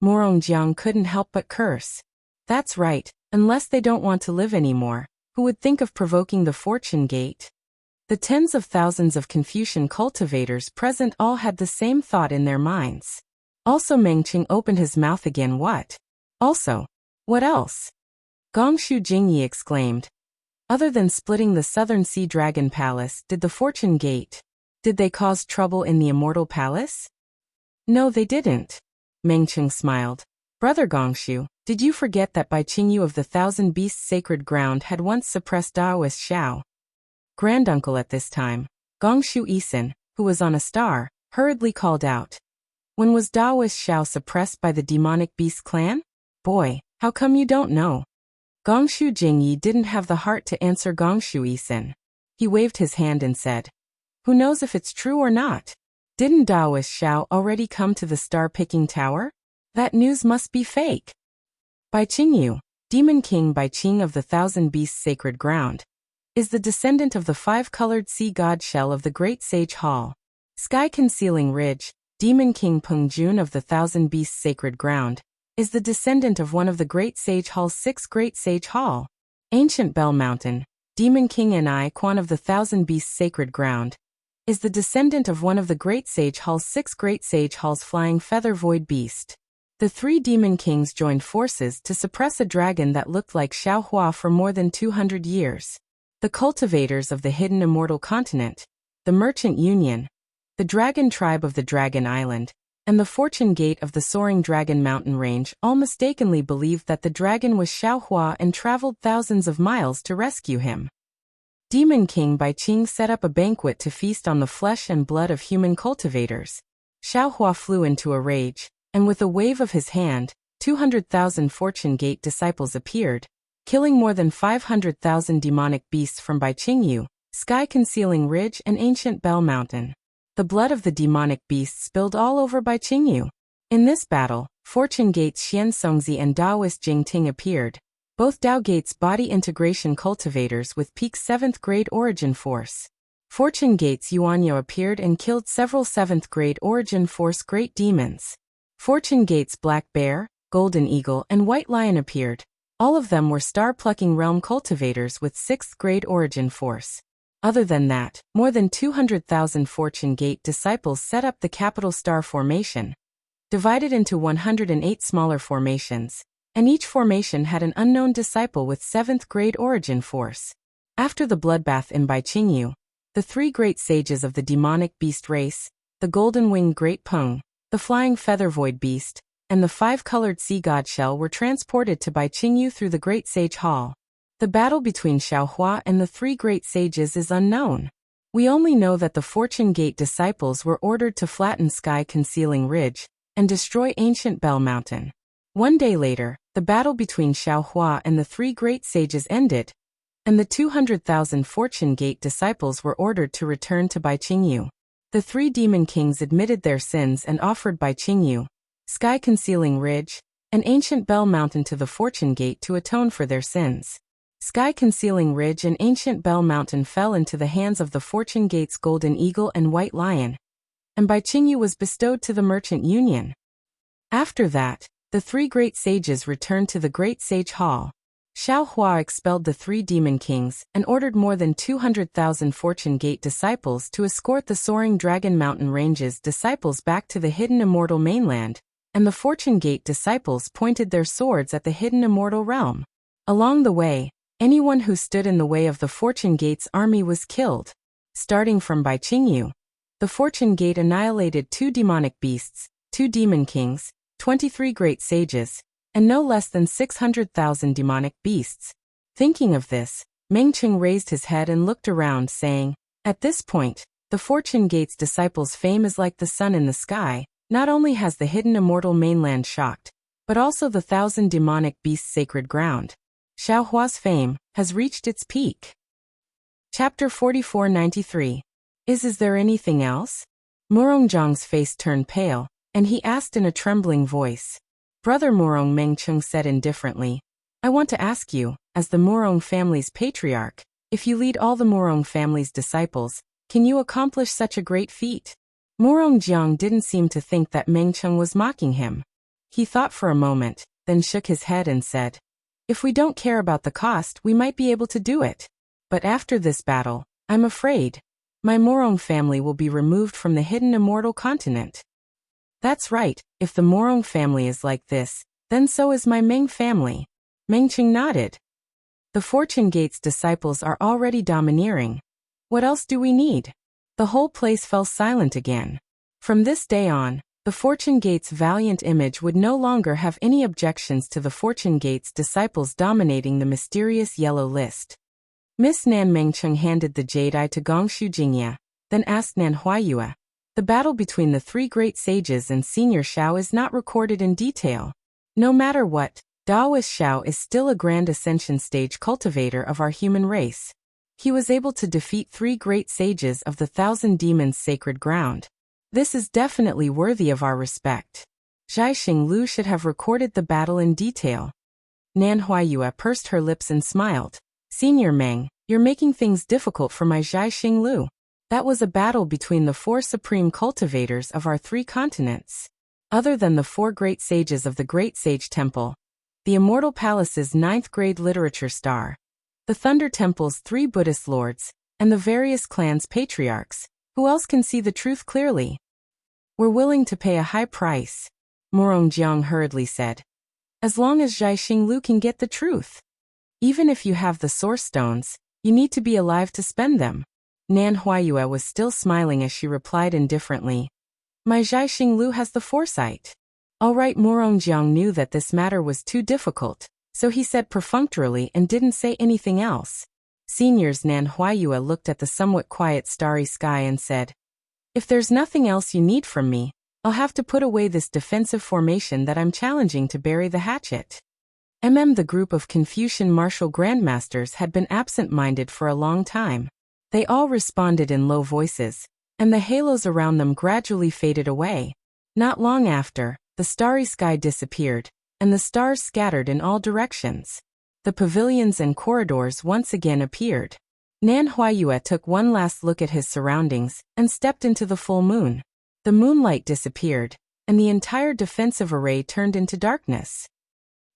Murongjiang couldn't help but curse. That's right, unless they don't want to live anymore, who would think of provoking the fortune gate? The tens of thousands of Confucian cultivators present all had the same thought in their minds. Also Mengqing opened his mouth again. What? Also? What else? Gongshu Jingyi exclaimed. Other than splitting the Southern Sea Dragon Palace, did the Fortune Gate? Did they cause trouble in the Immortal Palace? No, they didn't. Mengqing smiled. Brother Gongshu, did you forget that Bai Qingyu of the Thousand Beasts Sacred Ground had once suppressed Daoist Xiao? Granduncle at this time, Gongshu Isin, who was on a star, hurriedly called out. When was Daoist Xiao suppressed by the demonic beast clan? Boy, how come you don't know? Gongshu Jingyi didn't have the heart to answer Gongshu Isin. He waved his hand and said, who knows if it's true or not? Didn't Daoist Xiao already come to the star-picking tower? That news must be fake. Bai Qingyu, Demon King Bai Qing of the Thousand Beasts Sacred Ground, is the descendant of the five-colored sea god Shell of the Great Sage Hall. Sky-concealing Ridge, Demon King Peng Jun of the Thousand Beasts Sacred Ground, is the descendant of one of the Great Sage Hall's six Great Sage Hall. Ancient Bell Mountain, Demon King Ni Quan of the Thousand Beasts Sacred Ground, is the descendant of one of the Great Sage Hall's six Great Sage Hall's Flying Feather Void Beast. The three Demon Kings joined forces to suppress a dragon that looked like Xiaohua for more than 200 years. The cultivators of the hidden immortal continent, the Merchant Union, the Dragon Tribe of the Dragon Island, and the Fortune Gate of the Soaring Dragon Mountain Range all mistakenly believed that the dragon was Xiaohua and traveled thousands of miles to rescue him. Demon King Bai Qing set up a banquet to feast on the flesh and blood of human cultivators. Xiaohua flew into a rage, and with a wave of his hand, 200,000 Fortune Gate disciples appeared, killing more than 500,000 demonic beasts from Bai Qingyu, Sky-concealing Ridge and Ancient Bell Mountain. The blood of the demonic beasts spilled all over Bai Qingyu. In this battle, Fortune Gate's Xian Songzi and Daoist Jing Ting appeared, both Dao Gate's body integration cultivators with peak 7th grade origin force. Fortune Gate's Yuanyo appeared and killed several 7th grade origin force great demons. Fortune Gate's Black Bear, Golden Eagle and White Lion appeared. All of them were star-plucking realm cultivators with 6th grade origin force. Other than that, more than 200,000 Fortune Gate disciples set up the capital star formation, divided into 108 smaller formations, and each formation had an unknown disciple with 7th grade origin force. After the bloodbath in Bai Qingyu, the three great sages of the demonic beast race, the golden-winged Great Peng, the flying feather void beast, and the five-colored sea god Shell were transported to Bai Qingyu through the Great Sage Hall. The battle between Xiaohua and the three great sages is unknown. We only know that the Fortune Gate disciples were ordered to flatten Sky-concealing Ridge and destroy Ancient Bell Mountain. One day later, the battle between Xiaohua and the three great sages ended, and the 200,000 Fortune Gate disciples were ordered to return to Bai Qingyu. The three demon kings admitted their sins and offered Bai Qingyu, Sky-concealing Ridge, and Ancient Bell Mountain to the Fortune Gate to atone for their sins. Sky-concealing Ridge and Ancient Bell Mountain fell into the hands of the Fortune Gate's Golden Eagle and White Lion, and Bai Qingyu was bestowed to the Merchant Union. After that, the three great sages returned to the Great Sage Hall. Xiaohua expelled the three demon kings and ordered more than 200,000 Fortune Gate disciples to escort the Soaring Dragon Mountain Range's disciples back to the hidden immortal mainland, and the Fortune Gate disciples pointed their swords at the hidden immortal realm. Along the way, anyone who stood in the way of the Fortune Gate's army was killed. Starting from Bai Qingyu, the Fortune Gate annihilated 2 demonic beasts, 2 demon kings, 23 great sages, and no less than 600,000 demonic beasts. Thinking of this, Mengqing raised his head and looked around, saying, "At this point, the Fortune Gate's disciples' fame is like the sun in the sky. Not only has the hidden immortal mainland shocked, but also the 1,000 demonic beasts' sacred ground. Xiaohua's fame has reached its peak." Chapter 4493. Is there anything else? Murongjiang's face turned pale, and he asked in a trembling voice. "Brother Murong," Mengqing said indifferently, "I want to ask you, as the Murong family's patriarch, if you lead all the Murong family's disciples, can you accomplish such a great feat?" Morongjiang didn't seem to think that Meng Cheng was mocking him. He thought for a moment, then shook his head and said, "If we don't care about the cost, we might be able to do it. But after this battle, I'm afraid my Morong family will be removed from the hidden immortal continent." "That's right, if the Morong family is like this, then so is my Meng family." Meng Cheng nodded. "The Fortune Gate's disciples are already domineering. What else do we need?" The whole place fell silent again. From this day on, the Fortune Gate's valiant image would no longer have any objections to the Fortune Gate's disciples dominating the mysterious yellow list. Miss Nan Mengcheng handed the jade eye to Gongshu Jingya, then asked Nan Huayue, "The battle between the three great sages and Senior Shao is not recorded in detail. No matter what, Daoist Shao is still a grand ascension stage cultivator of our human race. He was able to defeat three great sages of the Thousand Demons' sacred ground. This is definitely worthy of our respect. Zhai Xinglu should have recorded the battle in detail." Nan Huayue pursed her lips and smiled. "Senior Meng, you're making things difficult for my Zhai Xinglu. That was a battle between the four supreme cultivators of our three continents. Other than the four great sages of the Great Sage Temple, the Immortal Palace's 9th grade literature star, the Thunder Temple's 3 Buddhist lords, and the various clans' patriarchs, who else can see the truth clearly? We're willing to pay a high price," Morongjiang hurriedly said. "As long as Zhai Xinglu can get the truth. Even if you have the source stones, you need to be alive to spend them." Nan Huayue was still smiling as she replied indifferently, "My Zhai Xinglu has the foresight." All right, Morongjiang knew that this matter was too difficult, so he said perfunctorily and didn't say anything else. Seniors Nan Huayue looked at the somewhat quiet starry sky and said, "If there's nothing else you need from me, I'll have to put away this defensive formation that I'm challenging to bury the hatchet." The group of Confucian martial grandmasters had been absent-minded for a long time. They all responded in low voices, and the halos around them gradually faded away. Not long after, the starry sky disappeared, and the stars scattered in all directions. The pavilions and corridors once again appeared. Nan Huayue took one last look at his surroundings and stepped into the full moon. The moonlight disappeared, and the entire defensive array turned into darkness.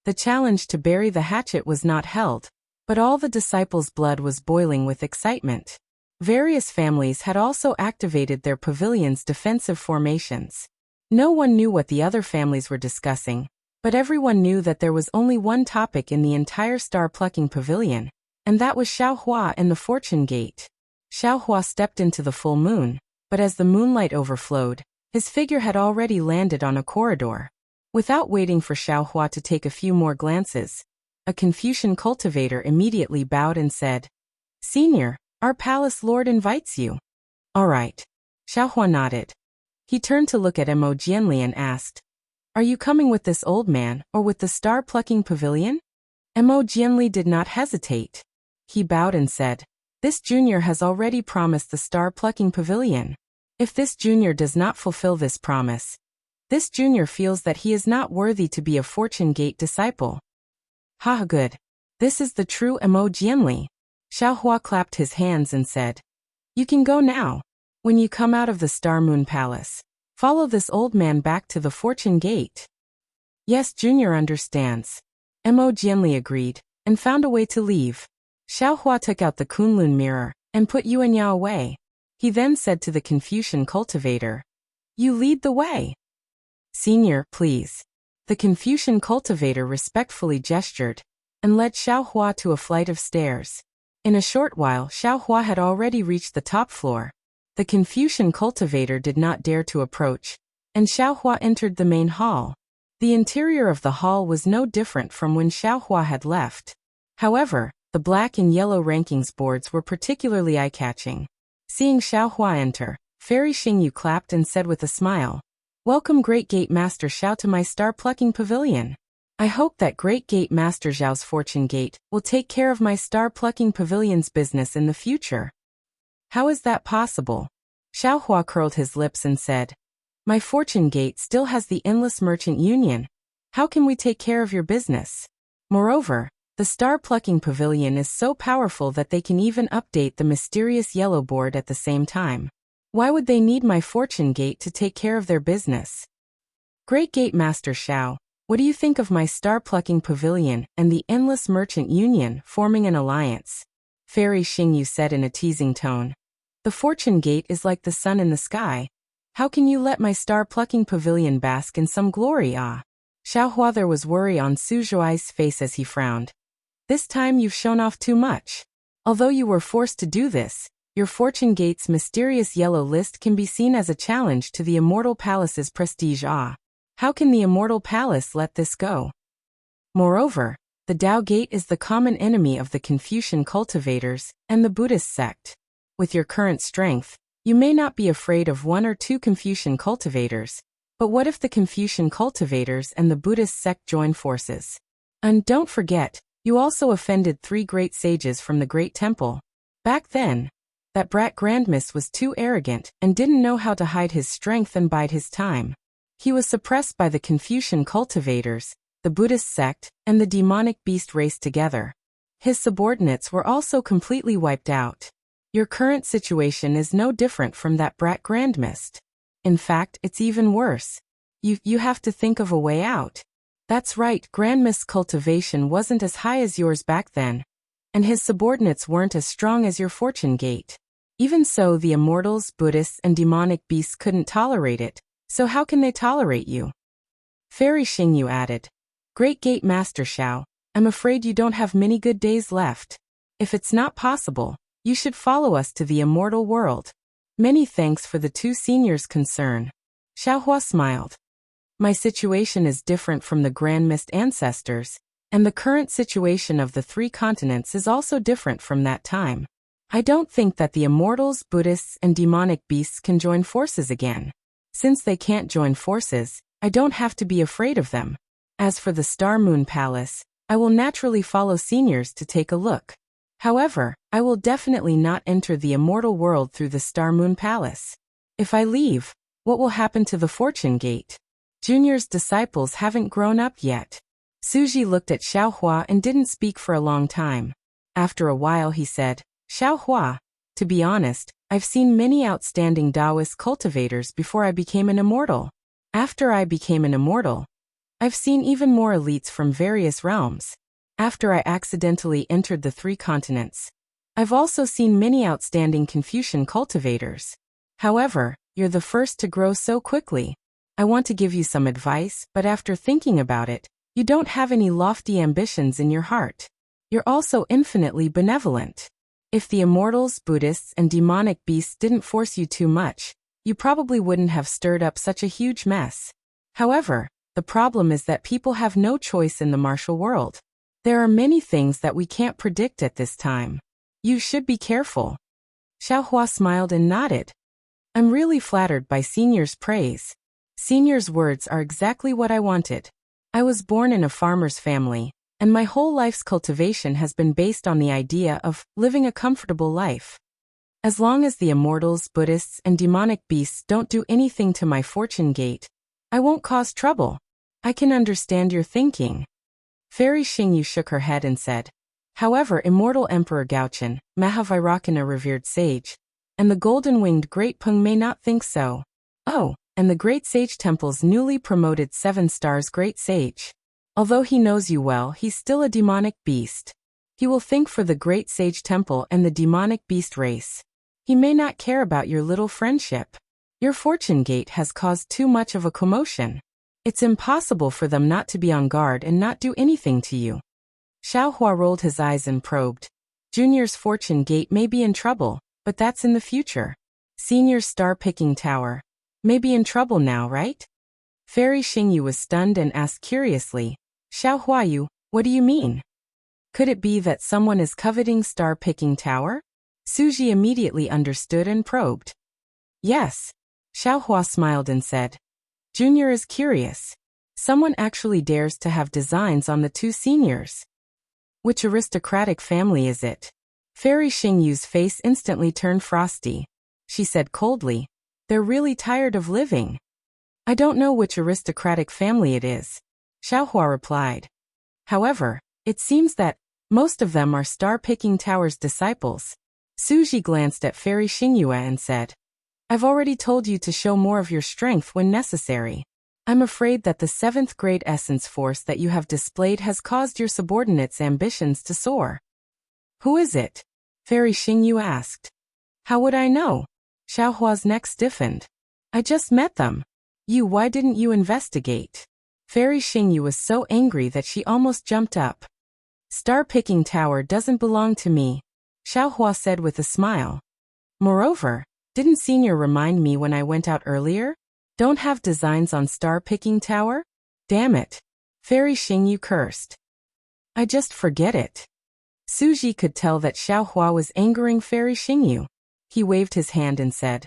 The challenge to bury the hatchet was not held, but all the disciples' blood was boiling with excitement. Various families had also activated their pavilions' defensive formations. No one knew what the other families were discussing, but everyone knew that there was only one topic in the entire star-plucking pavilion, and that was Xiaohua and the Fortune Gate. Xiaohua stepped into the full moon, but as the moonlight overflowed, his figure had already landed on a corridor. Without waiting for Xiaohua to take a few more glances, a Confucian cultivator immediately bowed and said, "Senior, our palace lord invites you." "All right." Xiaohua nodded. He turned to look at Mo Jianli and asked, "Are you coming with this old man, or with the star-plucking pavilion?" Mo Jianli did not hesitate. He bowed and said, "This junior has already promised the star-plucking pavilion. If this junior does not fulfill this promise, this junior feels that he is not worthy to be a Fortune Gate disciple." "Ha, good. This is the true Mo Jianli." Xiaohua clapped his hands and said, "You can go now. When you come out of the Star Moon Palace, follow this old man back to the Fortune Gate." "Yes, Junior understands." Mo Jianli agreed, and found a way to leave. Xiaohua took out the Kunlun mirror, and put Yuanya away. He then said to the Confucian cultivator, "You lead the way." "Senior, please." The Confucian cultivator respectfully gestured, and led Xiaohua to a flight of stairs. In a short while Xiaohua had already reached the top floor. The Confucian cultivator did not dare to approach, and Xiaohua entered the main hall. The interior of the hall was no different from when Xiaohua had left. However, the black and yellow rankings boards were particularly eye-catching. Seeing Xiaohua enter, Fairy Xingyu clapped and said with a smile, "Welcome Great Gate Master Xiao to my star-plucking pavilion. I hope that Great Gate Master Zhao's Fortune Gate will take care of my star-plucking pavilion's business in the future." "How is that possible?" Xiaohua curled his lips and said, "My Fortune Gate still has the Endless Merchant Union. How can we take care of your business? Moreover, the star-plucking pavilion is so powerful that they can even update the mysterious yellow board at the same time. Why would they need my fortune gate to take care of their business? Great Gate Master Xiao, what do you think of my star-plucking pavilion and the endless merchant union forming an alliance? Fairy Xingyu said in a teasing tone. The fortune gate is like the sun in the sky. How can you let my star-plucking pavilion bask in some glory? Xiaohua, there was worry on Su Zhuai's face as he frowned. This time you've shown off too much. Although you were forced to do this, your fortune gate's mysterious yellow list can be seen as a challenge to the Immortal Palace's prestige. How can the Immortal Palace let this go? Moreover, the Tao Gate is the common enemy of the Confucian cultivators and the Buddhist sect. With your current strength, you may not be afraid of 1 or 2 Confucian cultivators, but what if the Confucian cultivators and the Buddhist sect join forces? And don't forget, you also offended 3 great sages from the Great Temple. Back then, that brat Grandmiss was too arrogant and didn't know how to hide his strength and bide his time. He was suppressed by the Confucian cultivators, the Buddhist sect, and the demonic beast race together. His subordinates were also completely wiped out. Your current situation is no different from that brat Grandmiss. In fact, it's even worse. You have to think of a way out. That's right, Grandmiss' cultivation wasn't as high as yours back then, and his subordinates weren't as strong as your fortune gate. Even so, the immortals, Buddhists, and demonic beasts couldn't tolerate it, so how can they tolerate you? Fairy Xingyu added. Great Gate Master Xiao, I'm afraid you don't have many good days left. If it's not possible, you should follow us to the immortal world. Many thanks for the 2 seniors' concern. Xiaohua smiled. My situation is different from the Grand Mist ancestors, and the current situation of the 3 continents is also different from that time. I don't think that the immortals, Buddhists, and demonic beasts can join forces again. Since they can't join forces, I don't have to be afraid of them. As for the Star Moon Palace, I will naturally follow seniors to take a look. However, I will definitely not enter the immortal world through the Star Moon Palace. If I leave, what will happen to the Fortune Gate? Junior's disciples haven't grown up yet. Suji looked at Xiaohua and didn't speak for a long time. After a while he said, Xiaohua, to be honest, I've seen many outstanding Taoist cultivators before I became an immortal. After I became an immortal, I've seen even more elites from various realms. After I accidentally entered the 3 continents, I've also seen many outstanding Confucian cultivators. However, you're the first to grow so quickly. I want to give you some advice, but after thinking about it, you don't have any lofty ambitions in your heart. You're also infinitely benevolent. If the immortals, Buddhists, and demonic beasts didn't force you too much, you probably wouldn't have stirred up such a huge mess. However, the problem is that people have no choice in the martial world. There are many things that we can't predict at this time. You should be careful. Xiaohua smiled and nodded. I'm really flattered by Senior's praise. Senior's words are exactly what I wanted. I was born in a farmer's family, and my whole life's cultivation has been based on the idea of living a comfortable life. As long as the immortals, Buddhists, and demonic beasts don't do anything to my fortune gate, I won't cause trouble. I can understand your thinking. Fairy Xingyu shook her head and said, however, Immortal Emperor Gaochen, Mahavairakana revered sage, and the golden-winged Great Peng may not think so. Oh, and the Great Sage Temple's newly promoted 7 stars Great Sage. Although he knows you well, he's still a demonic beast. He will think for the Great Sage Temple and the demonic beast race. He may not care about your little friendship. Your fortune gate has caused too much of a commotion. It's impossible for them not to be on guard and not do anything to you. Xiaohua rolled his eyes and probed. Junior's fortune gate may be in trouble, but that's in the future. Senior's star-picking tower may be in trouble now, right? Fairy Xingyu was stunned and asked curiously, Xiaohua, what do you mean? Could it be that someone is coveting star-picking tower? Suji immediately understood and probed. Yes. Xiaohua smiled and said, Junior is curious. Someone actually dares to have designs on the 2 seniors. Which aristocratic family is it? Fairy Xingyu's face instantly turned frosty. She said coldly, they're really tired of living. I don't know which aristocratic family it is, Xiaohua replied. However, it seems that most of them are Star-Picking Tower's disciples. Suji glanced at Fairy Xingyu and said, I've already told you to show more of your strength when necessary. I'm afraid that the 7th grade essence force that you have displayed has caused your subordinates' ambitions to soar. Who is it? Fairy Xingyu asked. How would I know? Xiaohua's neck stiffened. I just met them. Why didn't you investigate? Fairy Xingyu was so angry that she almost jumped up. Star-picking tower doesn't belong to me, Xiaohua said with a smile. Moreover, didn't Senior remind me when I went out earlier? Don't have designs on star-picking tower? Damn it. Fairy Xingyu cursed. I just forget it. Suji could tell that Xiaohua was angering Fairy Xingyu. He waved his hand and said,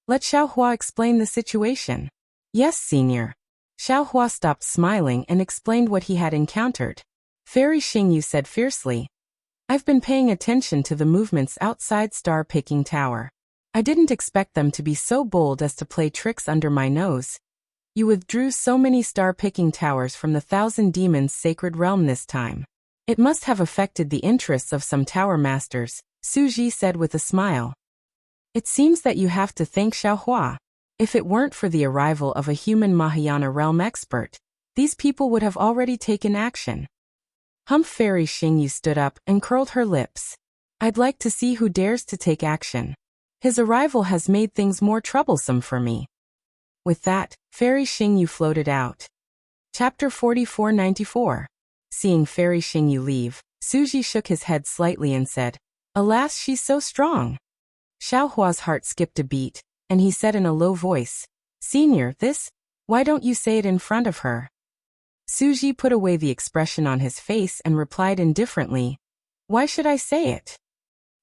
Let Xiaohua explain the situation. Yes, Senior. Xiaohua stopped smiling and explained what he had encountered. Fairy Xingyu said fiercely, I've been paying attention to the movements outside star-picking tower. I didn't expect them to be so bold as to play tricks under my nose. You withdrew so many star-picking towers from the 1,000 Demons' sacred realm this time. It must have affected the interests of some tower masters, Suji said with a smile. It seems that you have to thank Xiaohua. If it weren't for the arrival of a human Mahayana realm expert, these people would have already taken action. Fairy Xingyu stood up and curled her lips. I'd like to see who dares to take action. His arrival has made things more troublesome for me. With that, Fairy Xingyu floated out. Chapter 4494. Seeing Fairy Xingyu leave, Suji shook his head slightly and said, Alas, she's so strong. Xiaohua's heart skipped a beat, and he said in a low voice, Senior, why don't you say it in front of her? Suji put away the expression on his face and replied indifferently, Why should I say it?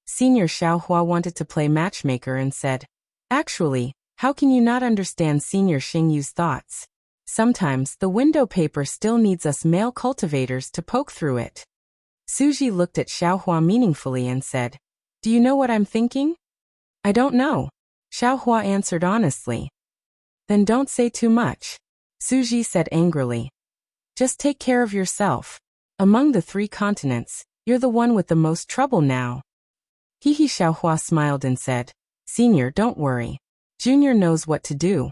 Senior Xiaohua wanted to play matchmaker and said, Actually, how can you not understand Senior Xingyu's thoughts? Sometimes the window paper still needs us male cultivators to poke through it. Suji looked at Xiaohua meaningfully and said, Do you know what I'm thinking? I don't know. Xiaohua answered honestly. Then don't say too much, Suji said angrily. Just take care of yourself. Among the 3 continents, you're the one with the most trouble now. Xiaohua smiled and said, Senior, don't worry. Junior knows what to do.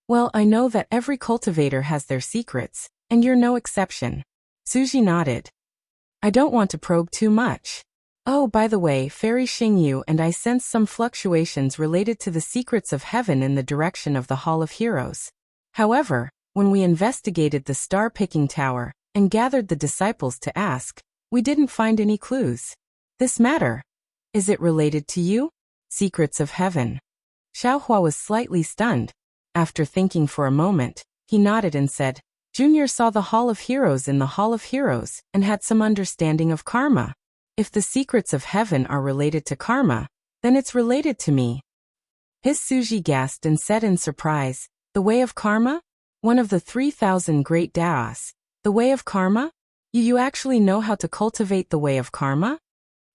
Well, I know that every cultivator has their secrets, and you're no exception. Suji nodded. I don't want to probe too much. Oh, by the way, Fairy Xingyu and I sense some fluctuations related to the secrets of heaven in the direction of the Hall of Heroes. However, when we investigated the star-picking tower and gathered the disciples to ask, we didn't find any clues. This matter. Is it related to you? Secrets of heaven. Xiaohua was slightly stunned. After thinking for a moment, he nodded and said, Junior saw the Hall of Heroes in the Hall of Heroes and had some understanding of karma. If the secrets of heaven are related to karma, then it's related to me. His Suji gasped and said in surprise, The way of karma? One of the 3,000 great Daos. The way of karma? You actually know how to cultivate the way of karma?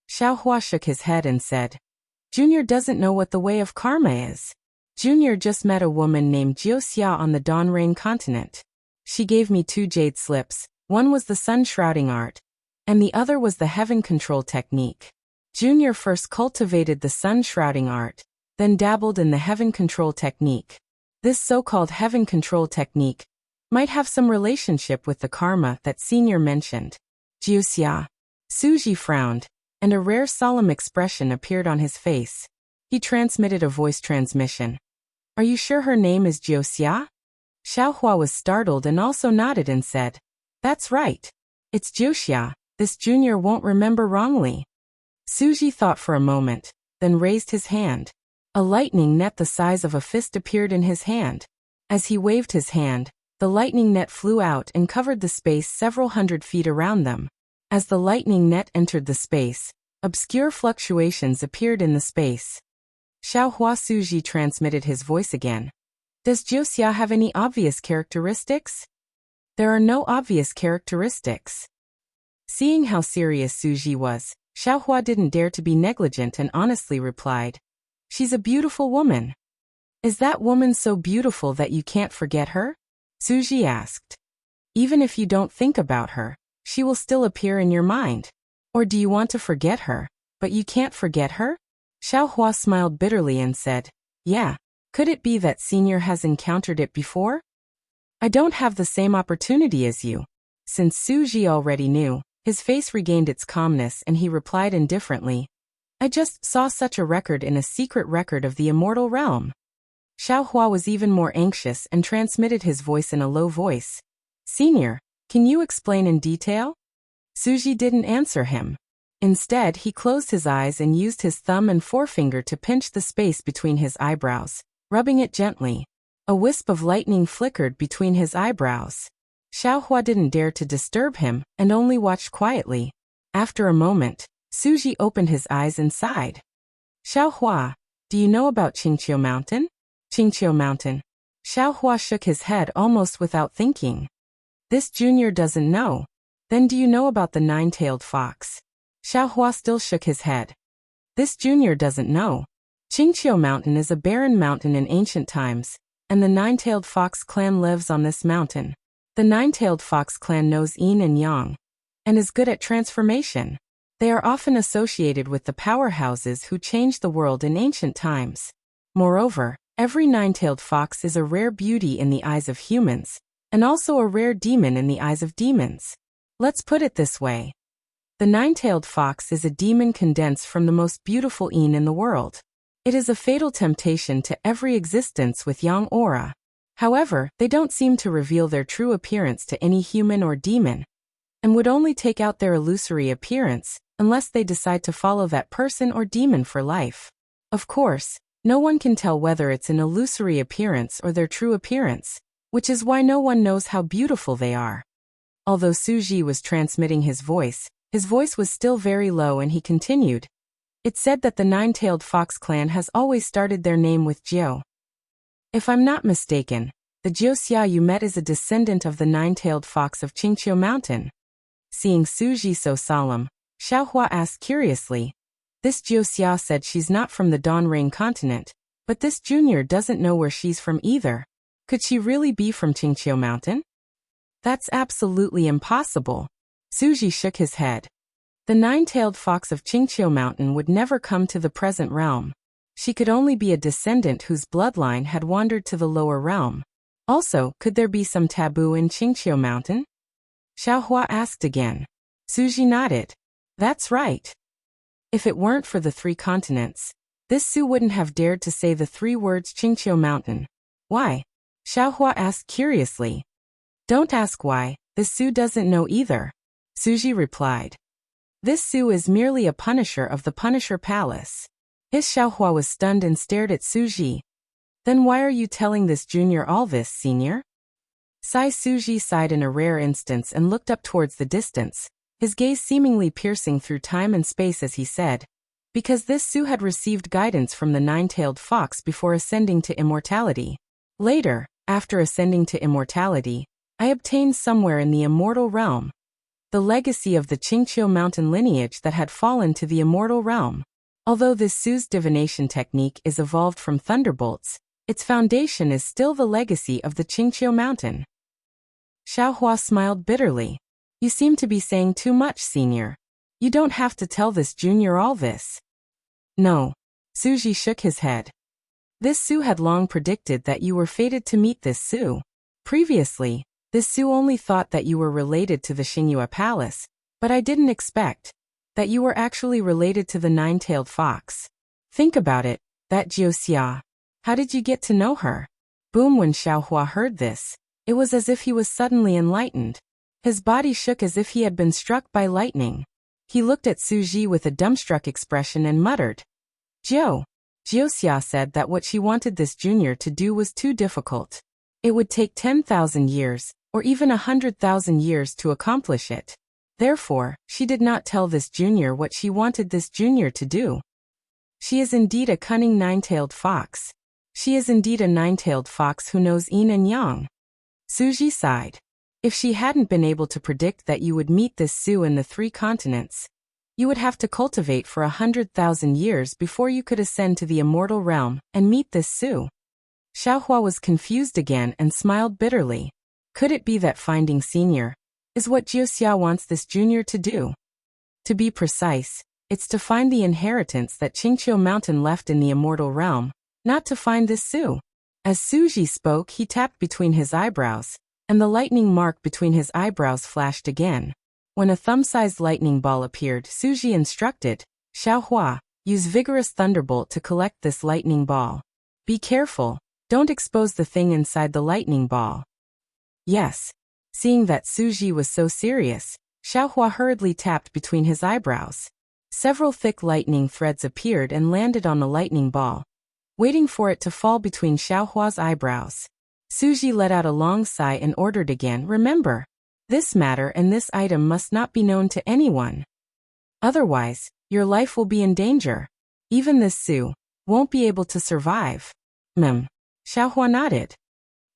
Xiaohua shook his head and said, Junior doesn't know what the way of karma is. Junior just met a woman named Wuxia on the Dawnrain continent. She gave me 2 jade slips, one was the sun shrouding art, and the other was the heaven control technique. Junior first cultivated the sun shrouding art, then dabbled in the heaven control technique. This so-called heaven control technique might have some relationship with the karma that Senior mentioned. Wuxia. Suji frowned, and a rare solemn expression appeared on his face. He transmitted a voice transmission. Are you sure her name is Wuxia? Xiaohua was startled and also nodded and said, That's right. It's Wuxia. This Junior won't remember wrongly. Suji thought for a moment, then raised his hand. A lightning net the size of a fist appeared in his hand. As he waved his hand, the lightning net flew out and covered the space several hundred feet around them. As the lightning net entered the space, obscure fluctuations appeared in the space. Xiaohua Suji transmitted his voice again. Does Wuxia have any obvious characteristics? There are no obvious characteristics. Seeing how serious Suji was, Xiaohua didn't dare to be negligent and honestly replied, She's a beautiful woman. Is that woman so beautiful that you can't forget her? Suji asked. Even if you don't think about her, she will still appear in your mind. Or do you want to forget her, but you can't forget her? Xiaohua smiled bitterly and said, Yeah, Could it be that Senior has encountered it before? I don't have the same opportunity as you. Since Su Ji already knew, his face regained its calmness and he replied indifferently, I just saw such a record in a secret record of the immortal realm. Xiao Hua was even more anxious and transmitted his voice in a low voice. Senior, can you explain in detail? Su Ji didn't answer him. Instead, he closed his eyes and used his thumb and forefinger to pinch the space between his eyebrows, rubbing it gently. A wisp of lightning flickered between his eyebrows. Xiao Hua didn't dare to disturb him and only watched quietly. After a moment, Su Ji opened his eyes and sighed. Xiao Hua, do you know about Qingqiu Mountain? Qingqiu Mountain. Xiao Hua shook his head almost without thinking. This junior doesn't know. Then do you know about the nine-tailed fox? Xiao Hua still shook his head. This junior doesn't know. Qingqiu Mountain is a barren mountain in ancient times, and the nine-tailed fox clan lives on this mountain. The nine-tailed fox clan knows yin and yang, and is good at transformation. They are often associated with the powerhouses who changed the world in ancient times. Moreover, every nine-tailed fox is a rare beauty in the eyes of humans, and also a rare demon in the eyes of demons. Let's put it this way. The nine-tailed fox is a demon condensed from the most beautiful yin in the world. It is a fatal temptation to every existence with yang aura. However, they don't seem to reveal their true appearance to any human or demon, and would only take out their illusory appearance unless they decide to follow that person or demon for life. Of course, no one can tell whether it's an illusory appearance or their true appearance, which is why no one knows how beautiful they are. Although Su Ji was transmitting his voice was still very low and he continued. It said that the nine-tailed fox clan has always started their name with Jiu. If I'm not mistaken, the Jiuxia you met is a descendant of the nine-tailed fox of Qingqiu Mountain. Seeing Su Ji so solemn, Xiao Hua asked curiously. This Jiuxia said she's not from the Donrain continent, but this junior doesn't know where she's from either. Could she really be from Qingqiu Mountain? That's absolutely impossible. Su Ji shook his head. The nine-tailed fox of Qingqiu Mountain would never come to the present realm. She could only be a descendant whose bloodline had wandered to the lower realm. Also, could there be some taboo in Qingqiu Mountain? Xiao Hua asked again. Su Ji nodded. That's right. If it weren't for the 3 continents, this Su wouldn't have dared to say the 3 words Qingqiu Mountain. Why? Xiao Hua asked curiously. Don't ask why, this Su doesn't know either. Su Ji replied. This Su is merely a punisher of the Punisher Palace. His Xiao Hua was stunned and stared at Su Ji. Then why are you telling this junior all this, senior? Su Ji sighed in a rare instance and looked up towards the distance, his gaze seemingly piercing through time and space as he said, because this Su had received guidance from the nine-tailed fox before ascending to immortality. Later, after ascending to immortality, I obtained somewhere in the immortal realm the legacy of the Qingqiu Mountain lineage that had fallen to the immortal realm. Although this Su's divination technique is evolved from thunderbolts, its foundation is still the legacy of the Qingqiu Mountain. Xiao Hua smiled bitterly. You seem to be saying too much, senior. You don't have to tell this junior all this. No. Su Ji shook his head. This Su had long predicted that you were fated to meet this Su. Previously, this Su only thought that you were related to the Xingyue Palace, but I didn't expect that you were actually related to the nine-tailed fox. Think about it, that Jiuxia. How did you get to know her? Boom! When Xiao Hua heard this, it was as if he was suddenly enlightened. His body shook as if he had been struck by lightning. He looked at Su Ji with a dumbstruck expression and muttered. Jiuxia said that what she wanted this junior to do was too difficult. It would take 10,000 years, or even 100,000 years to accomplish it. Therefore, she did not tell this junior what she wanted this junior to do. She is indeed a cunning nine-tailed fox. She is indeed a nine-tailed fox who knows yin and yang. Su Ji sighed. If she hadn't been able to predict that you would meet this Su in the 3 continents, you would have to cultivate for 100,000 years before you could ascend to the immortal realm and meet this Su. Xiao Hua was confused again and smiled bitterly. Could it be that finding senior is what Jiuxia wants this junior to do? To be precise, it's to find the inheritance that Qingqiu Mountain left in the immortal realm, Not to find this Su. As Suji spoke, he tapped between his eyebrows, and the lightning mark between his eyebrows flashed again. When a thumb-sized lightning ball appeared, Suji instructed, Xiaohua, use vigorous thunderbolt to collect this lightning ball. Be careful, don't expose the thing inside the lightning ball. Yes. Seeing that Suji was so serious, Xiaohua hurriedly tapped between his eyebrows. Several thick lightning threads appeared and landed on the lightning ball, waiting for it to fall between Xiaohua's eyebrows. Suji let out a long sigh and ordered again, remember, this matter and this item must not be known to anyone. Otherwise, your life will be in danger. Even this Su won't be able to survive. Xiaohua nodded.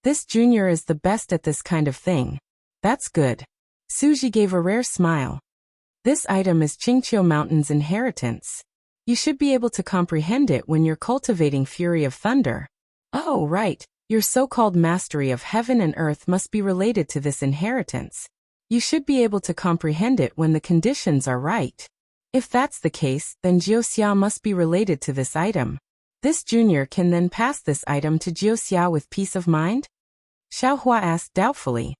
This junior is the best at this kind of thing. That's good. Suji gave a rare smile. This item is Qingqiu Mountain's inheritance. You should be able to comprehend it when you're cultivating Fury of Thunder. Oh, right. Your so-called mastery of heaven and earth must be related to this inheritance. You should be able to comprehend it when the conditions are right. If that's the case, then Jiuxia must be related to this item. This junior can then pass this item to Jiuxia with peace of mind? Xiaohua asked doubtfully.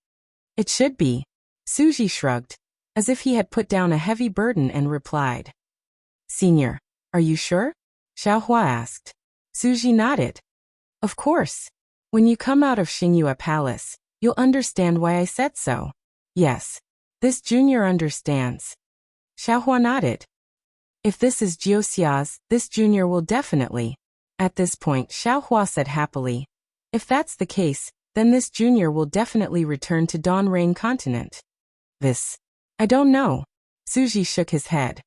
It should be. Suji shrugged, as if he had put down a heavy burden and replied. Senior, are you sure? Xiaohua asked. Suji nodded. Of course. When you come out of Xingyue Palace, you'll understand why I said so. Yes. This junior understands. Xiaohua nodded. If this is Jiuxia's, this junior will definitely. At this point, Xiaohua said happily. If that's the case, then this junior will definitely return to Dawn Rain Continent. This. I don't know. Suji shook his head.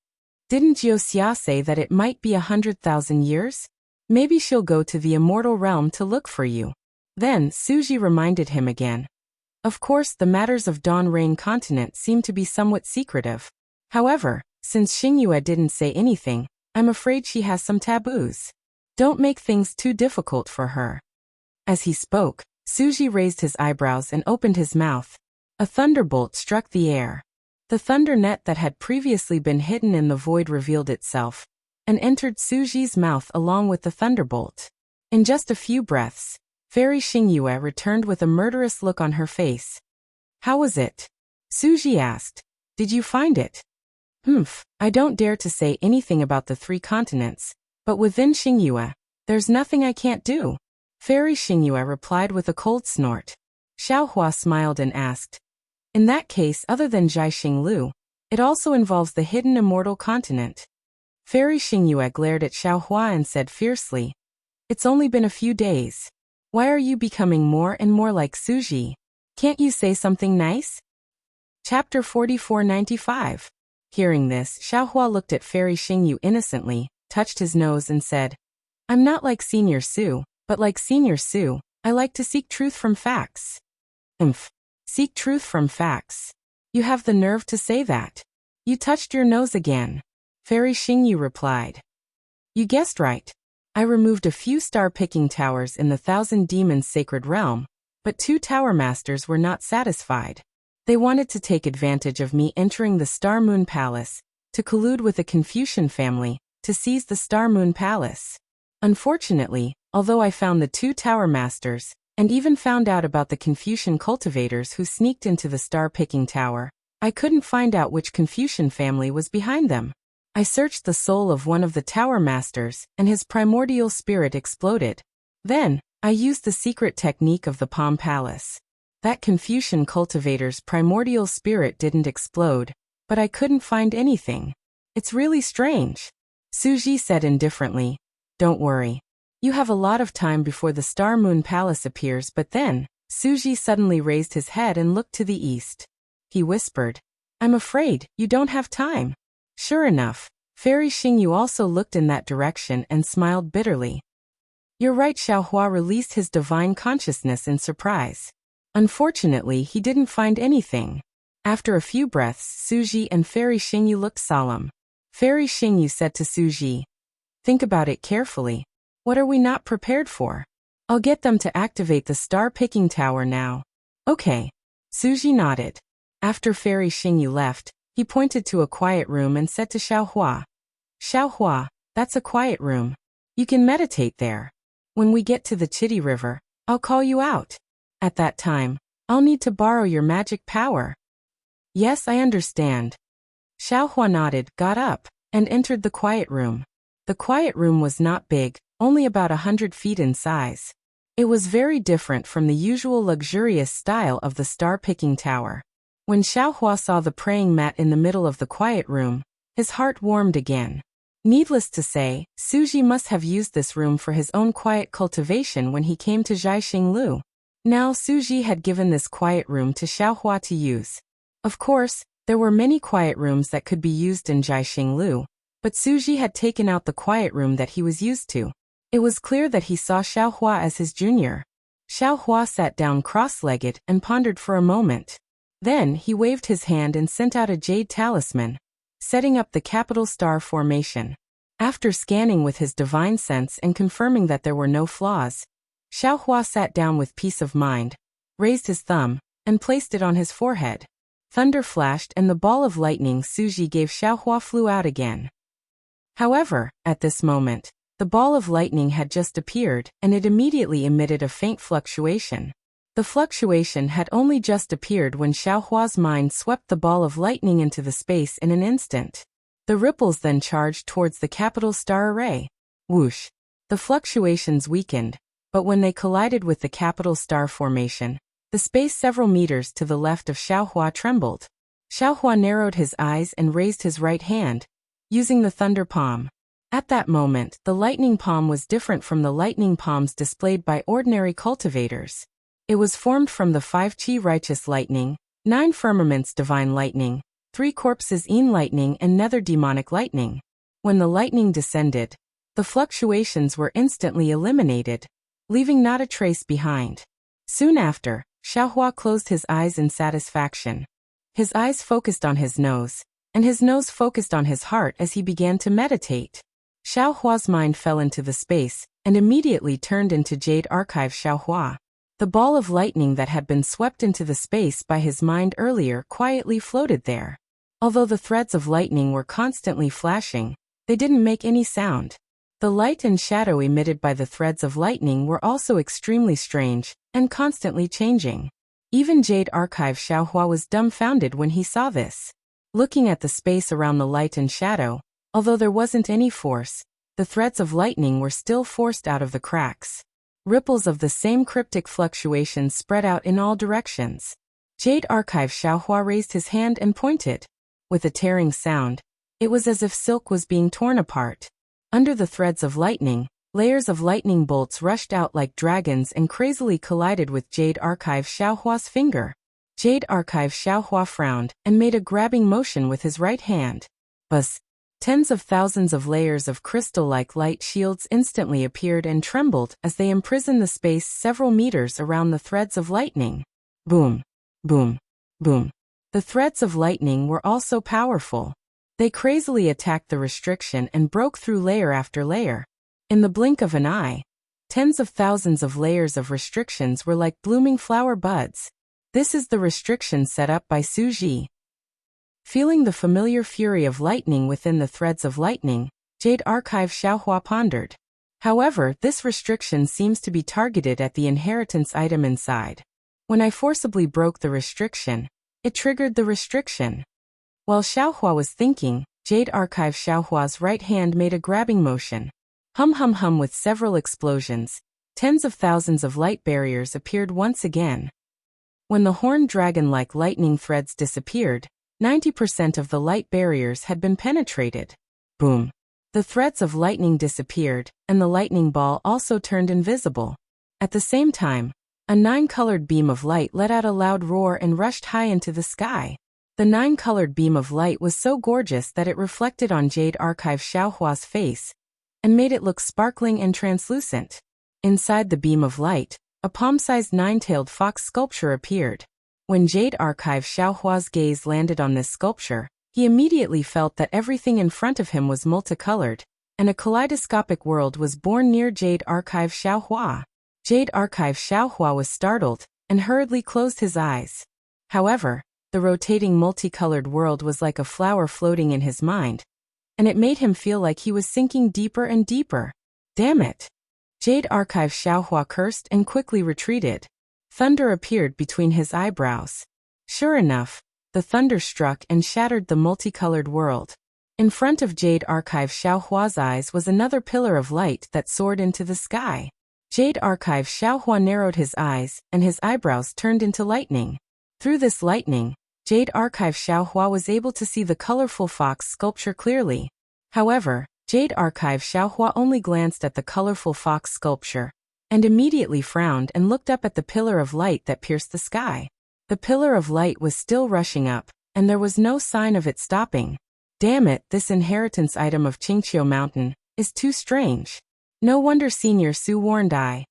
Didn't Jiuxia say that it might be 100,000 years? Maybe she'll go to the immortal realm to look for you. Then, Suji reminded him again. Of course, the matters of Dawn Rain Continent seem to be somewhat secretive. However, since Xingyue didn't say anything, I'm afraid she has some taboos. Don't make things too difficult for her. As he spoke, Suji raised his eyebrows and opened his mouth. A thunderbolt struck the air. The thunder net that had previously been hidden in the void revealed itself, and entered Suji's mouth along with the thunderbolt. In just a few breaths, Fairy Xingyue returned with a murderous look on her face. How was it? Suji asked. Did you find it? I don't dare to say anything about the 3 continents, but within Xingyue, there's nothing I can't do. Fairy Xingyue replied with a cold snort. Xiaohua smiled and asked. In that case, other than Jiaxing Lu, it also involves the hidden immortal continent. Fairy Xingyue glared at Xiaohua and said fiercely. It's only been a few days. Why are you becoming more and more like Suji? Can't you say something nice? Chapter 4495. Hearing this, Xiaohua looked at Fairy Xingyue innocently, touched his nose and said, I'm not like Senior Su, but like Senior Su, I like to seek truth from facts. Seek truth from facts. You have the nerve to say that. You touched your nose again. Fairy Xingyue replied. You guessed right. I removed a few star-picking towers in the 1,000 Demons Sacred Realm, but 2 tower masters were not satisfied. They wanted to take advantage of me entering the Star Moon Palace, to collude with the Confucian family, to seize the Star Moon Palace. Unfortunately, although I found the 2 tower masters, and even found out about the Confucian cultivators who sneaked into the star-picking tower, I couldn't find out which Confucian family was behind them. I searched the soul of one of the tower masters, and his primordial spirit exploded. Then, I used the secret technique of the Palm Palace. That Confucian cultivator's primordial spirit didn't explode, but I couldn't find anything. It's really strange. Suji said indifferently. Don't worry. You have a lot of time before the Star Moon Palace appears, but then, Suji suddenly raised his head and looked to the east. He whispered, I'm afraid you don't have time. Sure enough, Fairy Xingyue also looked in that direction and smiled bitterly. You're right. Xiaohua released his divine consciousness in surprise. Unfortunately, he didn't find anything. After a few breaths, Suji and Fairy Xingyue looked solemn. Fairy Xingyue said to Suji, think about it carefully. What are we not prepared for? I'll get them to activate the star-picking tower now. Okay. Suji nodded. After Fairy Xingyue left, he pointed to a quiet room and said to Xiaohua, Xiaohua, that's a quiet room. You can meditate there. When we get to the Chitty River, I'll call you out. At that time, I'll need to borrow your magic power. Yes, I understand. Xiaohua nodded, got up, and entered the quiet room. The quiet room was not big, only about 100 feet in size. It was very different from the usual luxurious style of the star-picking tower. When Xiaohua saw the praying mat in the middle of the quiet room, his heart warmed again. Needless to say, Suji must have used this room for his own quiet cultivation when he came to Zhaixing Lu. Now Suji had given this quiet room to Xiaohua to use. Of course, there were many quiet rooms that could be used in Zhaixing Lu, but Suji had taken out the quiet room that he was used to. It was clear that he saw Xiaohua as his junior. Xiaohua sat down cross-legged and pondered for a moment. Then he waved his hand and sent out a jade talisman, setting up the capital star formation. After scanning with his divine sense and confirming that there were no flaws, Xiaohua sat down with peace of mind, raised his thumb, and placed it on his forehead. Thunder flashed and the ball of lightning Suji gave Xiaohua flew out again. However, at this moment, the ball of lightning had just appeared and it immediately emitted a faint fluctuation. The fluctuation had only just appeared when Xiaohua's mind swept the ball of lightning into the space in an instant. The ripples then charged towards the capital star array. Whoosh! The fluctuations weakened, but when they collided with the capital star formation, the space several meters to the left of Xiaohua trembled. Xiaohua narrowed his eyes and raised his right hand, using the thunder palm. At that moment, the lightning palm was different from the lightning palms displayed by ordinary cultivators. It was formed from the 5 Qi righteous lightning, 9 firmaments divine lightning, 3 corpses yin lightning and nether demonic lightning. When the lightning descended, the fluctuations were instantly eliminated, leaving not a trace behind. Soon after, Xiaohua closed his eyes in satisfaction. His eyes focused on his nose, and his nose focused on his heart as he began to meditate. Xiaohua's mind fell into the space, and immediately turned into Jade Archive Xiaohua. The ball of lightning that had been swept into the space by his mind earlier quietly floated there. Although the threads of lightning were constantly flashing, they didn't make any sound. The light and shadow emitted by the threads of lightning were also extremely strange, and constantly changing. Even Jade Archive Xiaohua was dumbfounded when he saw this. Looking at the space around the light and shadow, although there wasn't any force, the threads of lightning were still forced out of the cracks. Ripples of the same cryptic fluctuations spread out in all directions. Jade Archive Xiaohua raised his hand and pointed. With a tearing sound, it was as if silk was being torn apart. Under the threads of lightning, layers of lightning bolts rushed out like dragons and crazily collided with Jade Archive Xiaohua's finger. Jade Archive Xiaohua frowned and made a grabbing motion with his right hand. Buzz! Tens of thousands of layers of crystal-like light shields instantly appeared and trembled as they imprisoned the space several meters around the threads of lightning. Boom! Boom! Boom! The threads of lightning were also powerful. They crazily attacked the restriction and broke through layer after layer. In the blink of an eye, tens of thousands of layers of restrictions were like blooming flower buds. This is the restriction set up by Suji. Feeling the familiar fury of lightning within the threads of lightning, Jade Archive Xiaohua pondered. However, this restriction seems to be targeted at the inheritance item inside. When I forcibly broke the restriction, it triggered the restriction. While Xiaohua was thinking, Jade Archive Xiaohua's right hand made a grabbing motion. Hum hum hum with several explosions, tens of thousands of light barriers appeared once again. When the horned dragon-like lightning threads disappeared, 90% of the light barriers had been penetrated. Boom! The threads of lightning disappeared, and the lightning ball also turned invisible. At the same time, a 9-colored beam of light let out a loud roar and rushed high into the sky. The 9-colored beam of light was so gorgeous that it reflected on Jade Archive Xiaohua's face, and made it look sparkling and translucent. Inside the beam of light, a palm-sized 9-tailed fox sculpture appeared. When Jade Archive Xiaohua's gaze landed on this sculpture, he immediately felt that everything in front of him was multicolored, and a kaleidoscopic world was born near Jade Archive Xiaohua. Jade Archive Xiaohua was startled, and hurriedly closed his eyes. However, the rotating multicolored world was like a flower floating in his mind, and it made him feel like he was sinking deeper and deeper. Damn it! Jade Archive Xiaohua cursed and quickly retreated. Thunder appeared between his eyebrows. Sure enough, the thunder struck and shattered the multicolored world. In front of Jade Archive Xiaohua's eyes was another pillar of light that soared into the sky. Jade Archive Xiaohua narrowed his eyes, and his eyebrows turned into lightning. Through this lightning, Jade Archive Xiaohua was able to see the colorful fox sculpture clearly. However, Jade Archive Xiaohua only glanced at the colorful fox sculpture, and immediately frowned and looked up at the pillar of light that pierced the sky. The pillar of light was still rushing up, and there was no sign of it stopping. Damn it, this inheritance item of Qingqiu Mountain is too strange. No wonder Senior Su warned I.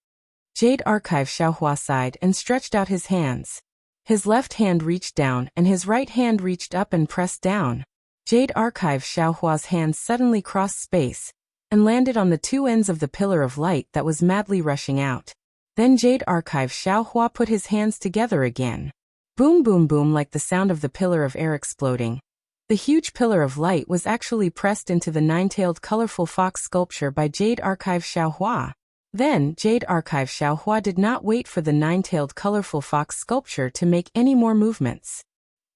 Jade Archive Xiaohua sighed and stretched out his hands. His left hand reached down and his right hand reached up and pressed down. Jade Archive Xiaohua's hands suddenly crossed space and landed on the two ends of the pillar of light that was madly rushing out. Then Jade Archive Xiaohua put his hands together again. Boom boom boom, like the sound of the pillar of air exploding. The huge pillar of light was actually pressed into the nine-tailed colorful fox sculpture by Jade Archive Xiaohua. Then, Jade Archive Xiaohua did not wait for the nine-tailed colorful fox sculpture to make any more movements.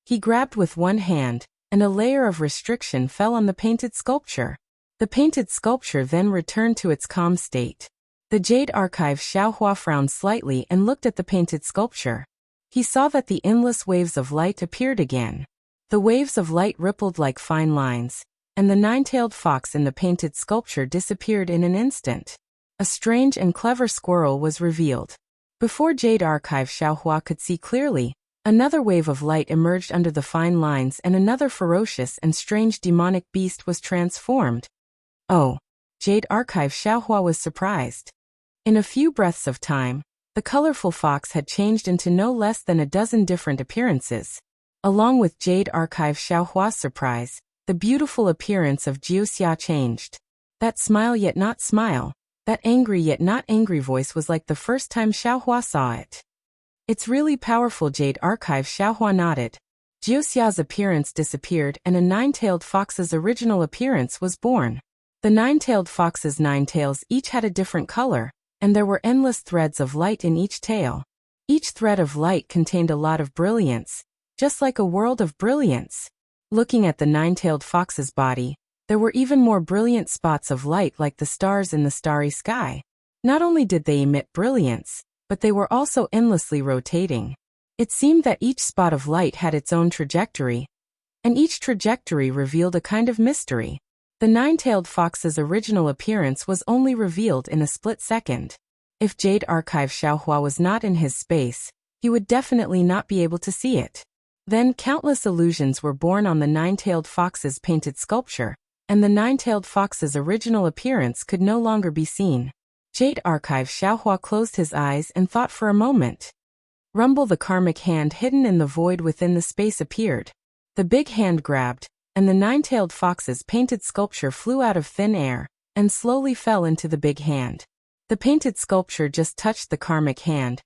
He grabbed with one hand, and a layer of restriction fell on the painted sculpture. The painted sculpture then returned to its calm state. The Jade Archive Xiaohua frowned slightly and looked at the painted sculpture. He saw that the endless waves of light appeared again. The waves of light rippled like fine lines, and the nine-tailed fox in the painted sculpture disappeared in an instant. A strange and clever squirrel was revealed. Before Jade Archive Xiaohua could see clearly, another wave of light emerged under the fine lines and another ferocious and strange demonic beast was transformed. Oh! Jade Archive Xiaohua was surprised. In a few breaths of time, the colorful fox had changed into no less than a dozen different appearances. Along with Jade Archive Xiaohua's surprise, the beautiful appearance of Wuxia changed. That smile yet not smile, that angry yet not angry voice was like the first time Xiaohua saw it. It's really powerful, Jade Archive Xiaohua nodded. Wuxia's appearance disappeared and a nine-tailed fox's original appearance was born. The nine-tailed fox's nine tails each had a different color, and there were endless threads of light in each tail. Each thread of light contained a lot of brilliance, just like a world of brilliance. Looking at the nine-tailed fox's body, there were even more brilliant spots of light like the stars in the starry sky. Not only did they emit brilliance, but they were also endlessly rotating. It seemed that each spot of light had its own trajectory, and each trajectory revealed a kind of mystery. The nine-tailed fox's original appearance was only revealed in a split second. If Jade Archive Xiaohua was not in his space, he would definitely not be able to see it. Then countless illusions were born on the nine-tailed fox's painted sculpture, and the nine-tailed fox's original appearance could no longer be seen. Jade Archive Xiaohua closed his eyes and thought for a moment. Rumble, the karmic hand hidden in the void within the space appeared. The big hand grabbed, and the nine-tailed fox's painted sculpture flew out of thin air, and slowly fell into the big hand. The painted sculpture just touched the karmic hand,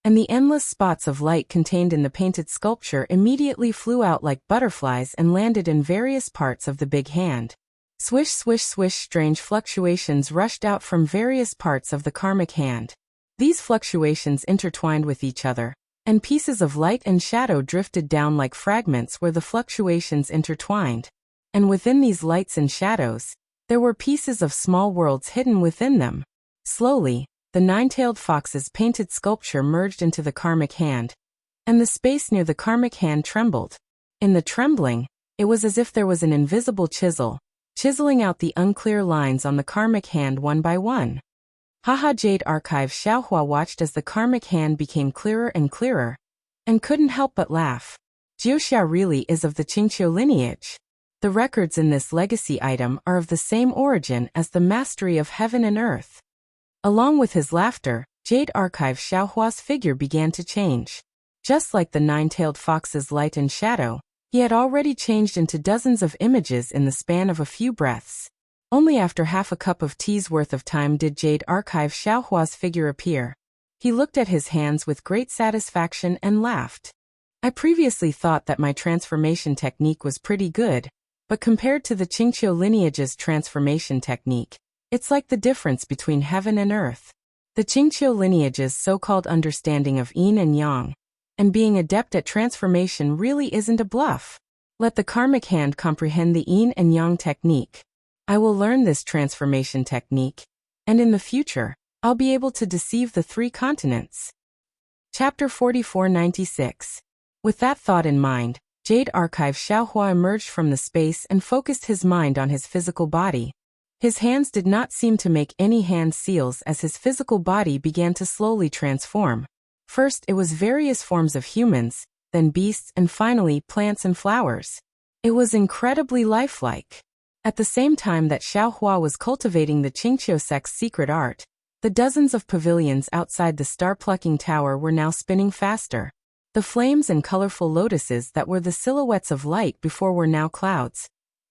and the endless spots of light contained in the painted sculpture immediately flew out like butterflies and landed in various parts of the big hand. Swish swish swish, strange fluctuations rushed out from various parts of the karmic hand. These fluctuations intertwined with each other, and pieces of light and shadow drifted down like fragments where the fluctuations intertwined. And within these lights and shadows, there were pieces of small worlds hidden within them. Slowly, the nine-tailed fox's painted sculpture merged into the karmic hand, and the space near the karmic hand trembled. In the trembling, it was as if there was an invisible chisel, chiseling out the unclear lines on the karmic hand one by one. Haha, Jade Archive Xiaohua watched as the karmic hand became clearer and clearer, and couldn't help but laugh. Wuxia really is of the Qingqiu lineage. The records in this legacy item are of the same origin as the mastery of heaven and earth. Along with his laughter, Jade Archive Xiaohua's figure began to change. Just like the nine-tailed fox's light and shadow, he had already changed into dozens of images in the span of a few breaths. Only after half a cup of tea's worth of time did Jade Archive Xiaohua's figure appear. He looked at his hands with great satisfaction and laughed. I previously thought that my transformation technique was pretty good, but compared to the Qingqiu lineage's transformation technique, It's like the difference between heaven and earth. The Qingqiu lineage's so-called understanding of yin and yang, and being adept at transformation really isn't a bluff. Let the karmic hand comprehend the yin and yang technique. I will learn this transformation technique, and in the future, I'll be able to deceive the 3 continents. Chapter 4496. With that thought in mind, Jade Archive Xiaohua emerged from the space and focused his mind on his physical body. His hands did not seem to make any hand seals as his physical body began to slowly transform. First, it was various forms of humans, then beasts, and finally plants and flowers. It was incredibly lifelike. At the same time that Xiaohua was cultivating the Qingqiu sect's secret art, the dozens of pavilions outside the star-plucking tower were now spinning faster. The flames and colorful lotuses that were the silhouettes of light before were now clouds,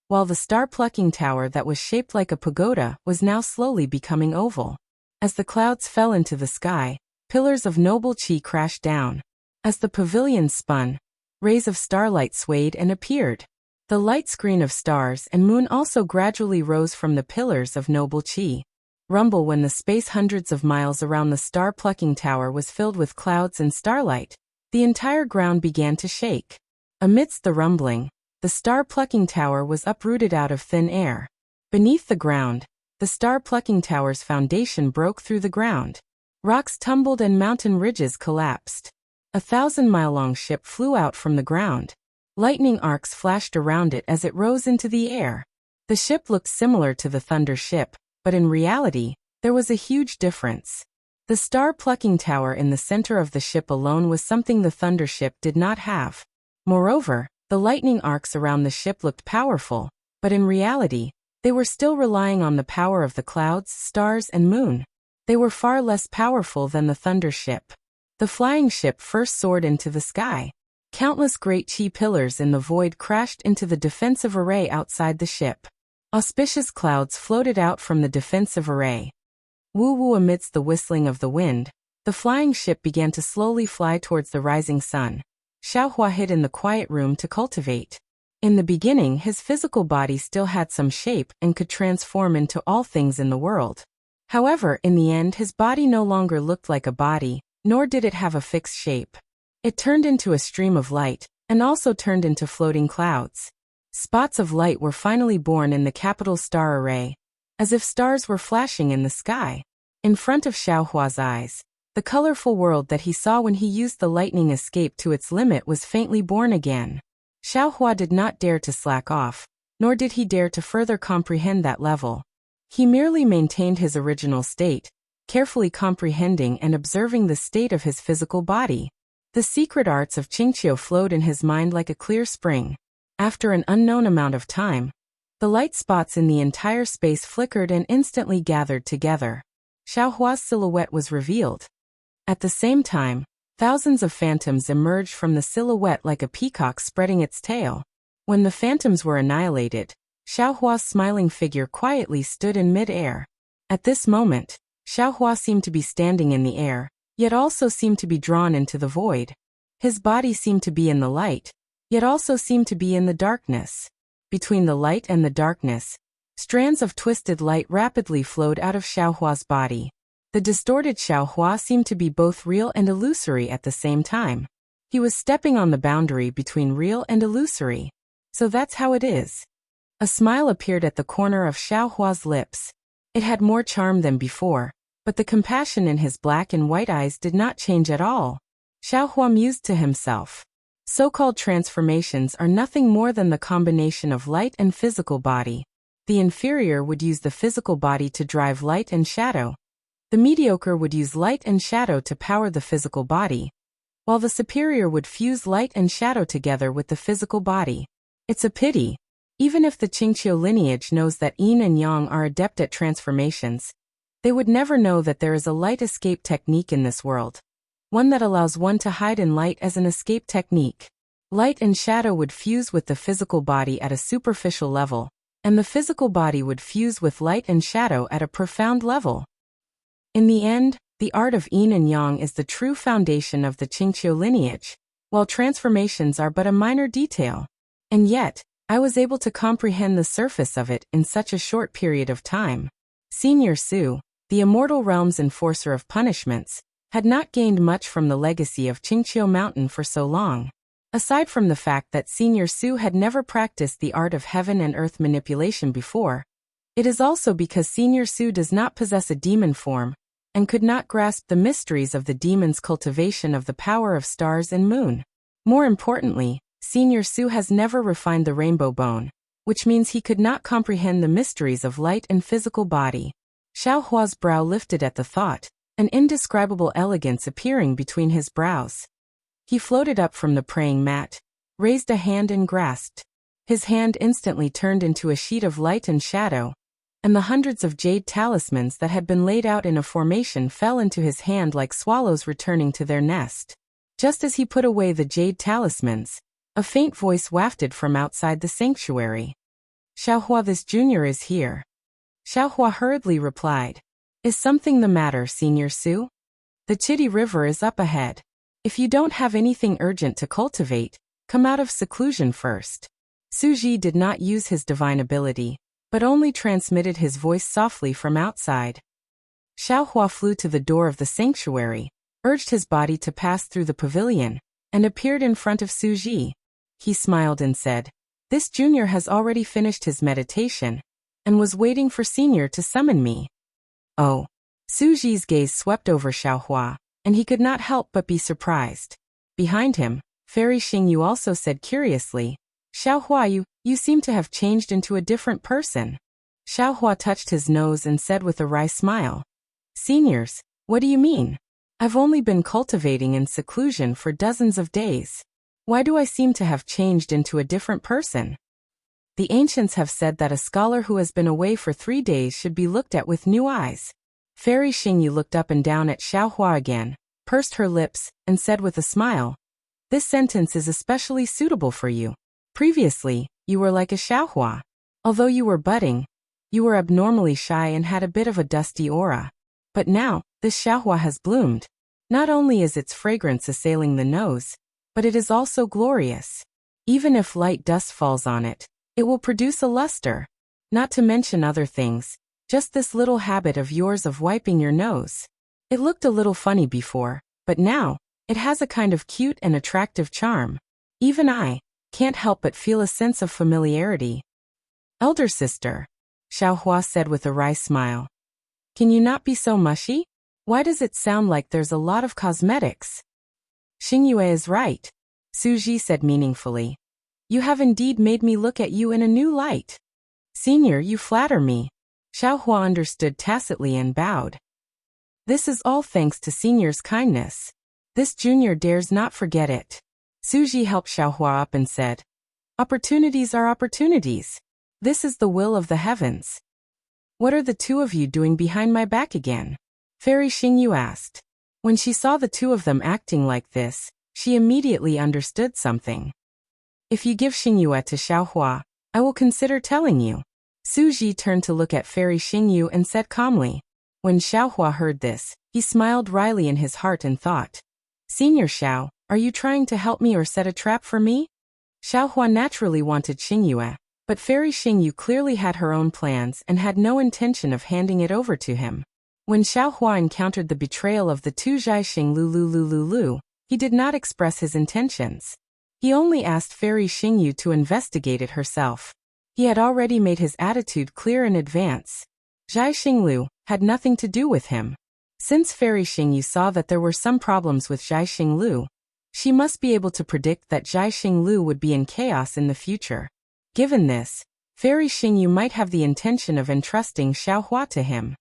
while the star-plucking tower that was shaped like a pagoda was now slowly becoming oval. As the clouds fell into the sky, pillars of noble qi crashed down. As the pavilions spun, rays of starlight swayed and appeared. The light screen of stars and moon also gradually rose from the pillars of noble qi. Rumble when the space hundreds of miles around the star-plucking tower was filled with clouds and starlight. The entire ground began to shake. Amidst the rumbling, the star-plucking tower was uprooted out of thin air. Beneath the ground, the star-plucking tower's foundation broke through the ground. Rocks tumbled and mountain ridges collapsed. A 1,000-mile-long ship flew out from the ground. Lightning arcs flashed around it as it rose into the air. The ship looked similar to the Thunder ship, but in reality, there was a huge difference. The star-plucking tower in the center of the ship alone was something the Thunder ship did not have. Moreover, the lightning arcs around the ship looked powerful, but in reality, they were still relying on the power of the clouds, stars, and moon. They were far less powerful than the Thunder ship. The flying ship first soared into the sky. Countless great qi pillars in the void crashed into the defensive array outside the ship. Auspicious clouds floated out from the defensive array. Woo-woo amidst the whistling of the wind, the flying ship began to slowly fly towards the rising sun. Xiaohua hid in the quiet room to cultivate. In the beginning, his physical body still had some shape and could transform into all things in the world. However, in the end, his body no longer looked like a body, nor did it have a fixed shape. It turned into a stream of light, and also turned into floating clouds. Spots of light were finally born in the capital star array, as if stars were flashing in the sky. In front of Xiaohua's eyes, the colorful world that he saw when he used the lightning escape to its limit was faintly born again. Xiaohua did not dare to slack off, nor did he dare to further comprehend that level. He merely maintained his original state, carefully comprehending and observing the state of his physical body. The secret arts of Qingqiu flowed in his mind like a clear spring. After an unknown amount of time, the light spots in the entire space flickered and instantly gathered together. Xiaohua's silhouette was revealed. At the same time, thousands of phantoms emerged from the silhouette like a peacock spreading its tail. When the phantoms were annihilated, Xiaohua's smiling figure quietly stood in mid-air. At this moment, Xiaohua seemed to be standing in the air, yet also seemed to be drawn into the void. His body seemed to be in the light, yet also seemed to be in the darkness. Between the light and the darkness, strands of twisted light rapidly flowed out of Xiaohua's body. The distorted Xiaohua seemed to be both real and illusory at the same time. He was stepping on the boundary between real and illusory. So that's how it is. A smile appeared at the corner of Xiaohua's lips. It had more charm than before, but the compassion in his black and white eyes did not change at all. Xiaohua mused to himself. So-called transformations are nothing more than the combination of light and physical body. The inferior would use the physical body to drive light and shadow. The mediocre would use light and shadow to power the physical body, while the superior would fuse light and shadow together with the physical body. It's a pity. Even if the Qingqiu lineage knows that yin and yang are adept at transformations, they would never know that there is a light escape technique in this world. One that allows one to hide in light as an escape technique. Light and shadow would fuse with the physical body at a superficial level, and the physical body would fuse with light and shadow at a profound level. In the end, the art of yin and yang is the true foundation of the Qingqiu lineage, while transformations are but a minor detail. And yet, I was able to comprehend the surface of it in such a short period of time. Senior Su, the immortal realm's enforcer of punishments, had not gained much from the legacy of Qingqiu Mountain for so long. Aside from the fact that Senior Su had never practiced the art of heaven and earth manipulation before, it is also because Senior Su does not possess a demon form, and could not grasp the mysteries of the demon's cultivation of the power of stars and moon. More importantly, Senior Su has never refined the rainbow bone, which means he could not comprehend the mysteries of light and physical body. Xiao Hua's brow lifted at the thought, an indescribable elegance appearing between his brows. He floated up from the praying mat, raised a hand and grasped. His hand instantly turned into a sheet of light and shadow, and the hundreds of jade talismans that had been laid out in a formation fell into his hand like swallows returning to their nest. Just as he put away the jade talismans, a faint voice wafted from outside the sanctuary. "Xiaohua, this junior is here." Xiaohua hurriedly replied. "Is something the matter, Senior Su? The Chitty River is up ahead. If you don't have anything urgent to cultivate, come out of seclusion first." Su Ji did not use his divine ability, but only transmitted his voice softly from outside. Xiaohua flew to the door of the sanctuary, urged his body to pass through the pavilion, and appeared in front of Su Ji. He smiled and said, "This junior has already finished his meditation, and was waiting for Senior to summon me." Oh. Su Ji's gaze swept over Xiaohua, and he could not help but be surprised. Behind him, Fairy Xingyu also said curiously, "Xiaohua, you seem to have changed into a different person." Xiaohua touched his nose and said with a wry smile, "Seniors, what do you mean? I've only been cultivating in seclusion for dozens of days. Why do I seem to have changed into a different person?" The ancients have said that a scholar who has been away for 3 days should be looked at with new eyes. Fairy Xingyu looked up and down at Xiaohua again, pursed her lips, and said with a smile, "This sentence is especially suitable for you. Previously, you were like a Xiaohua. Although you were budding, you were abnormally shy and had a bit of a dusty aura. But now, this Xiaohua has bloomed. Not only is its fragrance assailing the nose, but it is also glorious. Even if light dust falls on it, it will produce a luster. Not to mention other things, just this little habit of yours of wiping your nose. It looked a little funny before, but now, it has a kind of cute and attractive charm. Even I can't help but feel a sense of familiarity." "Elder sister," Xiaohua said with a wry smile, "can you not be so mushy? Why does it sound like there's a lot of cosmetics?" "Xingyue is right," Su Ji said meaningfully. "You have indeed made me look at you in a new light. Senior, you flatter me." Xiaohua understood tacitly and bowed. "This is all thanks to Senior's kindness. This junior dares not forget it." Su Ji helped Xiaohua up and said, "Opportunities are opportunities. This is the will of the heavens." "What are the two of you doing behind my back again?" Fairy Xingyu asked. When she saw the two of them acting like this, she immediately understood something. "If you give Xingyue to Xiaohua, I will consider telling you." Su Ji turned to look at Fairy Xingyu and said calmly. When Xiaohua heard this, he smiled wryly in his heart and thought, "Senior Xiao, are you trying to help me or set a trap for me?" Xiaohua naturally wanted Xingyue, but Fairy Xingyu clearly had her own plans and had no intention of handing it over to him. When Xiaohua encountered the betrayal of the two Zhaixing Lu, he did not express his intentions. He only asked Fairy Xingyu to investigate it herself. He had already made his attitude clear in advance. Zhaixing Lu had nothing to do with him. Since Fairy Xingyu saw that there were some problems with Zhaixing Lu, she must be able to predict that Zhaixing Lu would be in chaos in the future. Given this, Fairy Xingyu might have the intention of entrusting Xiaohua to him.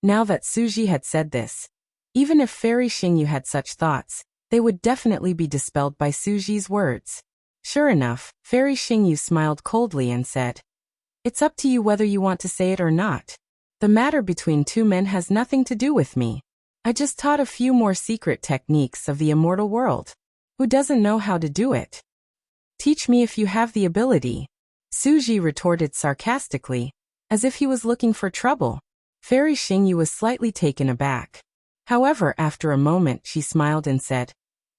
Now that Su Ji had said this, even if Fairy Xingyu had such thoughts, they would definitely be dispelled by Su Ji's words. Sure enough, Fairy Xingyu smiled coldly and said, "It's up to you whether you want to say it or not. The matter between two men has nothing to do with me. I just taught a few more secret techniques of the immortal world. Who doesn't know how to do it? Teach me if you have the ability." Su Ji retorted sarcastically, as if he was looking for trouble. Fairy Xingyu was slightly taken aback. However, after a moment she smiled and said,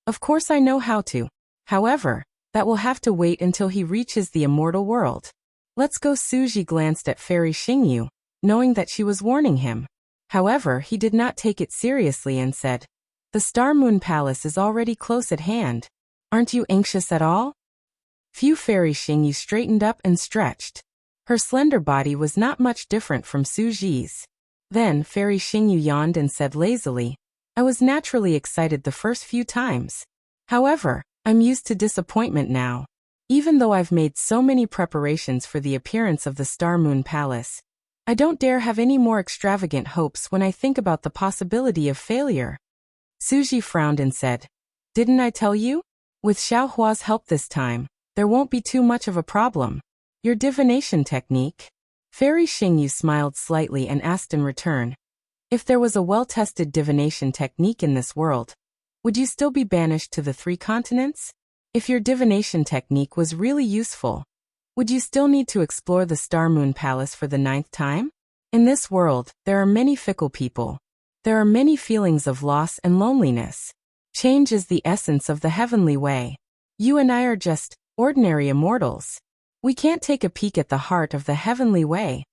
"Of course I know how to. However, that will have to wait until he reaches the immortal world. Let's go." Su Ji glanced at Fairy Xingyu, knowing that she was warning him. However, he did not take it seriously and said, "The Star Moon Palace is already close at hand. Aren't you anxious at all?" Fairy Xingyu straightened up and stretched. Her slender body was not much different from Su Ji's. Then Fairy Xingyu yawned and said lazily, "I was naturally excited the first few times. However, I'm used to disappointment now. Even though I've made so many preparations for the appearance of the Star Moon Palace, I don't dare have any more extravagant hopes when I think about the possibility of failure." Su Ji frowned and said, "Didn't I tell you? With Xiaohua's help this time, there won't be too much of a problem. Your divination technique?" Fairy Xingyu smiled slightly and asked in return, "If there was a well-tested divination technique in this world, would you still be banished to the 3 continents? If your divination technique was really useful, would you still need to explore the Star Moon Palace for the 9th time? In this world, there are many fickle people. There are many feelings of loss and loneliness. Change is the essence of the heavenly way. You and I are just ordinary immortals. We can't take a peek at the heart of the heavenly way."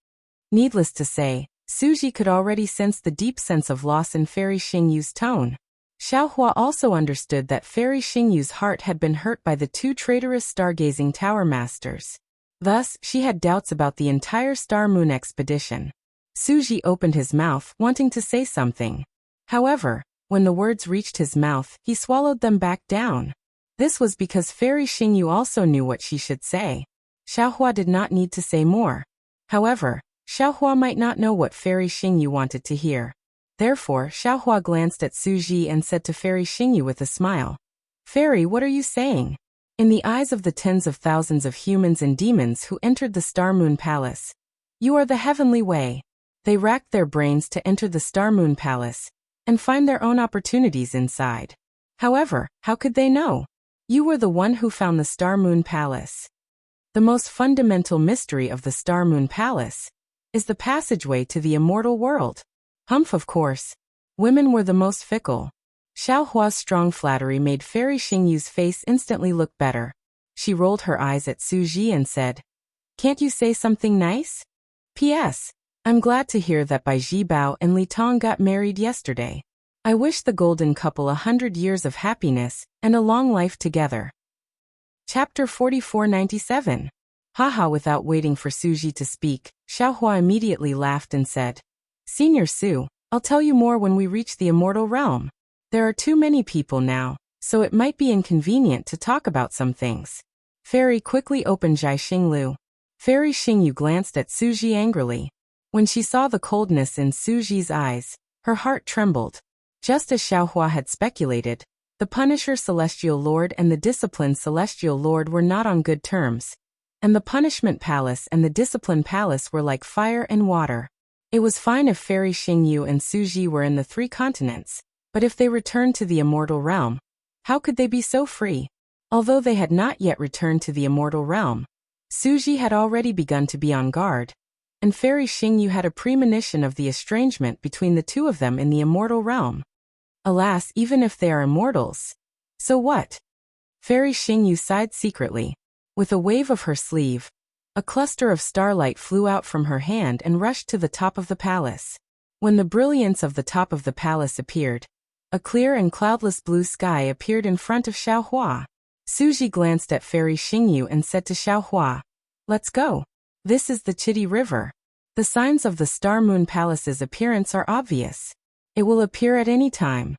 Needless to say, Su Ji could already sense the deep sense of loss in Fairy Xingyu's tone. Xiaohua also understood that Fairy Xingyu's heart had been hurt by the 2 traitorous stargazing tower masters. Thus, she had doubts about the entire Star Moon expedition. Su Ji opened his mouth, wanting to say something. However, when the words reached his mouth, he swallowed them back down. This was because Fairy Xingyu also knew what she should say. Xiaohua did not need to say more. However, Xiaohua might not know what Fairy Xingyu wanted to hear. Therefore, Xiaohua glanced at Su Ji and said to Fairy Xingyu with a smile, "Fairy, what are you saying?" In the eyes of the tens of thousands of humans and demons who entered the Star Moon Palace, you are the heavenly way. They racked their brains to enter the Star Moon Palace and find their own opportunities inside. However, how could they know? You were the one who found the Star Moon Palace. The most fundamental mystery of the Star Moon Palace is the passageway to the immortal world. Humph, of course. Women were the most fickle. Xiaohua's strong flattery made Fairy Xingyu's face instantly look better. She rolled her eyes at Su Ji and said, "Can't you say something nice? P.S. I'm glad to hear that Bai Jibao and Li Tong got married yesterday. I wish the golden couple 100 years of happiness and a long life together." Chapter 4497. Haha. Without waiting for Su Ji to speak, Xiaohua immediately laughed and said, "Senior Su, I'll tell you more when we reach the immortal realm. There are too many people now, so it might be inconvenient to talk about some things." Fairy quickly opened Jai Xinglu. Fairy Xingyu glanced at Su Ji angrily. When she saw the coldness in Su Ji's eyes, her heart trembled. Just as Xiaohua had speculated, the Punisher Celestial Lord and the Disciplined Celestial Lord were not on good terms, and the Punishment Palace and the Discipline Palace were like fire and water. It was fine if Fairy Xingyu and Su Ji were in the 3 continents, but if they returned to the immortal realm, how could they be so free? Although they had not yet returned to the immortal realm, Su Ji had already begun to be on guard, and Fairy Xingyu had a premonition of the estrangement between the 2 of them in the immortal realm. Alas, even if they are immortals, so what? Fairy Xingyu sighed secretly. With a wave of her sleeve, a cluster of starlight flew out from her hand and rushed to the top of the palace. When the brilliance of the top of the palace appeared, a clear and cloudless blue sky appeared in front of Xiaohua. Su Ji glanced at Fairy Xingyu and said to Xiaohua, "Let's go. This is the Chitty River. The signs of the Star Moon Palace's appearance are obvious. It will appear at any time."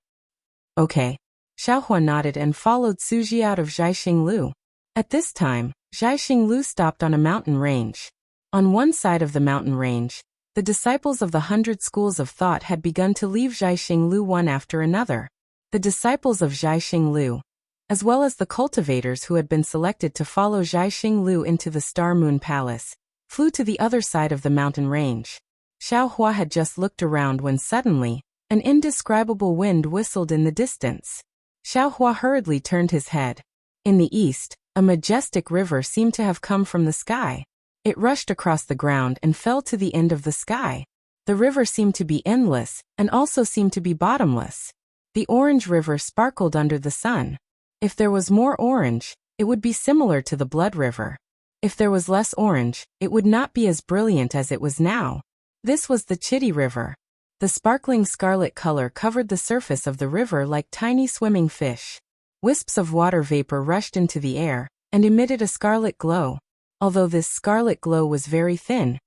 "Okay." Xiaohua nodded and followed Su Ji out of Zhaixinglu. At this time, Zhaixinglu stopped on a mountain range. On one side of the mountain range, the disciples of the 100 schools of thought had begun to leave Zhaixinglu one after another. The disciples of Zhaixinglu, as well as the cultivators who had been selected to follow Zhaixinglu into the Star Moon Palace, flew to the other side of the mountain range. Xiaohua had just looked around when suddenly, an indescribable wind whistled in the distance. Xiaohua hurriedly turned his head. In the east, a majestic river seemed to have come from the sky. It rushed across the ground and fell to the end of the sky. The river seemed to be endless, and also seemed to be bottomless. The orange river sparkled under the sun. If there was more orange, it would be similar to the blood river. If there was less orange, it would not be as brilliant as it was now. This was the Chitty River. The sparkling scarlet color covered the surface of the river like tiny swimming fish. Wisps of water vapor rushed into the air and emitted a scarlet glow. Although this scarlet glow was very thin,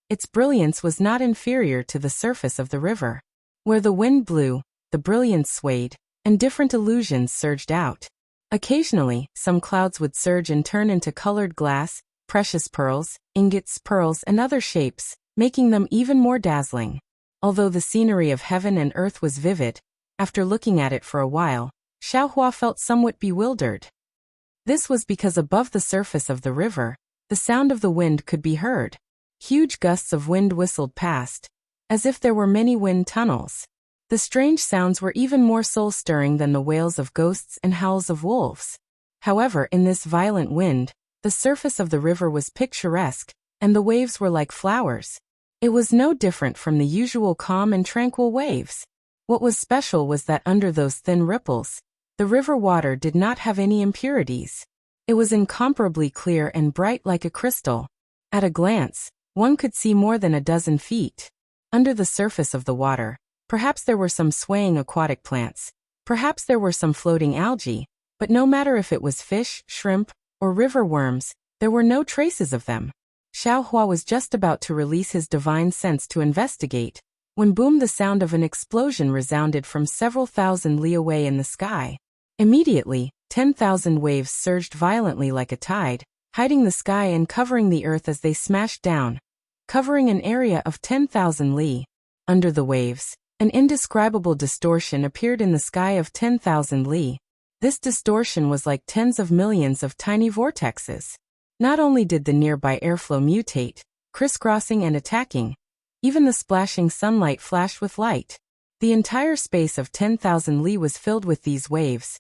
its brilliance was not inferior to the surface of the river. Where the wind blew, the brilliance swayed, and different illusions surged out. Occasionally, some clouds would surge and turn into colored glass, precious pearls, ingots, pearls, and other shapes, making them even more dazzling. Although the scenery of heaven and earth was vivid, after looking at it for a while, Xiaohua felt somewhat bewildered. This was because above the surface of the river, the sound of the wind could be heard. Huge gusts of wind whistled past, as if there were many wind tunnels. The strange sounds were even more soul-stirring than the wails of ghosts and howls of wolves. However, in this violent wind, the surface of the river was picturesque, and the waves were like flowers. It was no different from the usual calm and tranquil waves. What was special was that under those thin ripples, the river water did not have any impurities. It was incomparably clear and bright like a crystal. At a glance, one could see more than a dozen feet. Under the surface of the water, perhaps there were some swaying aquatic plants, perhaps there were some floating algae, but no matter if it was fish, shrimp, or river worms, there were no traces of them. Xiaohua was just about to release his divine sense to investigate, when boom, the sound of an explosion resounded from several thousand li away in the sky. Immediately, 10,000 waves surged violently like a tide, hiding the sky and covering the earth as they smashed down, covering an area of 10,000 li. Under the waves, an indescribable distortion appeared in the sky of 10,000 li. This distortion was like tens of millions of tiny vortexes. Not only did the nearby airflow mutate, crisscrossing and attacking, even the splashing sunlight flashed with light. The entire space of 10,000 li was filled with these waves,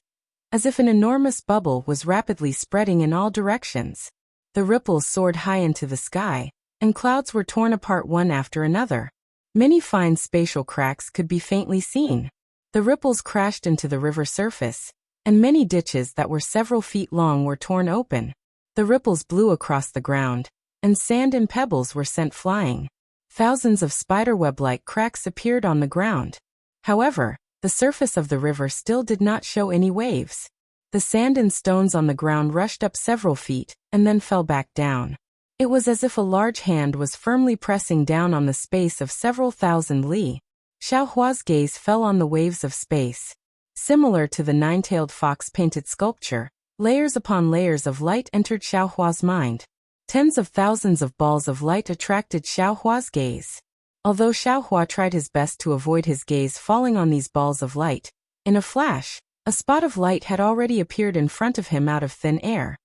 as if an enormous bubble was rapidly spreading in all directions. The ripples soared high into the sky, and clouds were torn apart one after another. Many fine spatial cracks could be faintly seen. The ripples crashed into the river surface, and many ditches that were several feet long were torn open. The ripples blew across the ground, and sand and pebbles were sent flying. Thousands of spiderweb-like cracks appeared on the ground. However, the surface of the river still did not show any waves. The sand and stones on the ground rushed up several feet, and then fell back down. It was as if a large hand was firmly pressing down on the space of several thousand li. Xiaohua's gaze fell on the waves of space. Similar to the nine-tailed fox painted sculpture, layers upon layers of light entered Xiaohua's mind. Tens of thousands of balls of light attracted Xiaohua's gaze. Although Xiaohua tried his best to avoid his gaze falling on these balls of light, in a flash, a spot of light had already appeared in front of him out of thin air.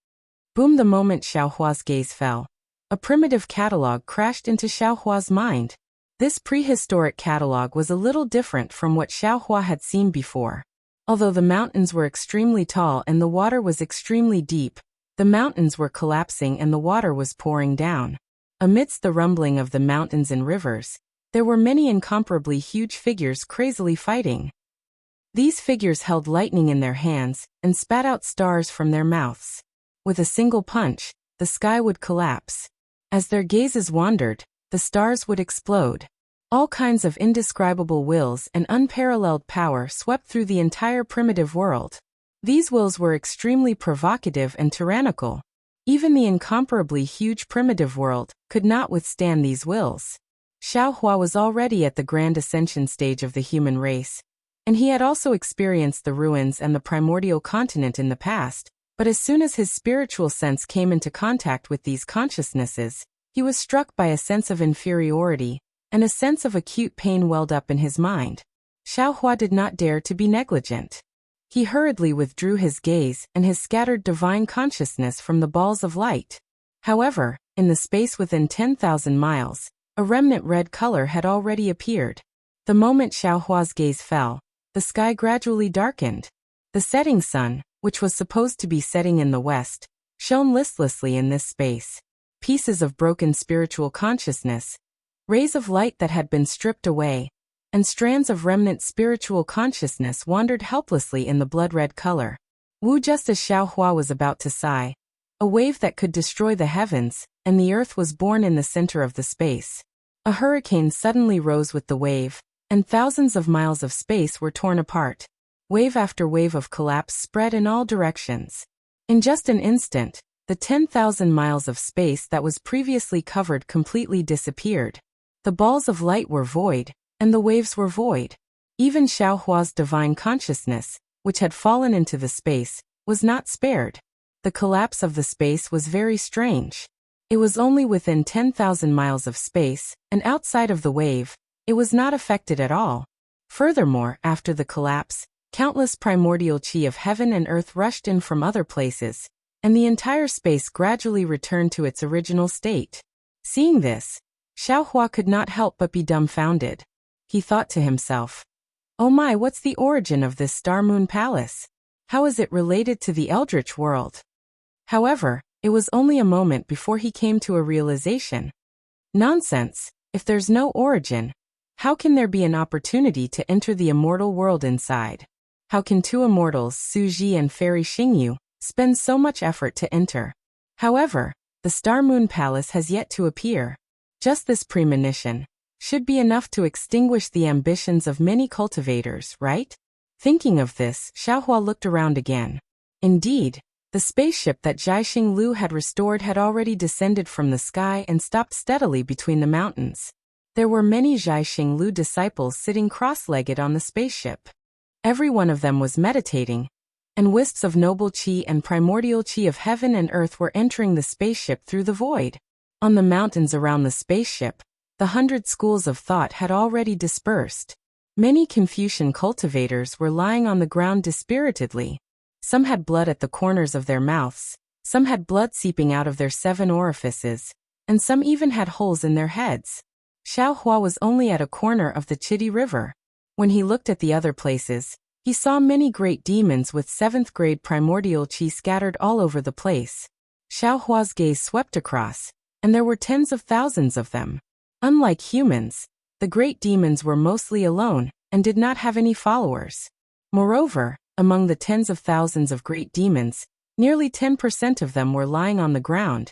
Boom! The moment Xiaohua's gaze fell, a primitive catalog crashed into Xiaohua's mind. This prehistoric catalog was a little different from what Xiaohua had seen before. Although the mountains were extremely tall and the water was extremely deep, the mountains were collapsing and the water was pouring down. Amidst the rumbling of the mountains and rivers, there were many incomparably huge figures crazily fighting. These figures held lightning in their hands and spat out stars from their mouths. With a single punch, the sky would collapse. As their gazes wandered, the stars would explode. All kinds of indescribable wills and unparalleled power swept through the entire primitive world. These wills were extremely provocative and tyrannical. Even the incomparably huge primitive world could not withstand these wills. Xiaohua was already at the grand ascension stage of the human race, and he had also experienced the ruins and the primordial continent in the past, but as soon as his spiritual sense came into contact with these consciousnesses, he was struck by a sense of inferiority, and a sense of acute pain welled up in his mind. Xiaohua did not dare to be negligent. He hurriedly withdrew his gaze and his scattered divine consciousness from the balls of light. However, in the space within 10,000 miles, a remnant red color had already appeared. The moment Xiaohua's gaze fell, the sky gradually darkened. The setting sun, which was supposed to be setting in the west, shone listlessly in this space. Pieces of broken spiritual consciousness, rays of light that had been stripped away, and strands of remnant spiritual consciousness wandered helplessly in the blood-red color. Just as Xiaohua was about to sigh, a wave that could destroy the heavens and the earth was born in the center of the space. A hurricane suddenly rose with the wave, and thousands of miles of space were torn apart. Wave after wave of collapse spread in all directions. In just an instant, the 10,000 miles of space that was previously covered completely disappeared. The balls of light were void, and the waves were void. Even Xiaohua's divine consciousness, which had fallen into the space, was not spared. The collapse of the space was very strange. It was only within 10,000 miles of space, and outside of the wave, it was not affected at all. Furthermore, after the collapse, countless primordial qi of heaven and earth rushed in from other places, and the entire space gradually returned to its original state. Seeing this, Xiaohua could not help but be dumbfounded. He thought to himself, "Oh my, what's the origin of this Star-Moon Palace? How is it related to the Eldritch world?" However, it was only a moment before he came to a realization. Nonsense, if there's no origin, how can there be an opportunity to enter the immortal world inside? How can two immortals, Su Ji and Fairy Xingyu, spend so much effort to enter? However, the Star-Moon Palace has yet to appear. Just this premonition should be enough to extinguish the ambitions of many cultivators, right? Thinking of this, Xiaohua looked around again. Indeed, the spaceship that Zhaixing Lu had restored had already descended from the sky and stopped steadily between the mountains. There were many Zhaixing Lu disciples sitting cross-legged on the spaceship. Every one of them was meditating, and wisps of noble qi and primordial qi of heaven and earth were entering the spaceship through the void. On the mountains around the spaceship, the 100 schools of thought had already dispersed. Many Confucian cultivators were lying on the ground dispiritedly. Some had blood at the corners of their mouths, some had blood seeping out of their 7 orifices, and some even had holes in their heads. Xiaohua was only at a corner of the Chidi River. When he looked at the other places, he saw many great demons with 7th grade primordial qi scattered all over the place. Xiaohua's gaze swept across, and there were tens of thousands of them. Unlike humans, the great demons were mostly alone and did not have any followers. Moreover, among the tens of thousands of great demons, nearly 10% of them were lying on the ground,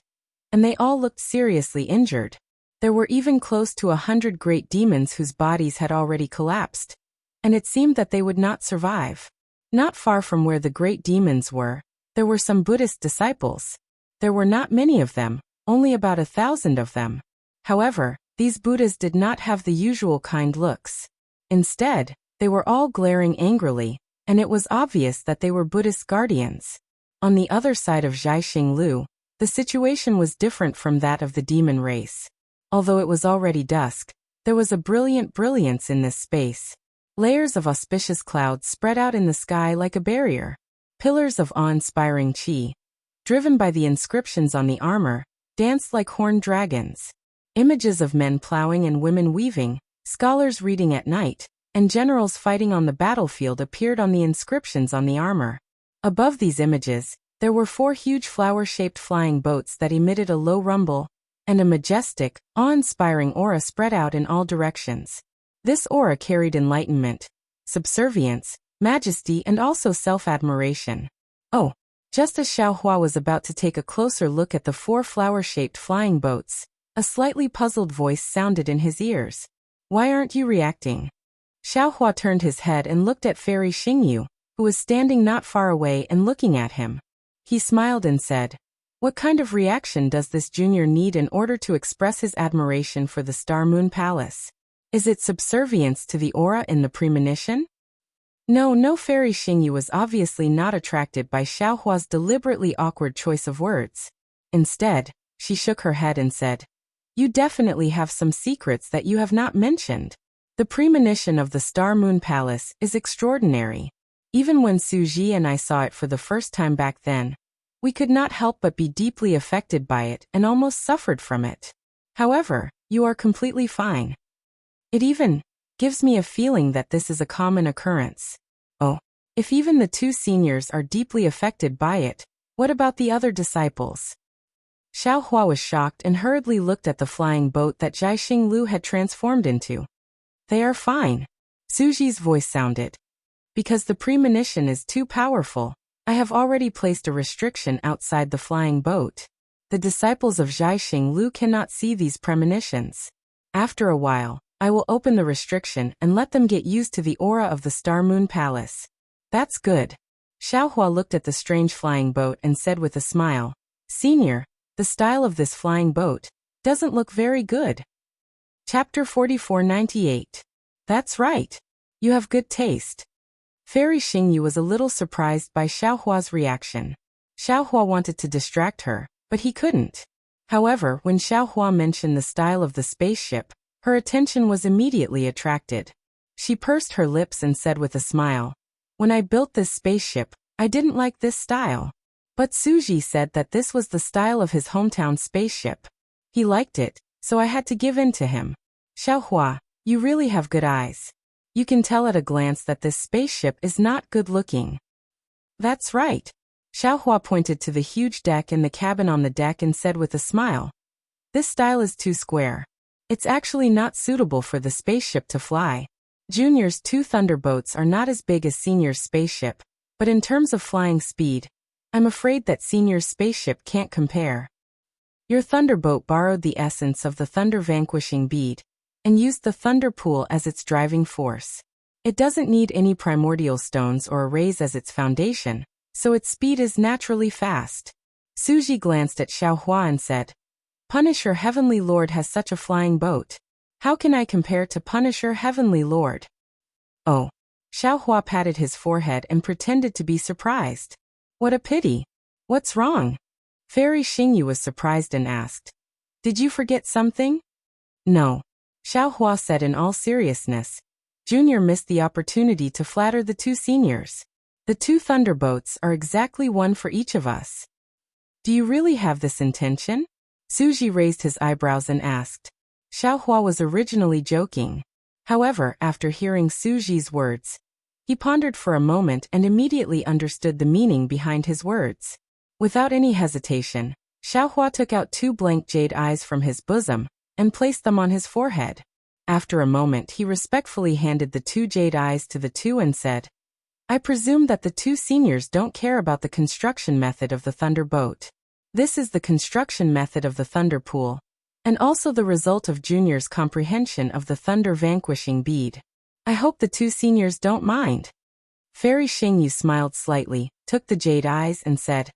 and they all looked seriously injured. There were even close to 100 great demons whose bodies had already collapsed, and it seemed that they would not survive. Not far from where the great demons were, there were some Buddhist disciples. There were not many of them, only about 1,000 of them. However, these Buddhas did not have the usual kind looks. Instead, they were all glaring angrily, and it was obvious that they were Buddhist guardians. On the other side of Zhaixing Lu, the situation was different from that of the demon race. Although it was already dusk, there was a brilliant brilliance in this space. Layers of auspicious clouds spread out in the sky like a barrier. Pillars of awe-inspiring qi, driven by the inscriptions on the armor, danced like horned dragons. Images of men plowing and women weaving, scholars reading at night, and generals fighting on the battlefield appeared on the inscriptions on the armor. Above these images, there were 4 huge flower-shaped flying boats that emitted a low rumble, and a majestic, awe-inspiring aura spread out in all directions. This aura carried enlightenment, subservience, majesty, and also self-admiration. Oh, just as Xiaohua was about to take a closer look at the 4 flower-shaped flying boats, a slightly puzzled voice sounded in his ears. "Why aren't you reacting?" Xiaohua turned his head and looked at Fairy Xingyu, who was standing not far away and looking at him. He smiled and said, "What kind of reaction does this junior need in order to express his admiration for the Star-Moon Palace? Is it subservience to the aura in the premonition?" No, Fairy Xingyu was obviously not attracted by Xiaohua's deliberately awkward choice of words. Instead, she shook her head and said, "You definitely have some secrets that you have not mentioned. The premonition of the Star-Moon Palace is extraordinary. Even when Su Ji and I saw it for the first time back then, we could not help but be deeply affected by it and almost suffered from it. However, you are completely fine. It even gives me a feeling that this is a common occurrence. Oh, if even the 2 seniors are deeply affected by it, what about the other disciples?" Xiaohua was shocked and hurriedly looked at the flying boat that Zhaixing Lu had transformed into. "They are fine," Suji's voice sounded. "Because the premonition is too powerful, I have already placed a restriction outside the flying boat. The disciples of Zhaixing Lu cannot see these premonitions. After a while, I will open the restriction and let them get used to the aura of the Star Moon Palace. That's good. Xiaohua looked at the strange flying boat and said with a smile, Senior, the style of this flying boat doesn't look very good. Chapter 4498. That's right. You have good taste. Fairy Xingyu was a little surprised by Xiaohua's reaction. Xiaohua wanted to distract her, but he couldn't. However, when Xiaohua mentioned the style of the spaceship, her attention was immediately attracted. She pursed her lips and said with a smile, When I built this spaceship, I didn't like this style. But Suji said that this was the style of his hometown spaceship. He liked it, so I had to give in to him. Xiaohua, you really have good eyes. You can tell at a glance that this spaceship is not good looking. That's right. Xiaohua pointed to the huge deck and the cabin on the deck and said with a smile, This style is too square. It's actually not suitable for the spaceship to fly. Junior's 2 thunderboats are not as big as Senior's spaceship, but in terms of flying speed, I'm afraid that Senior's spaceship can't compare. Your thunderboat borrowed the essence of the thunder vanquishing bead and used the thunder pool as its driving force. It doesn't need any primordial stones or arrays as its foundation, so its speed is naturally fast. Suji glanced at Xiaohua and said, Punisher Heavenly Lord has such a flying boat. How can I compare to Punisher Heavenly Lord? Oh. Xiaohua patted his forehead and pretended to be surprised. What a pity. What's wrong? Fairy Xingyu was surprised and asked, Did you forget something? No. Xiaohua said in all seriousness. Junior missed the opportunity to flatter the 2 seniors. The 2 thunderboats are exactly one for each of us. Do you really have this intention? Suji raised his eyebrows and asked. Xiaohua was originally joking. However, after hearing Suji's words, he pondered for a moment and immediately understood the meaning behind his words. Without any hesitation, Xiaohua took out 2 blank jade eyes from his bosom and placed them on his forehead. After a moment, he respectfully handed the 2 jade eyes to the 2 and said, I presume that the 2 seniors don't care about the construction method of the thunderboat. This is the construction method of the thunder pool, and also the result of Junior's comprehension of the thunder vanquishing bead. I hope the 2 seniors don't mind. Fairy Xingyu smiled slightly, took the jade eyes and said,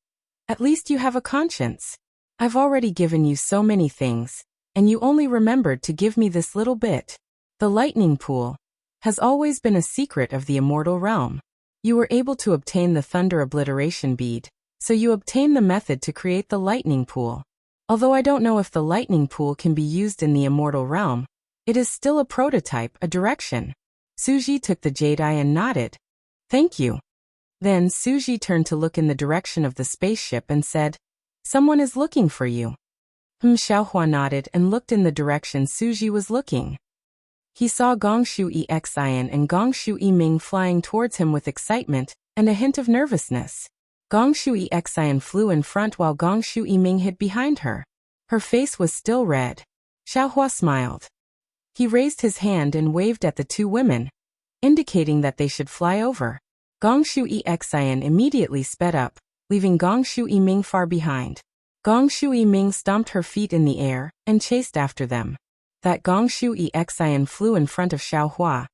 At least you have a conscience. I've already given you so many things, and you only remembered to give me this little bit. The lightning pool has always been a secret of the immortal realm. You were able to obtain the thunder obliteration bead, so you obtained the method to create the lightning pool. Although I don't know if the lightning pool can be used in the immortal realm, it is still a prototype, a direction. Suji took the jade eye and nodded. Thank you. Then Suji turned to look in the direction of the spaceship and said, Someone is looking for you. Xiaohua nodded and looked in the direction Suji was looking. He saw Gongshu Exian and Gongshu Ming flying towards him with excitement and a hint of nervousness. Gongshu Exian flew in front while Gongshu Ming hid behind her. Her face was still red. Xiaohua smiled. He raised his hand and waved at the 2 women, indicating that they should fly over. Gongshu Exian immediately sped up, leaving Gongshu Ming far behind. Gongshu Ming stomped her feet in the air and chased after them. That Gongshu Exian flew in front of Xiaohua,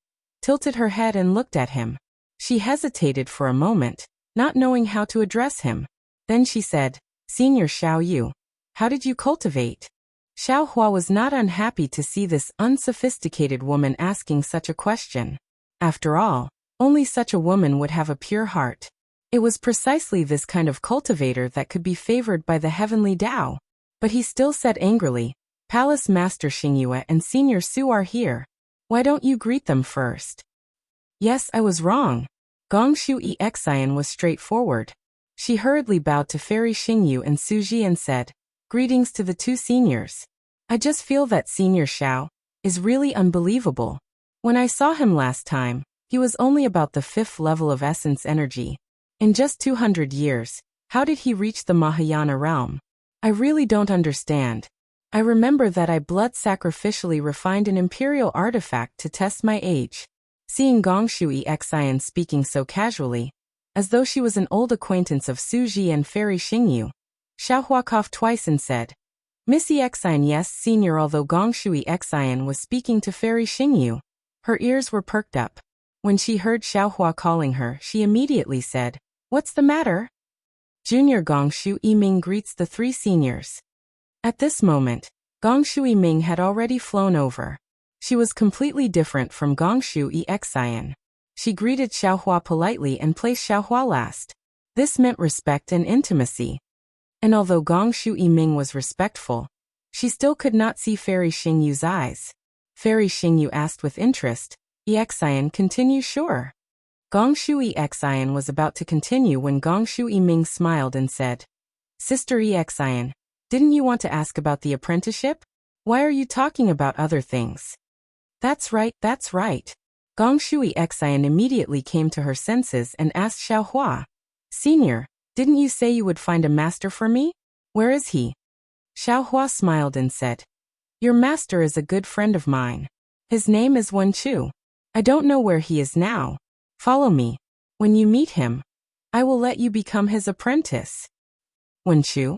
tilted her head and looked at him. She hesitated for a moment, not knowing how to address him. Then she said, Senior Xiao Yu, how did you cultivate? Xiaohua was not unhappy to see this unsophisticated woman asking such a question. After all, only such a woman would have a pure heart. It was precisely this kind of cultivator that could be favored by the heavenly Tao. But he still said angrily, Palace Master Xingyue and Senior Su are here. Why don't you greet them first? Yes, I was wrong. Gongshu Exian was straightforward. She hurriedly bowed to Fairy Xingyu and Suji and said, Greetings to the 2 seniors. I just feel that Senior Xiao is really unbelievable. When I saw him last time, he was only about the 5th level of essence energy. In just 200 years, how did he reach the Mahayana realm? I really don't understand. I remember that I blood sacrificially refined an imperial artifact to test my age. Seeing Gongshu Exian speaking so casually, as though she was an old acquaintance of Suji and Fairy Xingyu, Xiaohua coughed twice and said, Missy Xian, yes, senior. Although Gongshui Xian was speaking to Fairy Xingyu, her ears were perked up. When she heard Xiaohua calling her, she immediately said, "What's the matter?" Junior Gongshu Yiming greets the three seniors. At this moment, Gongshu Yiming had already flown over. She was completely different from Gongshu Xian. She greeted Xiaohua politely and placed Xiaohua last. This meant respect and intimacy. And although Gongshu Yiming was respectful, she still could not see Fairy Xingyu's eyes. Fairy Xingyu asked with interest, "Xian, continue?" "Sure." Gongshu Xian was about to continue when Gongshu Yiming smiled and said, "Sister Xian, didn't you want to ask about the apprenticeship? Why are you talking about other things?" That's right. Gongshu Xian immediately came to her senses and asked Xiaohua, "Senior, didn't you say you would find a master for me? Where is he?" Xiaohua smiled and said, "Your master is a good friend of mine. His name is Wen Chu. I don't know where he is now. Follow me. When you meet him, I will let you become his apprentice." "Wen Chu?"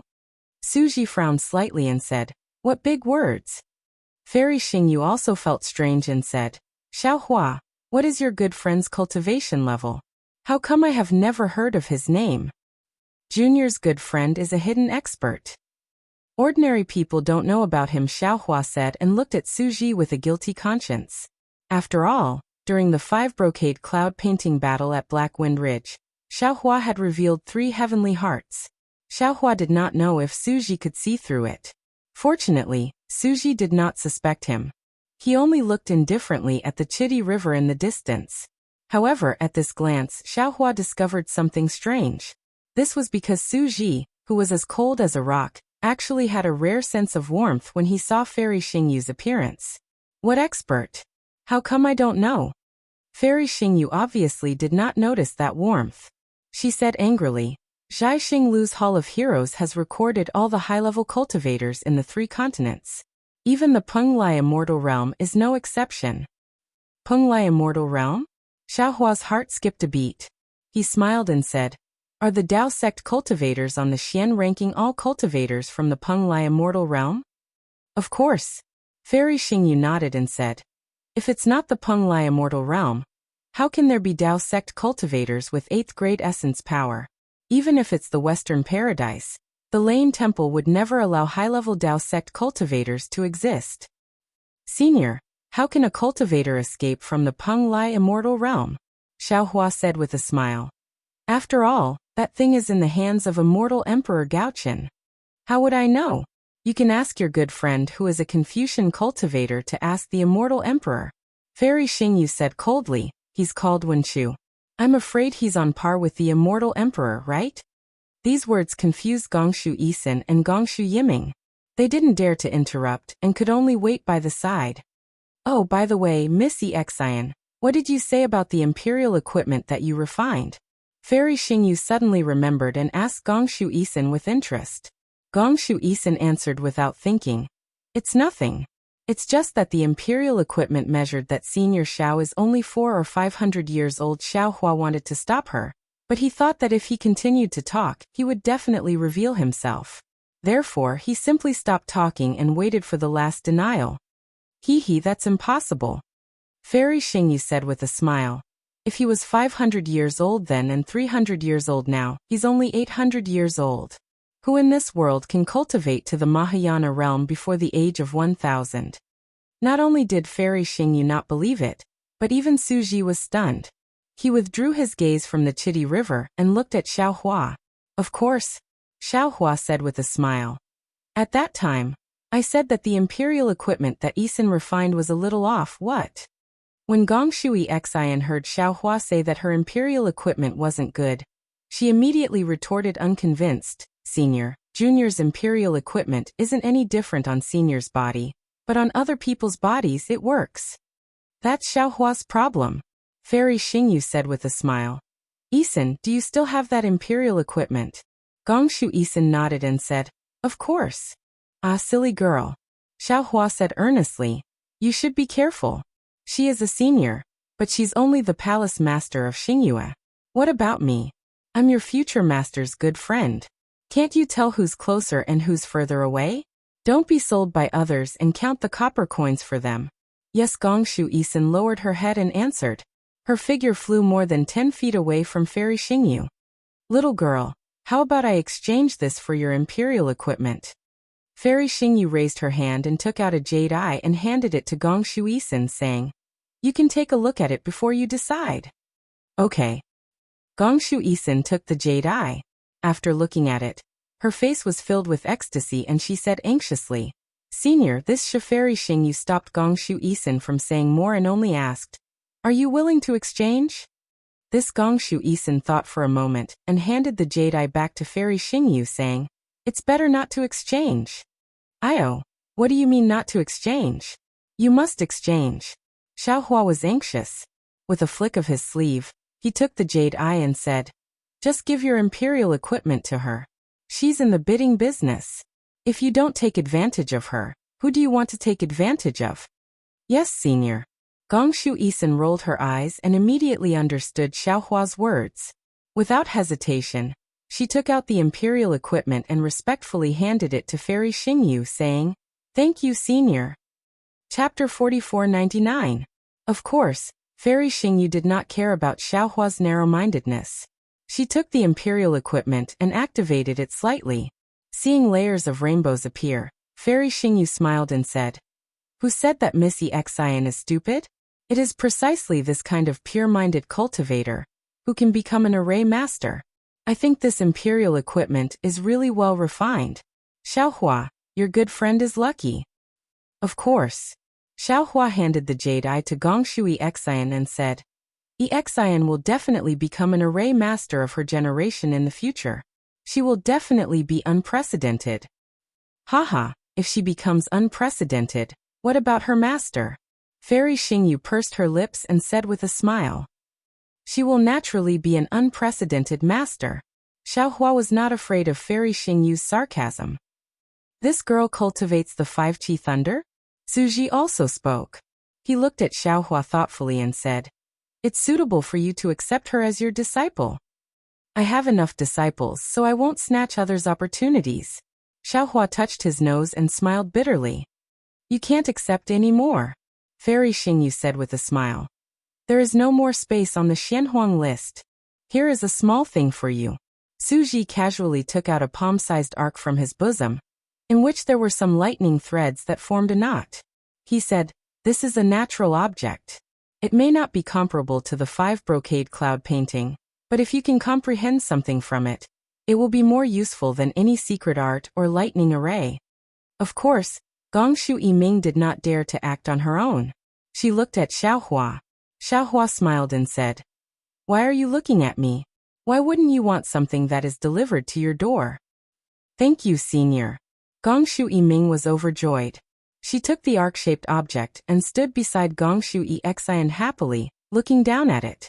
Suji frowned slightly and said, "What big words." Fairy Xingyu also felt strange and said, "Xiaohua, what is your good friend's cultivation level? How come I have never heard of his name?" "Junior's good friend is a hidden expert. Ordinary people don't know about him," Xiaohua said and looked at Suji with a guilty conscience. After all, during the 5-brocade cloud painting battle at Black Wind Ridge, Xiaohua had revealed 3 heavenly hearts. Xiaohua did not know if Suji could see through it. Fortunately, Suji did not suspect him. He only looked indifferently at the Chitty River in the distance. However, at this glance, Xiaohua discovered something strange. This was because Suji, who was as cold as a rock, actually had a rare sense of warmth when he saw Fairy Xingyu's appearance. "What expert? How come I don't know?" Fairy Xingyu obviously did not notice that warmth. She said angrily, "Zhai Xinglu's Hall of Heroes has recorded all the high-level cultivators in the 3 continents. Even the Penglai Immortal Realm is no exception." "Penglai Immortal Realm?" Xiaohua's heart skipped a beat. He smiled and said, "Are the Dao sect cultivators on the Xian ranking all cultivators from the Penglai Immortal Realm?" "Of course." Fairy Xingyu nodded and said, "If it's not the Penglai Immortal Realm, how can there be Dao sect cultivators with 8th grade essence power? Even if it's the Western Paradise, the Lane Temple would never allow high-level Dao sect cultivators to exist." "Senior, how can a cultivator escape from the Penglai Immortal Realm?" Xiaohua said with a smile. "After all, that thing is in the hands of Immortal Emperor Gaochen. How would I know? You can ask your good friend who is a Confucian cultivator to ask the Immortal Emperor." Fairy Xingyu said coldly, "He's called Wen Chu. I'm afraid he's on par with the Immortal Emperor, right?" These words confused Gongshu Yisin and Gongshu Yiming. They didn't dare to interrupt and could only wait by the side. "Oh, by the way, Missy Xian, what did you say about the imperial equipment that you refined?" Fairy Xingyu suddenly remembered and asked Gongshu Yisin with interest. Gongshu Yisin answered without thinking, "It's nothing. It's just that the imperial equipment measured that Senior Xiao is only 400 or 500 years old." Xiaohua wanted to stop her, but he thought that if he continued to talk, he would definitely reveal himself. Therefore, he simply stopped talking and waited for the last denial. "Hee, that's impossible." Fairy Xingyu said with a smile, "If he was 500 years old then and 300 years old now, he's only 800 years old. Who in this world can cultivate to the Mahayana realm before the age of 1000? Not only did Fairy Xingyu not believe it, but even Suji was stunned. He withdrew his gaze from the Chitty River and looked at Xiaohua. "Of course," Xiaohua said with a smile. "At that time, I said that the imperial equipment that Yisin refined was a little off." "What?" When Gongshui Xian heard Xiaohua say that her imperial equipment wasn't good, she immediately retorted unconvinced, "Senior, Junior's imperial equipment isn't any different on Senior's body, but on other people's bodies it works. That's Xiaohua's problem." Fairy Xingyu said with a smile. "Yisin, do you still have that imperial equipment?" Gongshu Yisin nodded and said, "Of course." "Ah, silly girl." Xiaohua said earnestly, "You should be careful. She is a senior, but she's only the palace master of Xingyue. What about me? I'm your future master's good friend. Can't you tell who's closer and who's further away?" Don't be sold by others and count the copper coins for them. Yes, Gongshu Isin lowered her head and answered. Her figure flew more than 10 feet away from Fairy Xingyu. Little girl, how about I exchange this for your imperial equipment? Fairy Xingyu raised her hand and took out a jade eye and handed it to Gongshu Isin, saying, You can take a look at it before you decide. Okay. Gongshu Isin took the jade eye. After looking at it, her face was filled with ecstasy and she said anxiously, Senior, this Fairy Xingyu stopped Gongshu Isin from saying more and only asked, Are you willing to exchange? This Gongshu Isin thought for a moment and handed the jade eye back to Fairy Xingyu, saying, It's better not to exchange. Io, what do you mean not to exchange? You must exchange. Xiaohua was anxious. With a flick of his sleeve, he took the jade eye and said, Just give your imperial equipment to her. She's in the bidding business. If you don't take advantage of her, who do you want to take advantage of? Yes, senior. Gongshu Isin rolled her eyes and immediately understood Xiaohua's words. Without hesitation, she took out the imperial equipment and respectfully handed it to Fairy Xingyu, saying, Thank you, senior. Chapter 4499. Of course, Fairy Xingyu did not care about Xiaohua's narrow-mindedness. She took the imperial equipment and activated it slightly. Seeing layers of rainbows appear, Fairy Xingyu smiled and said, Who said that Missy Xian is stupid? It is precisely this kind of pure-minded cultivator who can become an array master. I think this imperial equipment is really well refined. Xiaohua, your good friend is lucky. Of course. Xiaohua handed the jade eye to Gongshu Xian and said, Xian will definitely become an array master of her generation in the future. She will definitely be unprecedented. Haha, if she becomes unprecedented, what about her master? Fairy Xingyu pursed her lips and said with a smile. She will naturally be an unprecedented master. Xiaohua was not afraid of Fairy Xingyu's sarcasm. This girl cultivates the 5-chi thunder? Suji also spoke. He looked at Xiaohua thoughtfully and said, It's suitable for you to accept her as your disciple. I have enough disciples, so I won't snatch others' opportunities. Xiaohua touched his nose and smiled bitterly. You can't accept any more, Fairy Xingyu said with a smile. There is no more space on the Xianhuang list. Here is a small thing for you. Suji casually took out a palm-sized arc from his bosom, in which there were some lightning threads that formed a knot. He said, This is a natural object. It may not be comparable to the 5 brocade cloud painting, but if you can comprehend something from it, it will be more useful than any secret art or lightning array. Of course, Gongshu Yiming did not dare to act on her own. She looked at Xiaohua. Xiaohua smiled and said, Why are you looking at me? Why wouldn't you want something that is delivered to your door? Thank you, senior. Gongshu Yiming was overjoyed. She took the arc-shaped object and stood beside Gongshu Xian happily, looking down at it.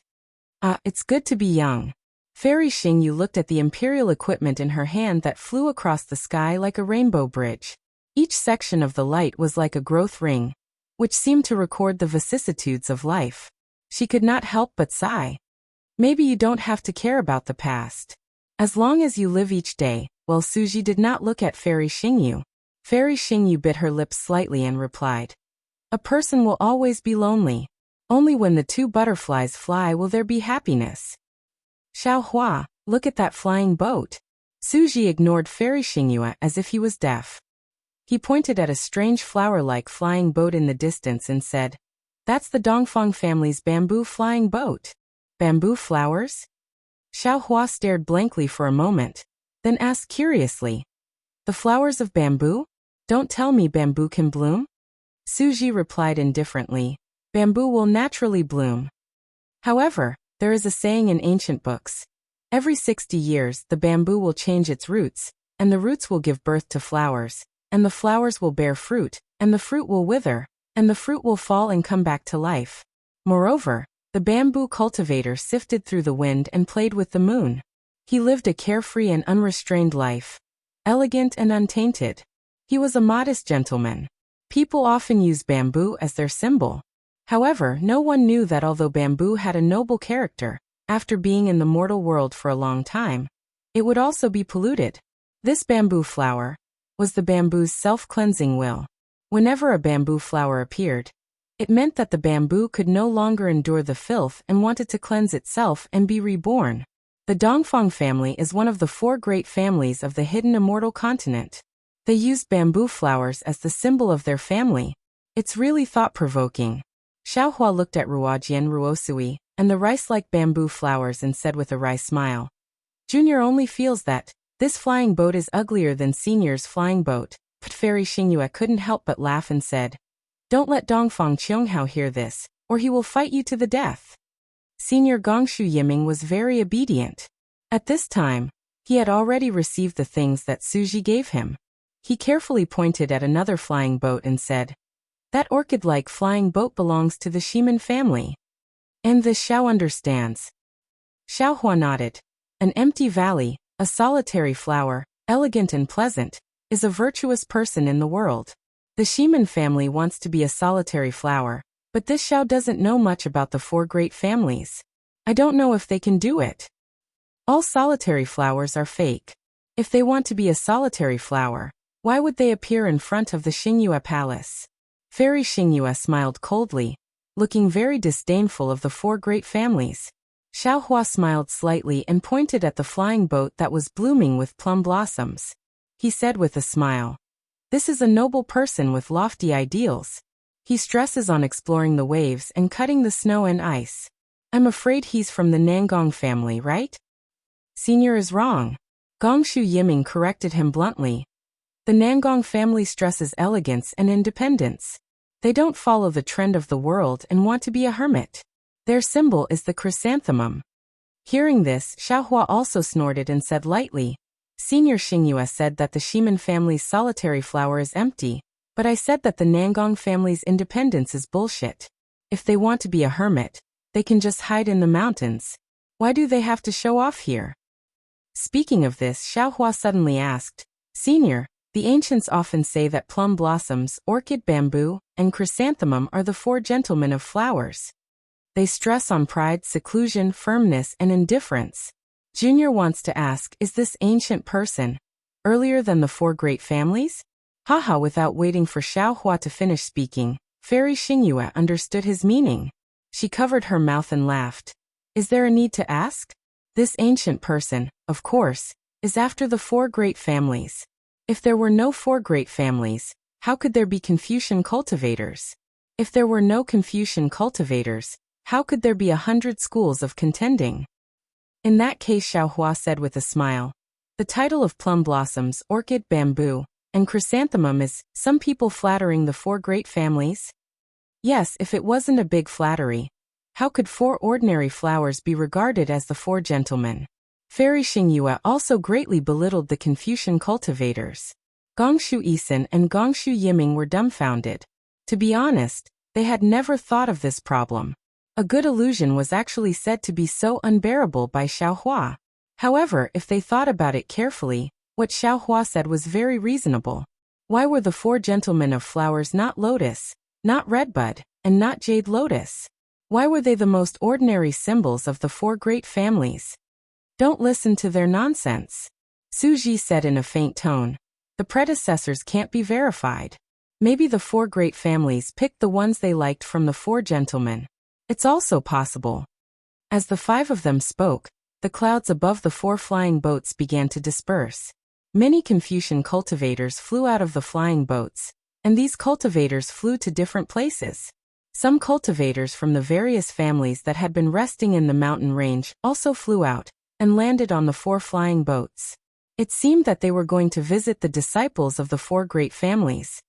It's good to be young. Fairy Xingyu looked at the imperial equipment in her hand that flew across the sky like a rainbow bridge. Each section of the light was like a growth ring, which seemed to record the vicissitudes of life. She could not help but sigh. Maybe you don't have to care about the past. As long as you live each day. Well, Suji did not look at Fairy Xingyu. Fairy Xingyu bit her lips slightly and replied, A person will always be lonely. Only when the 2 butterflies fly will there be happiness. Xiaohua, look at that flying boat. Suji ignored Fairy Xingyu as if he was deaf. He pointed at a strange flower-like flying boat in the distance and said, That's the Dongfang family's bamboo flying boat. Bamboo flowers? Xiaohua stared blankly for a moment, then asked curiously, The flowers of bamboo? Don't tell me bamboo can bloom? Suji replied indifferently, Bamboo will naturally bloom. However, there is a saying in ancient books. Every 60 years the bamboo will change its roots, and the roots will give birth to flowers, and the flowers will bear fruit, and the fruit will wither, and the fruit will fall and come back to life. Moreover, the bamboo cultivator sifted through the wind and played with the moon. He lived a carefree and unrestrained life, elegant and untainted. He was a modest gentleman. People often use bamboo as their symbol. However, no one knew that although bamboo had a noble character, after being in the mortal world for a long time, it would also be polluted. This bamboo flower, was the bamboo's self-cleansing will. Whenever a bamboo flower appeared, it meant that the bamboo could no longer endure the filth and wanted to cleanse itself and be reborn. The Dongfang family is one of the 4 great families of the hidden immortal continent. They used bamboo flowers as the symbol of their family. It's really thought-provoking. Xiaohua looked at Ruojian Ruosui and the rice-like bamboo flowers and said with a wry smile, Junior only feels that this flying boat is uglier than Senior's flying boat. But Fairy Xingyue couldn't help but laugh and said, Don't let Dongfang Qianghao hear this, or he will fight you to the death. Senior Gongshu Yiming was very obedient. At this time, he had already received the things that Suji gave him. He carefully pointed at another flying boat and said, That orchid-like flying boat belongs to the Shiman family. And this Xiao understands. Xiaohua nodded. An empty valley, a solitary flower, elegant and pleasant, is a virtuous person in the world. The Shiman family wants to be a solitary flower, but this Xiao doesn't know much about the 4 great families. I don't know if they can do it. All solitary flowers are fake. If they want to be a solitary flower, why would they appear in front of the Xingyue palace? Fairy Xingyue smiled coldly, looking very disdainful of the 4 great families. Xiaohua smiled slightly and pointed at the flying boat that was blooming with plum blossoms. He said with a smile, This is a noble person with lofty ideals. He stresses on exploring the waves and cutting the snow and ice. I'm afraid he's from the Nangong family, right? Senior is wrong. Gongshu Yiming corrected him bluntly. The Nangong family stresses elegance and independence. They don't follow the trend of the world and want to be a hermit. Their symbol is the chrysanthemum. Hearing this, Xiaohua also snorted and said lightly, Senior Xingyue said that the Shiman family's solitary flower is empty, but I said that the Nangong family's independence is bullshit. If they want to be a hermit, they can just hide in the mountains. Why do they have to show off here? Speaking of this, Xiaohua suddenly asked, Senior, the ancients often say that plum blossoms, orchid bamboo, and chrysanthemum are the 4 gentlemen of flowers. They stress on pride, seclusion, firmness, and indifference. Junior wants to ask, is this ancient person earlier than the 4 great families? Haha, without waiting for Xiaohua to finish speaking, Fairy Xingyue understood his meaning. She covered her mouth and laughed. Is there a need to ask? This ancient person, of course, is after the 4 great families. If there were no 4 great families, how could there be Confucian cultivators? If there were no Confucian cultivators, how could there be 100 schools of contending? In that case, Xiaohua said with a smile, the title of plum blossoms, orchid, bamboo, and chrysanthemum is, some people flattering the 4 great families? Yes, if it wasn't a big flattery. How could 4 ordinary flowers be regarded as the 4 gentlemen? Fairy Xingyue also greatly belittled the Confucian cultivators. Gongshu Isin and Gongshu Yiming were dumbfounded. To be honest, they had never thought of this problem. A good illusion was actually said to be so unbearable by Xiaohua. However, if they thought about it carefully, what Xiaohua said was very reasonable. Why were the 4 gentlemen of flowers not lotus, not redbud, and not jade lotus? Why were they the most ordinary symbols of the 4 great families? Don't listen to their nonsense. Suji said in a faint tone. The predecessors can't be verified. Maybe the 4 great families picked the ones they liked from the 4 gentlemen. It's also possible. As the 5 of them spoke, the clouds above the 4 flying boats began to disperse. Many Confucian cultivators flew out of the flying boats, and these cultivators flew to different places. Some cultivators from the various families that had been resting in the mountain range also flew out and landed on the 4 flying boats. It seemed that they were going to visit the disciples of the 4 great families.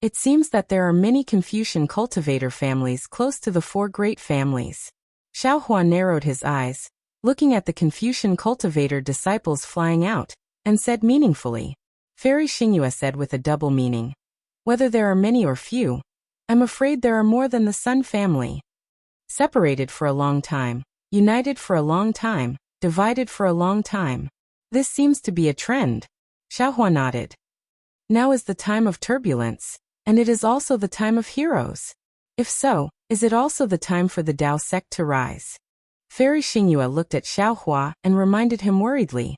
It seems that there are many Confucian cultivator families close to the 4 great families. Xiaohua narrowed his eyes, looking at the Confucian cultivator disciples flying out, and said meaningfully. Fairy Xingyue said with a double meaning. Whether there are many or few, I'm afraid there are more than the Sun family. Separated for a long time, united for a long time, divided for a long time. This seems to be a trend. Xiaohua nodded. Now is the time of turbulence, and it is also the time of heroes. If so, is it also the time for the Dao sect to rise? Fairy Xingyue looked at Xiaohua and reminded him worriedly.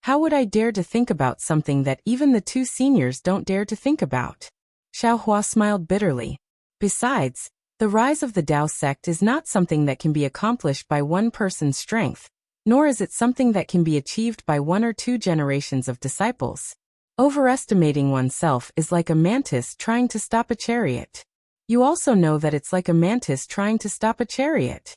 How would I dare to think about something that even the two seniors don't dare to think about? Xiao Hua smiled bitterly. Besides, the rise of the Dao sect is not something that can be accomplished by one person's strength, nor is it something that can be achieved by one or two generations of disciples. Overestimating oneself is like a mantis trying to stop a chariot. You also know that it's like a mantis trying to stop a chariot.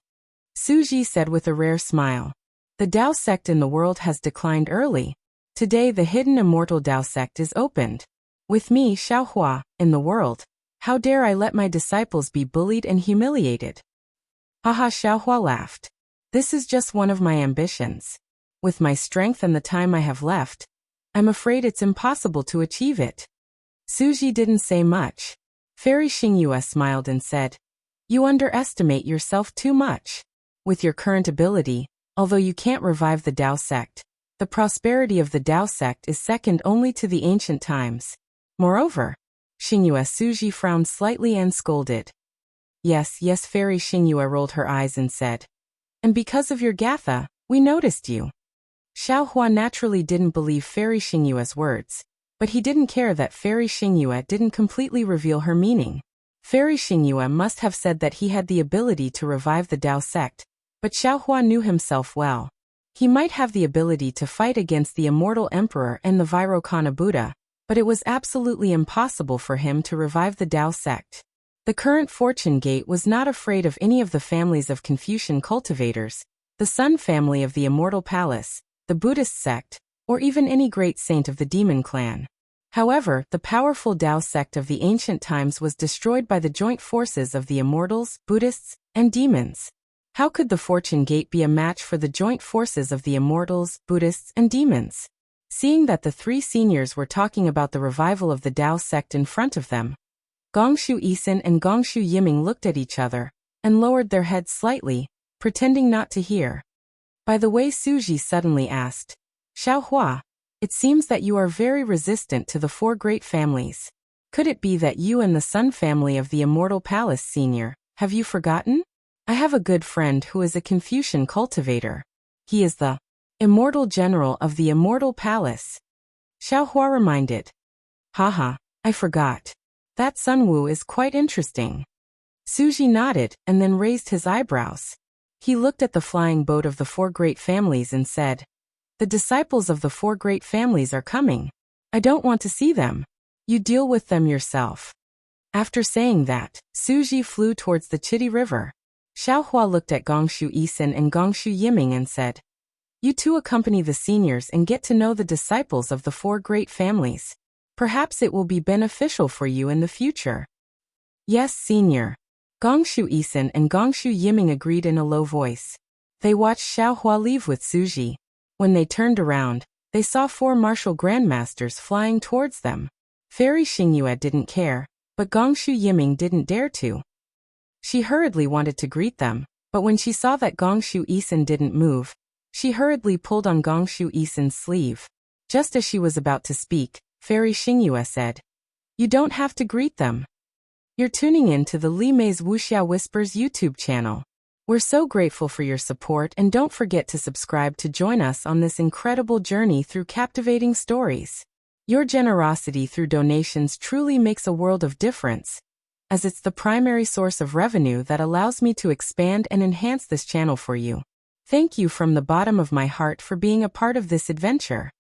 Suji said with a rare smile. The Dao sect in the world has declined early. Today the hidden immortal Dao sect is opened. With me, Xiao Hua, in the world. How dare I let my disciples be bullied and humiliated? Haha, Xiao Hua laughed. This is just one of my ambitions. With my strength and the time I have left, I'm afraid it's impossible to achieve it. Suji didn't say much. Fairy Xingyue smiled and said, You underestimate yourself too much. With your current ability, although you can't revive the Dao sect, the prosperity of the Dao sect is second only to the ancient times. Moreover, Xingyue Suji frowned slightly and scolded. Yes, Fairy Xingyue rolled her eyes and said. And because of your gatha, we noticed you. Xiao Hua naturally didn't believe Fairy Xingyue's words, but he didn't care that Fairy Xingyue didn't completely reveal her meaning. Fairy Xingyue must have said that he had the ability to revive the Dao sect, but Xiao Hua knew himself well. He might have the ability to fight against the immortal emperor and the Vairocana Buddha, but it was absolutely impossible for him to revive the Dao sect. The current Fortune Gate was not afraid of any of the families of Confucian cultivators, the Sun family of the Immortal Palace, the Buddhist sect, or even any great saint of the Demon Clan. However, the powerful Dao sect of the ancient times was destroyed by the joint forces of the Immortals, Buddhists, and Demons. How could the Fortune Gate be a match for the joint forces of the Immortals, Buddhists, and Demons? Seeing that the three seniors were talking about the revival of the Dao sect in front of them, Gongshu Isin and Gongshu Yiming looked at each other, and lowered their heads slightly, pretending not to hear. By the way, Suji suddenly asked, Xiao Hua, it seems that you are very resistant to the four great families. Could it be that you and the Sun family of the Immortal Palace Senior, have you forgotten? I have a good friend who is a Confucian cultivator. He is the Immortal General of the Immortal Palace. Xiao Hua reminded. Haha, I forgot. That Sun Wu is quite interesting. Suji nodded and then raised his eyebrows. He looked at the flying boat of the four great families and said, The disciples of the four great families are coming. I don't want to see them. You deal with them yourself. After saying that, Suji flew towards the Chitty River. Xiao Hua looked at Gongshu Isin and Gongshu Yiming and said, You two accompany the seniors and get to know the disciples of the four great families. Perhaps it will be beneficial for you in the future. Yes, senior. Gongshu Isin and Gongshu Yiming agreed in a low voice. They watched Xiao Hua leave with Suji. When they turned around, they saw four martial grandmasters flying towards them. Fairy Xingyue didn't care, but Gongshu Yiming didn't dare to. She hurriedly wanted to greet them, but when she saw that Gongshu Isin didn't move, she hurriedly pulled on Gongshu Isin's sleeve. Just as she was about to speak, Fairy Xingyue said, You don't have to greet them. You're tuning in to the Li Mei's Wuxia Whispers YouTube channel. We're so grateful for your support, and don't forget to subscribe to join us on this incredible journey through captivating stories. Your generosity through donations truly makes a world of difference, as it's the primary source of revenue that allows me to expand and enhance this channel for you. Thank you from the bottom of my heart for being a part of this adventure.